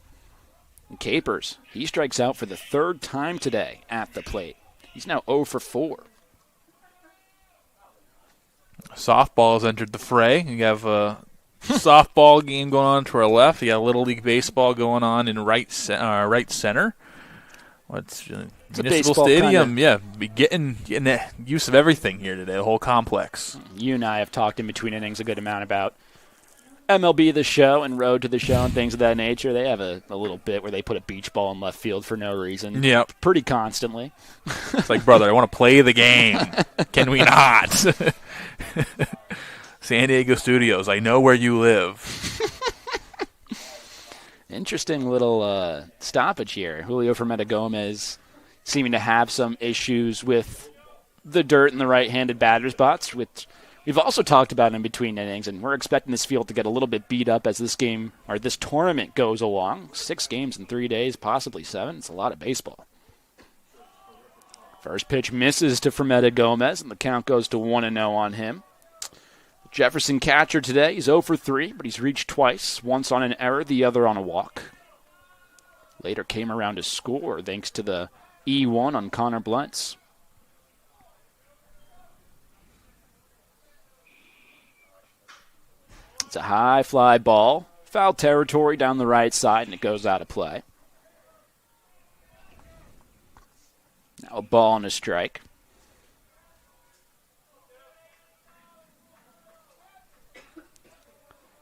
And Capers, he strikes out for the 3rd time today at the plate. He's now 0 for 4. Softball has entered the fray. You have a softball game going on to our left. You got Little League Baseball going on in right center. What's Municipal Stadium? Yeah, be getting the use of everything here today, the whole complex. You and I have talked in between innings a good amount about MLB The Show and Road to the Show and things of that nature. They have a little bit where they put a beach ball in left field for no reason. Yep. Pretty constantly. It's like, brother, I want to play the game. Can we not? San Diego Studios, I know where you live. Interesting little stoppage here. Julio Fermetta Gomez seeming to have some issues with the dirt in the right-handed batter's box, which we've also talked about in between innings, and we're expecting this field to get a little bit beat up as this game or this tournament goes along. 6 games in 3 days, possibly 7. It's a lot of baseball. First pitch misses to Fermetta Gomez, and the count goes to 1-0 on him. Jefferson catcher today, he's 0 for 3, but he's reached twice, once on an error, the other on a walk. Later came around to score thanks to the E1 on Connor Blentz. It's a high fly ball, foul territory down the right side, and it goes out of play. Now a ball and a strike.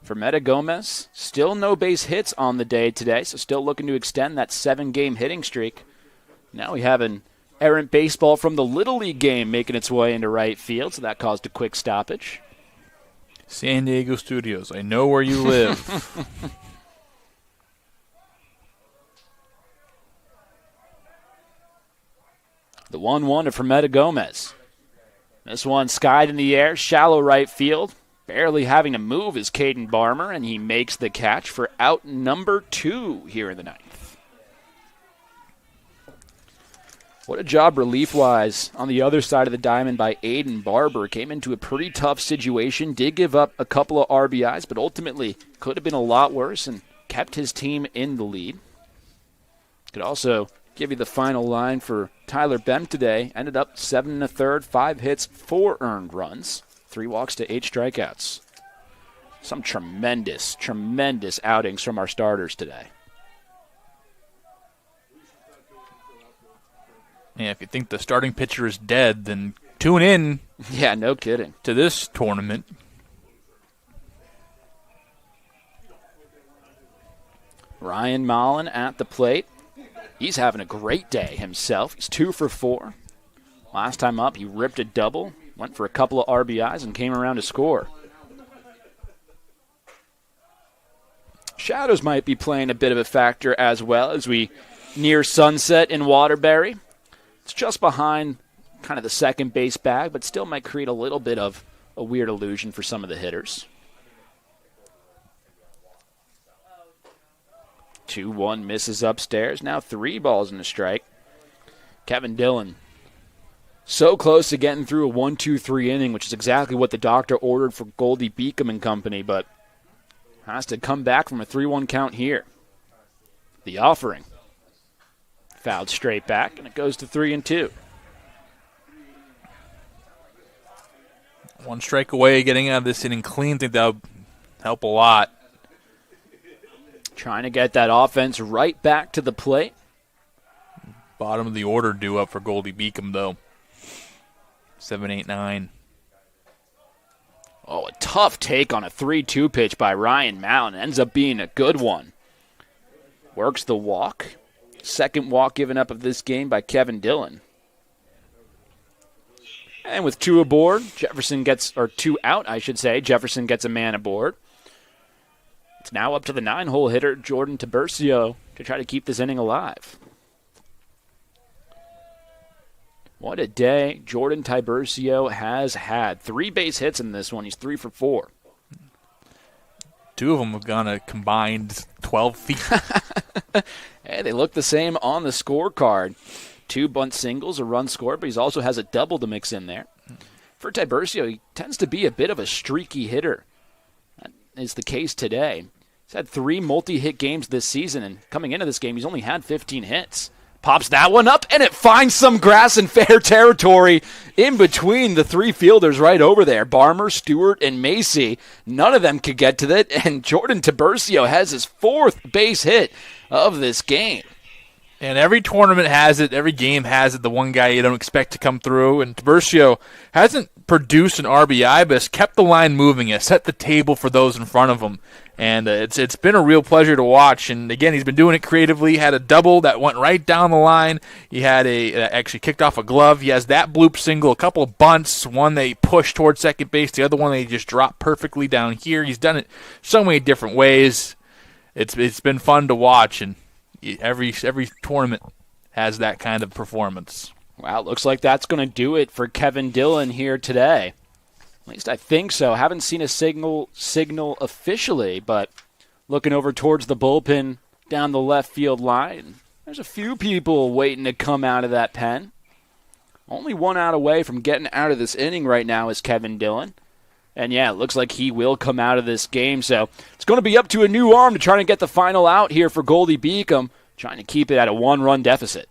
Fermetta Gomez, still no base hits on the day today, so still looking to extend that 7-game hitting streak. Now we have an errant baseball from the Little League game making its way into right field, so that caused a quick stoppage. San Diego Studios, I know where you live. The 1-1 to Fermetta Gomez. This one skied in the air, shallow right field. Barely having to move is Caden Barmer, and he makes the catch for out number 2 here in the 9th. What a job relief-wise on the other side of the diamond by Aiden Barber. Came into a pretty tough situation, did give up a couple of RBIs, but ultimately could have been a lot worse and kept his team in the lead. Could also give you the final line for Tyler Bem today. Ended up 7 1/3, 5 hits, 4 earned runs. 3 walks to 8 strikeouts. Some tremendous, tremendous outings from our starters today. Yeah, if you think the starting pitcher is dead, then tune in. Yeah, no kidding. To this tournament. Ryan Mullen at the plate. He's having a great day himself. He's 2 for 4. Last time up, he ripped a double. Went for a couple of RBIs and came around to score. Shadows might be playing a bit of a factor as well as we near sunset in Waterbury. It's just behind kind of the second base bag, but still might create a little bit of a weird illusion for some of the hitters. 2-1 misses upstairs. Now 3 balls and a strike. Kevin Dillon. So close to getting through a 1-2-3 inning, which is exactly what the doctor ordered for Goldey-Beacom and company, but has to come back from a 3-1 count here. The offering. Fouled straight back, and it goes to 3-2. 1 strike away, getting out of this inning clean. I think that would help a lot. Trying to get that offense right back to the plate. Bottom of the order due up for Goldey-Beacom, though. 7-8-9. Oh, a tough take on a 3-2 pitch by Ryan Mountain. Ends up being a good one. Works the walk. Second walk given up of this game by Kevin Dillon. And with two aboard, two out, I should say. Jefferson gets a man aboard. It's now up to the 9-hole hitter, Jordan Tiburcio, to try to keep this inning alive. What a day Jordan Tiburcio has had. 3 base hits in this one. He's 3 for 4. 2 of them have gone a combined 12 feet. Hey, they look the same on the scorecard. 2 bunt singles, a run scored, but he also has a double to mix in there. For Tiburcio, he tends to be a bit of a streaky hitter. That is the case today. He's had 3 multi-hit games this season, and coming into this game, he's only had 15 hits. Pops that one up, and it finds some grass in fair territory in between the 3 fielders right over there. Barmer, Stewart, and Macy. None of them could get to it, and Jordan Tiburcio has his 4th base hit of this game. And every tournament has it. Every game has it. The one guy you don't expect to come through. And Tiburcio hasn't produced an RBI, but has kept the line moving. Has set the table for those in front of him. And it's been a real pleasure to watch. And, again, he's been doing it creatively. He had a double that went right down the line. He had actually kicked off a glove. He has that bloop single, a couple of bunts, one they pushed towards second base, the other one they just dropped perfectly down here. He's done it so many different ways. It's been fun to watch, and every tournament has that kind of performance. Wow, looks like that's going to do it for Kevin Dillon here today. At least I think so. Haven't seen a signal officially, but looking over towards the bullpen down the left field line, there's a few people waiting to come out of that pen. Only 1 out away from getting out of this inning right now is Kevin Dillon. And, yeah, it looks like he will come out of this game. So it's going to be up to a new arm to try to get the final out here for Goldey-Beacom, trying to keep it at a 1-run deficit.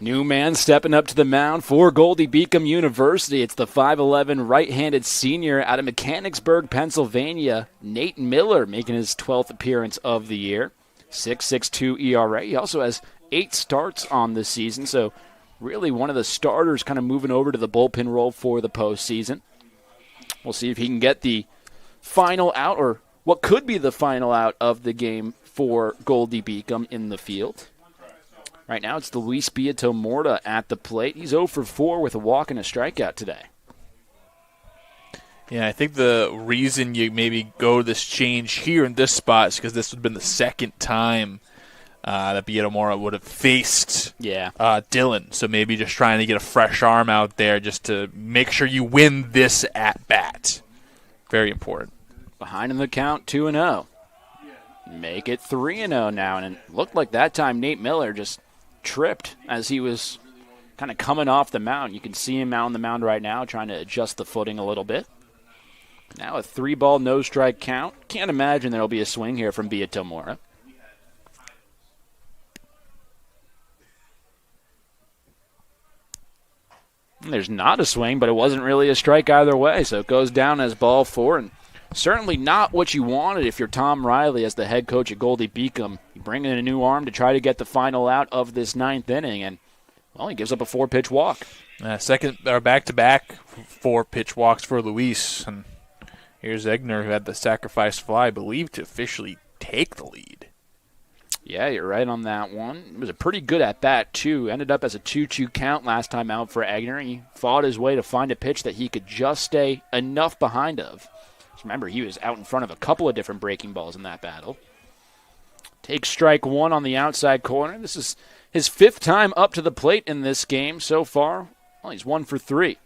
New man stepping up to the mound for Goldey-Beacom University. It's the 5'11" right-handed senior out of Mechanicsburg, Pennsylvania, Nate Miller, making his 12th appearance of the year. 6.62 ERA. He also has 8 starts on this season, so really one of the starters kind of moving over to the bullpen role for the postseason. We'll see if he can get the final out, or what could be the final out of the game for Goldey-Beacom in the field. Right now it's the Luis Beato Morta at the plate. He's 0 for 4 with a walk and a strikeout today. Yeah, I think the reason you maybe go this change here in this spot is because this would have been the second time that Beatomora would have faced Yeah. Dylan. So maybe just trying to get a fresh arm out there just to make sure you win this at-bat. Very important. Behind in the count, 2-0. Make it 3-0 now. And it looked like that time Nate Miller just tripped as he was kind of coming off the mound. You can see him out on the mound right now trying to adjust the footing a little bit. Now a 3-ball, no-strike count. Can't imagine there will be a swing here from Beatomora. There's not a swing, but it wasn't really a strike either way, so it goes down as ball 4. And certainly not what you wanted if you're Tom Riley as the head coach at Goldey-Beacom. You bring in a new arm to try to get the final out of this 9th inning, and, well, he gives up a 4-pitch walk. Back-to-back 4-pitch walks for Luis. And here's Egner, who had the sacrifice fly, believed to officially take the lead. Yeah, you're right on that one. It was a pretty good at-bat, too. Ended up as a 2-2 count last time out for Egner. He fought his way to find a pitch that he could just stay enough behind of. Remember, he was out in front of a couple of different breaking balls in that battle. Takes strike 1 on the outside corner. This is his 5th time up to the plate in this game so far. Well, he's 1 for 3.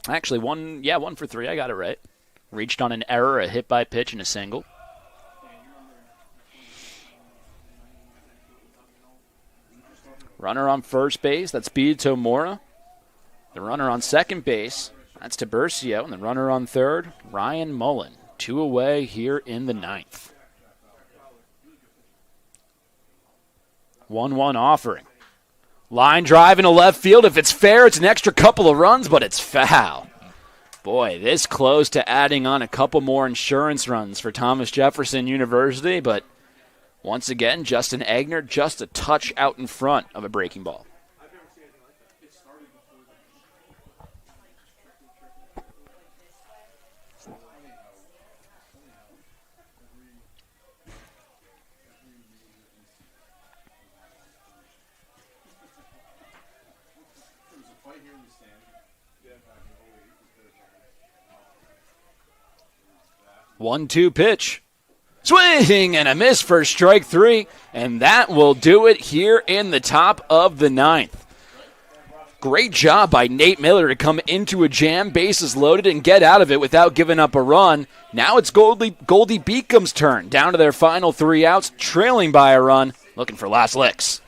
Actually, 1 for 3. I got it right. Reached on an error, a hit by pitch, and a single. Runner on first base, that's Beatomora. The runner on second base, that's Tiburcio. And the runner on third, Ryan Mullen. 2 away here in the 9th. 1-1 offering. Line drive into left field. If it's fair, it's an extra couple of runs, but it's foul. Boy, this close to adding on a couple more insurance runs for Thomas Jefferson University, but once again, Justin Egner just a touch out in front of a breaking ball. 1-2 pitch. Swing and a miss for strike 3, and that will do it here in the top of the 9th. Great job by Nate Miller to come into a jam, bases loaded, and get out of it without giving up a run. Now it's Goldey-Beacom's turn, down to their final 3 outs, trailing by a run, looking for last licks.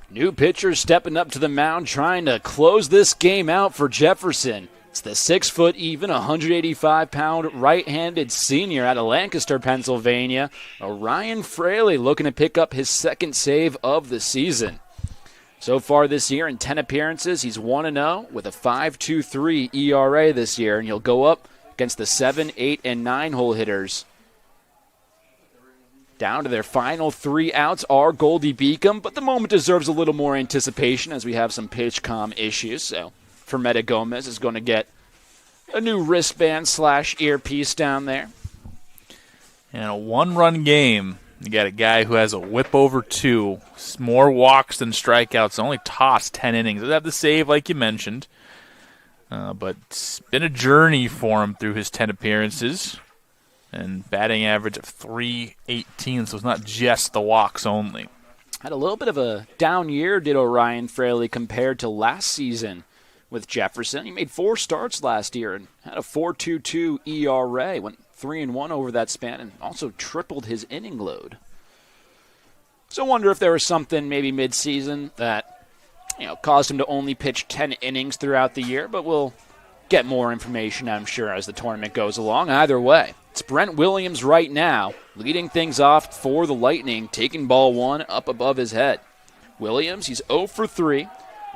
New pitcher stepping up to the mound, trying to close this game out for Jefferson. It's the 6', 185-pound right-handed senior out of Lancaster, Pennsylvania, Ryan Fraley, looking to pick up his 2nd save of the season. So far this year, in 10 appearances, he's 1-0 with a 5.23 ERA this year, and he'll go up against the 7, 8, and 9 hole hitters. Down to their final 3 outs are Goldey-Beacom, but the moment deserves a little more anticipation as we have some pitch comm issues. So, Fermetta Gomez is going to get a new wristband / earpiece down there. In a 1-run game, you got a guy who has a whip over 2, more walks than strikeouts, only tossed 10 innings. Doesn't have to save like you mentioned, but it's been a journey for him through his 10 appearances. And batting average of .318, so it's not just the walks only. Had a little bit of a down year, did Orion Fraley, compared to last season with Jefferson. He made 4 starts last year and had a 4.22 ERA, went 3-1 over that span, and also tripled his inning load. So I wonder if there was something maybe mid-season that caused him to only pitch 10 innings throughout the year, but we'll get more information, I'm sure, as the tournament goes along. Either way, it's Brent Williams right now, leading things off for the Lightning, taking ball 1 up above his head. Williams, he's 0 for 3.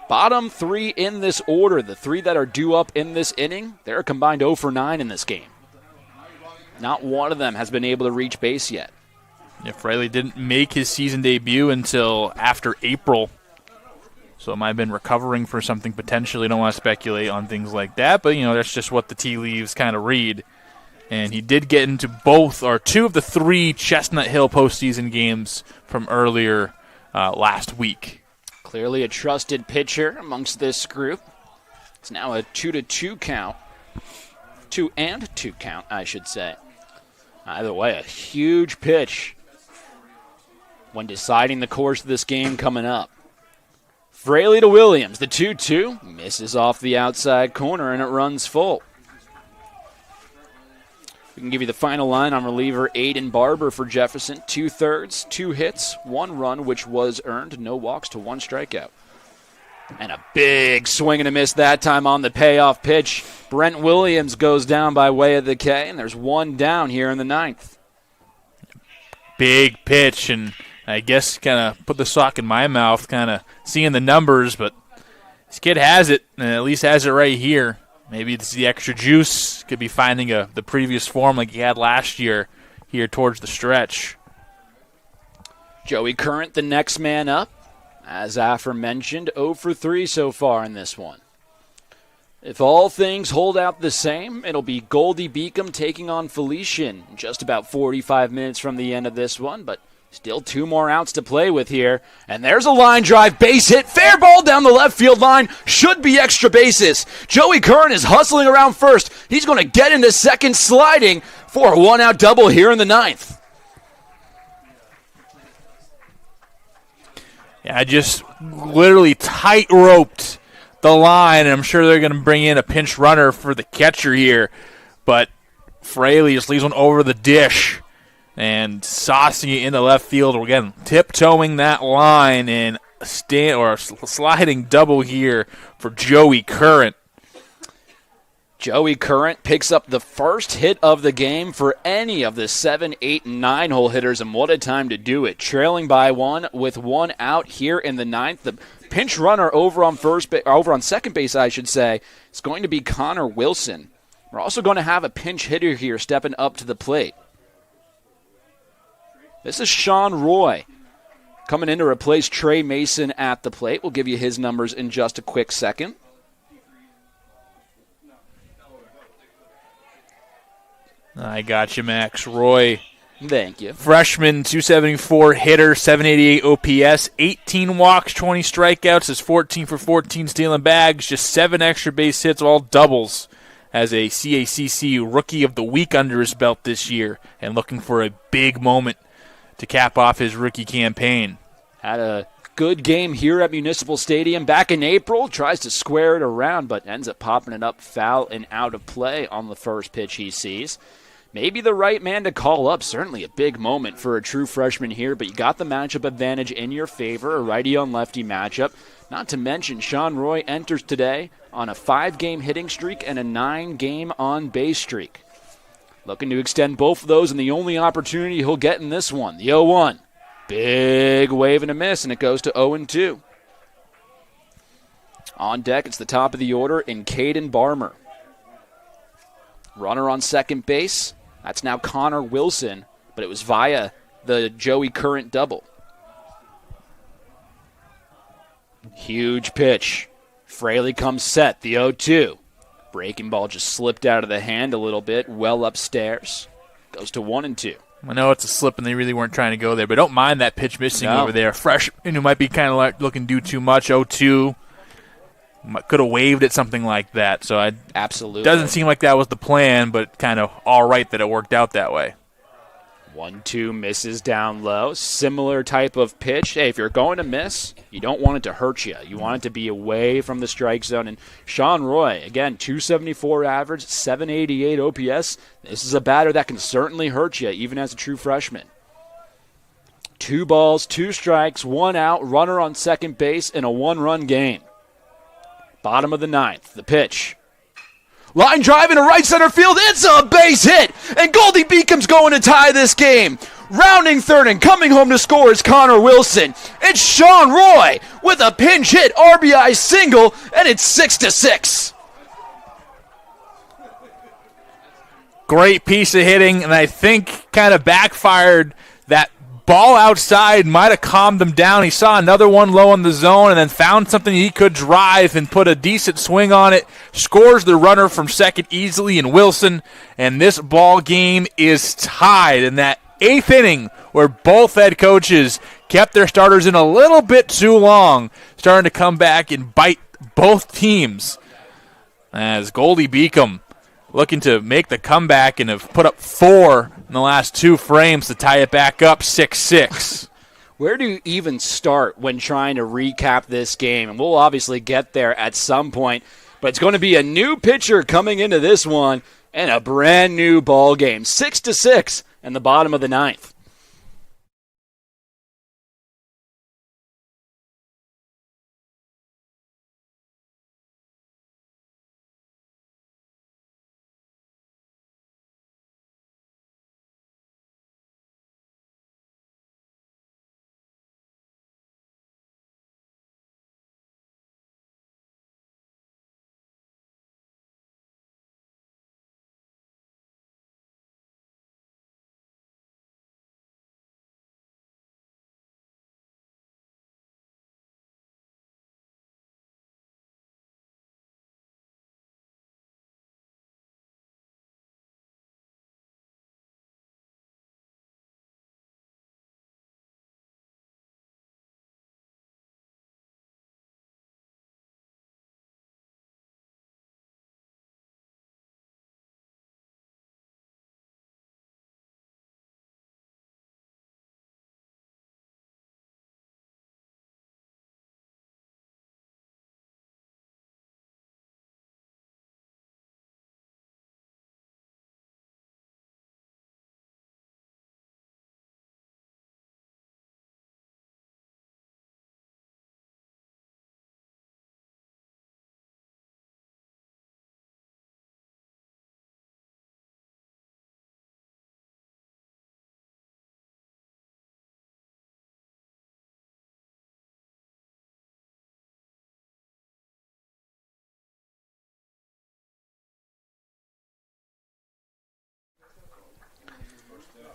Bottom 3 in this order, the 3 that are due up in this inning, they're combined 0 for 9 in this game. Not one of them has been able to reach base yet. Yeah, Fraley didn't make his season debut until after April, so it might have been recovering for something potentially. Don't want to speculate on things like that, but that's just what the tea leaves kind of read. And he did get into 2 of the 3 Chestnut Hill postseason games from earlier last week. Clearly a trusted pitcher amongst this group. It's now a 2-2 count. 2-2 count, I should say. Either way, a huge pitch when deciding the course of this game coming up. Fraley to Williams, the 2-2, misses off the outside corner, and it runs full. We can give you the final line on reliever Aiden Barber for Jefferson. 2/3, 2 hits, 1 run, which was earned, no walks to 1 strikeout. And a big swing and a miss that time on the payoff pitch. Brent Williams goes down by way of the K, and there's 1 down here in the 9th. Big pitch, and I guess kind of put the sock in my mouth, kind of seeing the numbers, but this kid has it, and at least has it right here. Maybe it's the extra juice. Could be finding the previous form like he had last year here towards the stretch. Joey Current, the next man up. As aforementioned, 0 for 3 so far in this one. If all things hold out the same, it'll be Goldey-Beacom taking on Felician just about 45 minutes from the end of this one, but still 2 more outs to play with here. And there's a line drive, base hit, fair ball down the left field line. Should be extra bases. Joey Curran is hustling around first. He's going to get into second, sliding for a 1-out double here in the 9th. Yeah, I just literally tight-roped the line, and I'm sure they're going to bring in a pinch runner for the catcher here. But Fraley just leaves one over the dish and saucing it into left field. We're again tiptoeing that line and sliding double here for Joey Current. Joey Current picks up the first hit of the game for any of the 7, 8, and 9 hole hitters, and what a time to do it. Trailing by 1 with 1 out here in the 9th. The pinch runner over on second base, I should say, is going to be Connor Wilson. We're also going to have a pinch hitter here stepping up to the plate. This is Sean Roy coming in to replace Trey Mason at the plate. We'll give you his numbers in just a quick second. I got you, Max. Roy. Thank you. Freshman, 274 hitter, 788 OPS, 18 walks, 20 strikeouts, is 14 for 14 stealing bags, just 7 extra base hits, all doubles as a CACC Rookie of the Week under his belt this year, and looking for a big moment to cap off his rookie campaign. Had a good game here at Municipal Stadium back in April, tries to square it around, but ends up popping it up foul and out of play on the first pitch he sees. Maybe the right man to call up. Certainly a big moment for a true freshman here, but you got the matchup advantage in your favor, a righty-on-lefty matchup. Not to mention, Sean Roy enters today on a 5-game hitting streak and a 9-game on-base streak. Looking to extend both of those, and the only opportunity he'll get in this one, the 0-1. Big wave and a miss, and it goes to 0-2. On deck, it's the top of the order in Caden Barmer. Runner on second base, that's now Connor Wilson, but it was via the Joey Current double. Huge pitch. Fraley comes set, the 0-2. Breaking ball just slipped out of the hand a little bit, well upstairs. Goes to 1-2. I know it's a slip and they really weren't trying to go there, but don't mind that pitch missing over there. Freshman who might be kind of like looking to do too much, 0-2. Could have waved at something like that. So absolutely doesn't seem like that was the plan, but kind of all right that it worked out that way. 1-2 misses down low. Similar type of pitch. Hey, if you're going to miss, you don't want it to hurt you. You want it to be away from the strike zone. And Sean Roy, again, 274 average, 788 OPS. This is a batter that can certainly hurt you, even as a true freshman. 2 balls, 2 strikes, 1 out, runner on second base in a 1-run game. Bottom of the 9th, the pitch. Line drive into right center field. It's a base hit. And Goldey-Beacom's going to tie this game. Rounding third and coming home to score is Connor Wilson. It's Sean Roy with a pinch hit RBI single, and it's 6-6. Great piece of hitting, and I think kind of backfired. That ball outside might have calmed him down. He saw another one low in the zone and then found something he could drive and put a decent swing on it. Scores the runner from second easily in Wilson, and this ball game is tied in that 8th inning where both head coaches kept their starters in a little bit too long, starting to come back and bite both teams. As Goldey-Beacom looking to make the comeback and have put up 4 in the last 2 frames to tie it back up 6-6. Where do you even start when trying to recap this game? And we'll obviously get there at some point, but it's going to be a new pitcher coming into this one and a brand new ball game. 6-6 in the bottom of the 9th.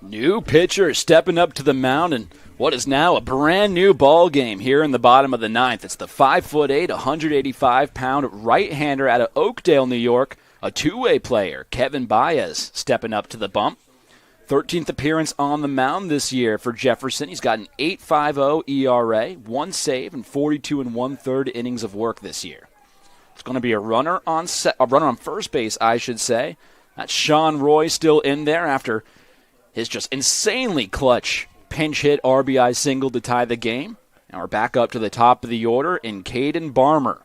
New pitcher stepping up to the mound in what is now a brand new ball game here in the bottom of the 9th. It's the 5'8", 185-pound right-hander out of Oakdale, New York, a two-way player, Kevin Baez, stepping up to the bump. 13th appearance on the mound this year for Jefferson. He's got an 8.50 ERA, 1 save, and 42 1/3 innings of work this year. It's going to be a runner on first base, I should say. That's Sean Roy still in there after his just insanely clutch pinch hit RBI single to tie the game. And we're back up to the top of the order in Caden Barmer.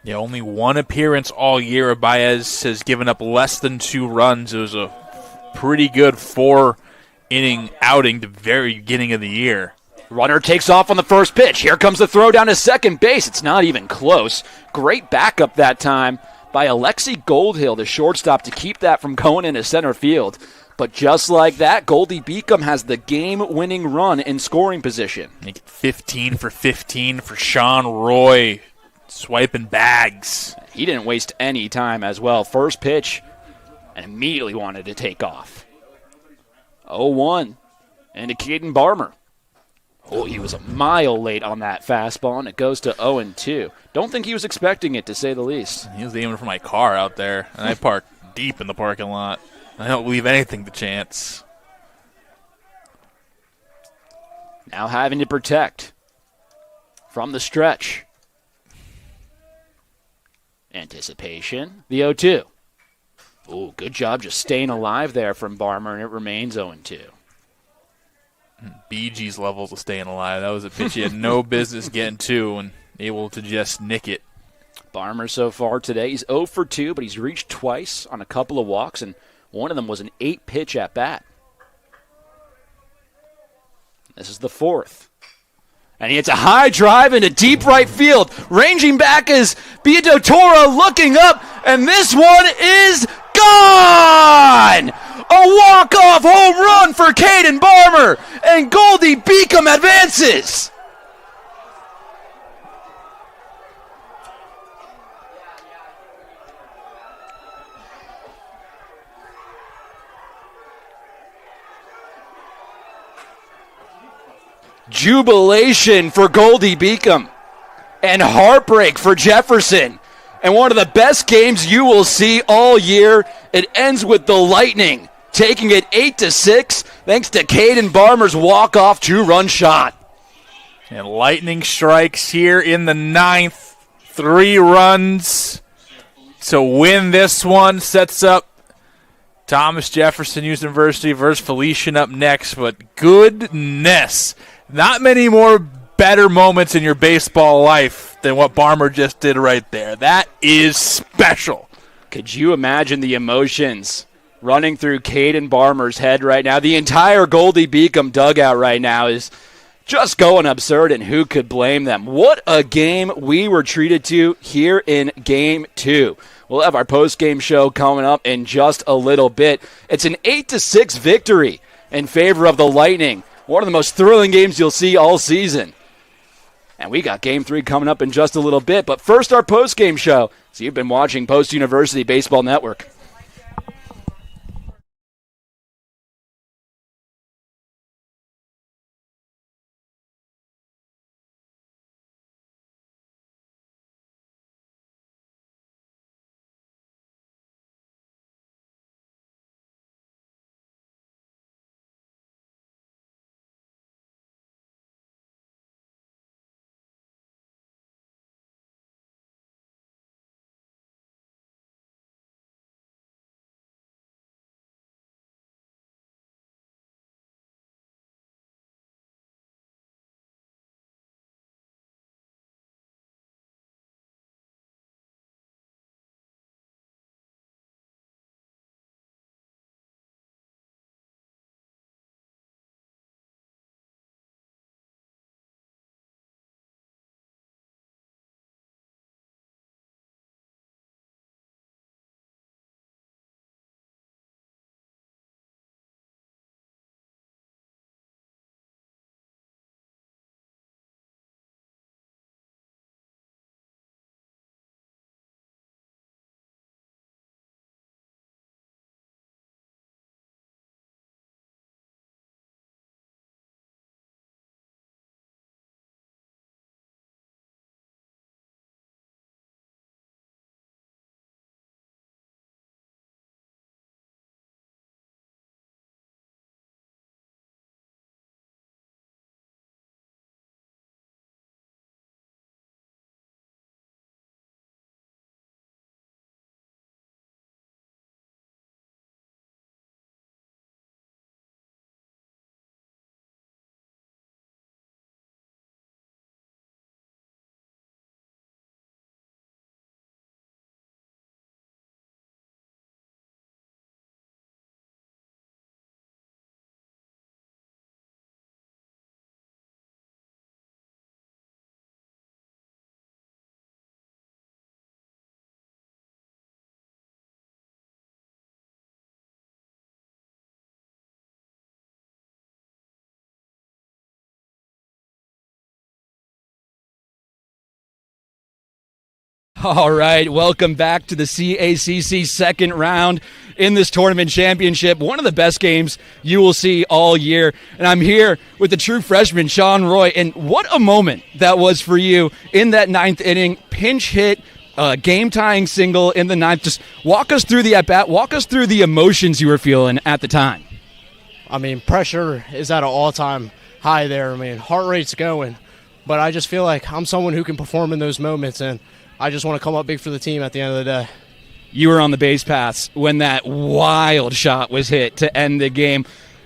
Yeah, only 1 appearance all year. Baez has given up less than 2 runs. It was a pretty good 4-inning outing the very beginning of the year. Runner takes off on the first pitch. Here comes the throw down to second base. It's not even close. Great backup that time by Alexi Goldhill, the shortstop, to keep that from going into center field. But just like that, Goldey-Beacom has the game-winning run in scoring position. 15 for 15 for Sean Roy, swiping bags. He didn't waste any time as well. First pitch, and immediately wanted to take off. 0-1, and to Caden Barmer. Oh, he was a mile late on that fastball, and it goes to 0-2. Don't think he was expecting it, to say the least. He was aiming for my car out there, and I parked deep in the parking lot. I don't leave anything to chance. Now having to protect from the stretch. Anticipation, the 0-2. Oh, good job just staying alive there from Barmer, and it remains 0-2. Bee Gees levels of staying alive. That was a pitch he had no business getting to and able to just nick it. Barmer so far today, he's 0 for 2, but he's reached twice on a couple of walks, and one of them was an 8-pitch at bat. This is the fourth. And he hits a high drive into deep right field. Ranging back is Beato Toro looking up, and this one is gone! A walk-off home run for Caden Barmer, and Goldey-Beacom advances. Jubilation for Goldey-Beacom, and heartbreak for Jefferson. And one of the best games you will see all year. It ends with the Lightning taking it 8-6 thanks to Caden Barmer's walk-off 2-run shot. And Lightning strikes here in the ninth. 3 runs to win this one. Sets up Thomas Jefferson University versus Felician up next. But goodness, not many more better moments in your baseball life than what Barmer just did right there. That is special. Could you imagine the emotions running through Caden Barmer's head right now? The entire Goldey-Beacom dugout right now is just going absurd, and who could blame them? What a game we were treated to here in Game 2. We'll have our post-game show coming up in just a little bit. It's an 8-6 victory in favor of the Lightning. One of the most thrilling games you'll see all season. And we got Game 3 coming up in just a little bit. But first, our post-game show. So you've been watching Post University Baseball Network. All right, welcome back to the CACC second round in this tournament championship. One of the best games you will see all year. And I'm here with the true freshman, Sean Roy. And what a moment that was for you in that ninth inning, pinch hit, game-tying single in the ninth. Just walk us through the at-bat, walk us through the emotions you were feeling at the time. I mean, pressure is at an all-time high there. I mean, heart rate's going. But I just feel like I'm someone who can perform in those moments, and I just want to come up big for the team at the end of the day. You were on the base paths when that wild shot was hit to end the game.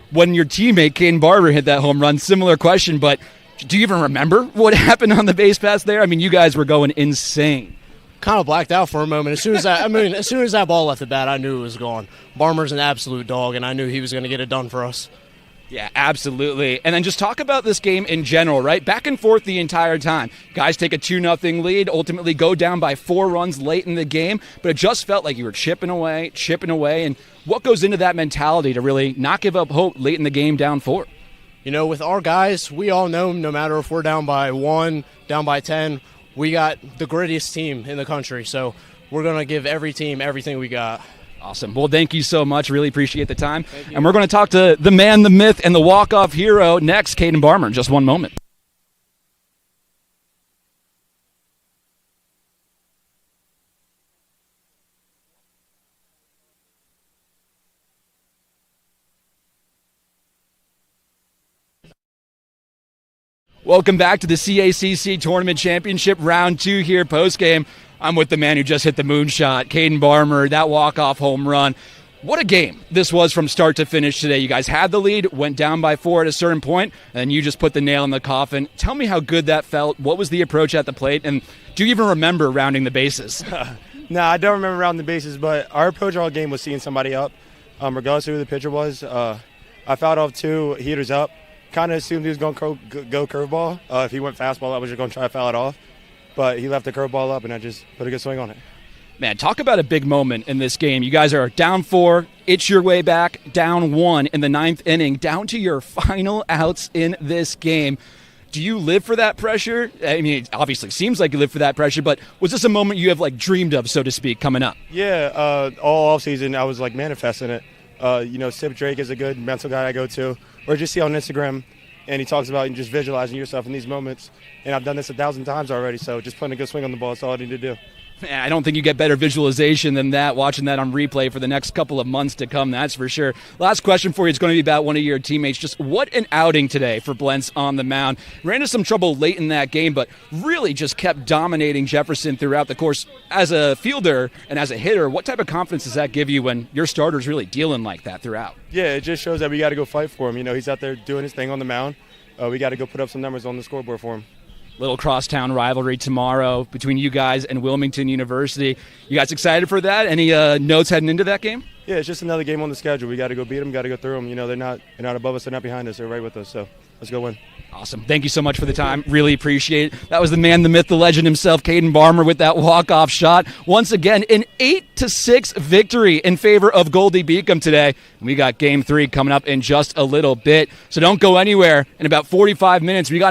When your teammate, Caden Barber, hit that home run, similar question, but do you even remember what happened on the base paths there? I mean, you guys were going insane. Kind of blacked out for a moment. As soon as that ball left the bat, I knew it was gone. Barmer's an absolute dog, and I knew he was going to get it done for us. Yeah, absolutely. And then just talk about this game in general, right? Back and forth the entire time. Guys take a 2-0 lead, ultimately go down by 4 runs late in the game, but it just felt like you were chipping away. And what goes into that mentality to really not give up hope late in the game down 4? You know, with our guys, we all know no matter if we're down by 1, down by 10, we got the grittiest team in the country. So we're going to give every team everything we got. Awesome. Well, thank you so much. Really appreciate the time. And we're going to talk to the man, the myth, and the walk-off hero next, Caden Barber, in just one moment. Welcome back to the CACC Tournament Championship Round 2 here postgame. I'm with the man who just hit the moonshot, Caden Barber, that walk-off home run. What a game this was from start to finish today. You guys had the lead, went down by 4 at a certain point, and you just put the nail in the coffin. Tell me how good that felt. What was the approach at the plate? And do you even remember rounding the bases? No, I don't remember rounding the bases, but our approach all game was seeing somebody up, regardless of who the pitcher was. I fouled off 2 heaters up. Kind of assumed he was going to go curveball. If he went fastball, I was just going to try to foul it off. But he left the curveball up, and I just put a good swing on it. Man, talk about a big moment in this game. You guys are down 4, it's your way back, down 1 in the ninth inning, down to your final outs in this game. Do you live for that pressure? I mean, it obviously seems like you live for that pressure, but was this a moment you have, dreamed of, so to speak, coming up? Yeah, all offseason I was, manifesting it. Sip Drake is a good mental guy I go to. Or just see on Instagram, and he talks about just visualizing yourself in these moments. And I've done this 1,000 times already, so just putting a good swing on the ball is all I need to do. I don't think you get better visualization than that, watching that on replay for the next couple of months to come, that's for sure. Last question for you is going to be about one of your teammates. Just what an outing today for Blentz on the mound. Ran into some trouble late in that game, but really just kept dominating Jefferson throughout the course. As a fielder and as a hitter, what type of confidence does that give you when your starter's really dealing like that throughout? Yeah, it just shows that we got to go fight for him. He's out there doing his thing on the mound. We got to go put up some numbers on the scoreboard for him. Little crosstown rivalry tomorrow between you guys and Wilmington University. You guys excited for that? Any notes heading into that game? Yeah, it's just another game on the schedule. We got to go beat them, got to go through them. They're not above us, they're not behind us, they're right with us. So let's go win. Awesome. Thank you so much for the time. Really appreciate it. That was the man, the myth, the legend himself, Caden Barber, with that walk-off shot. Once again, an 8-6 victory in favor of Goldey-Beacom today. We got Game 3 coming up in just a little bit. So don't go anywhere. In about 45 minutes, we got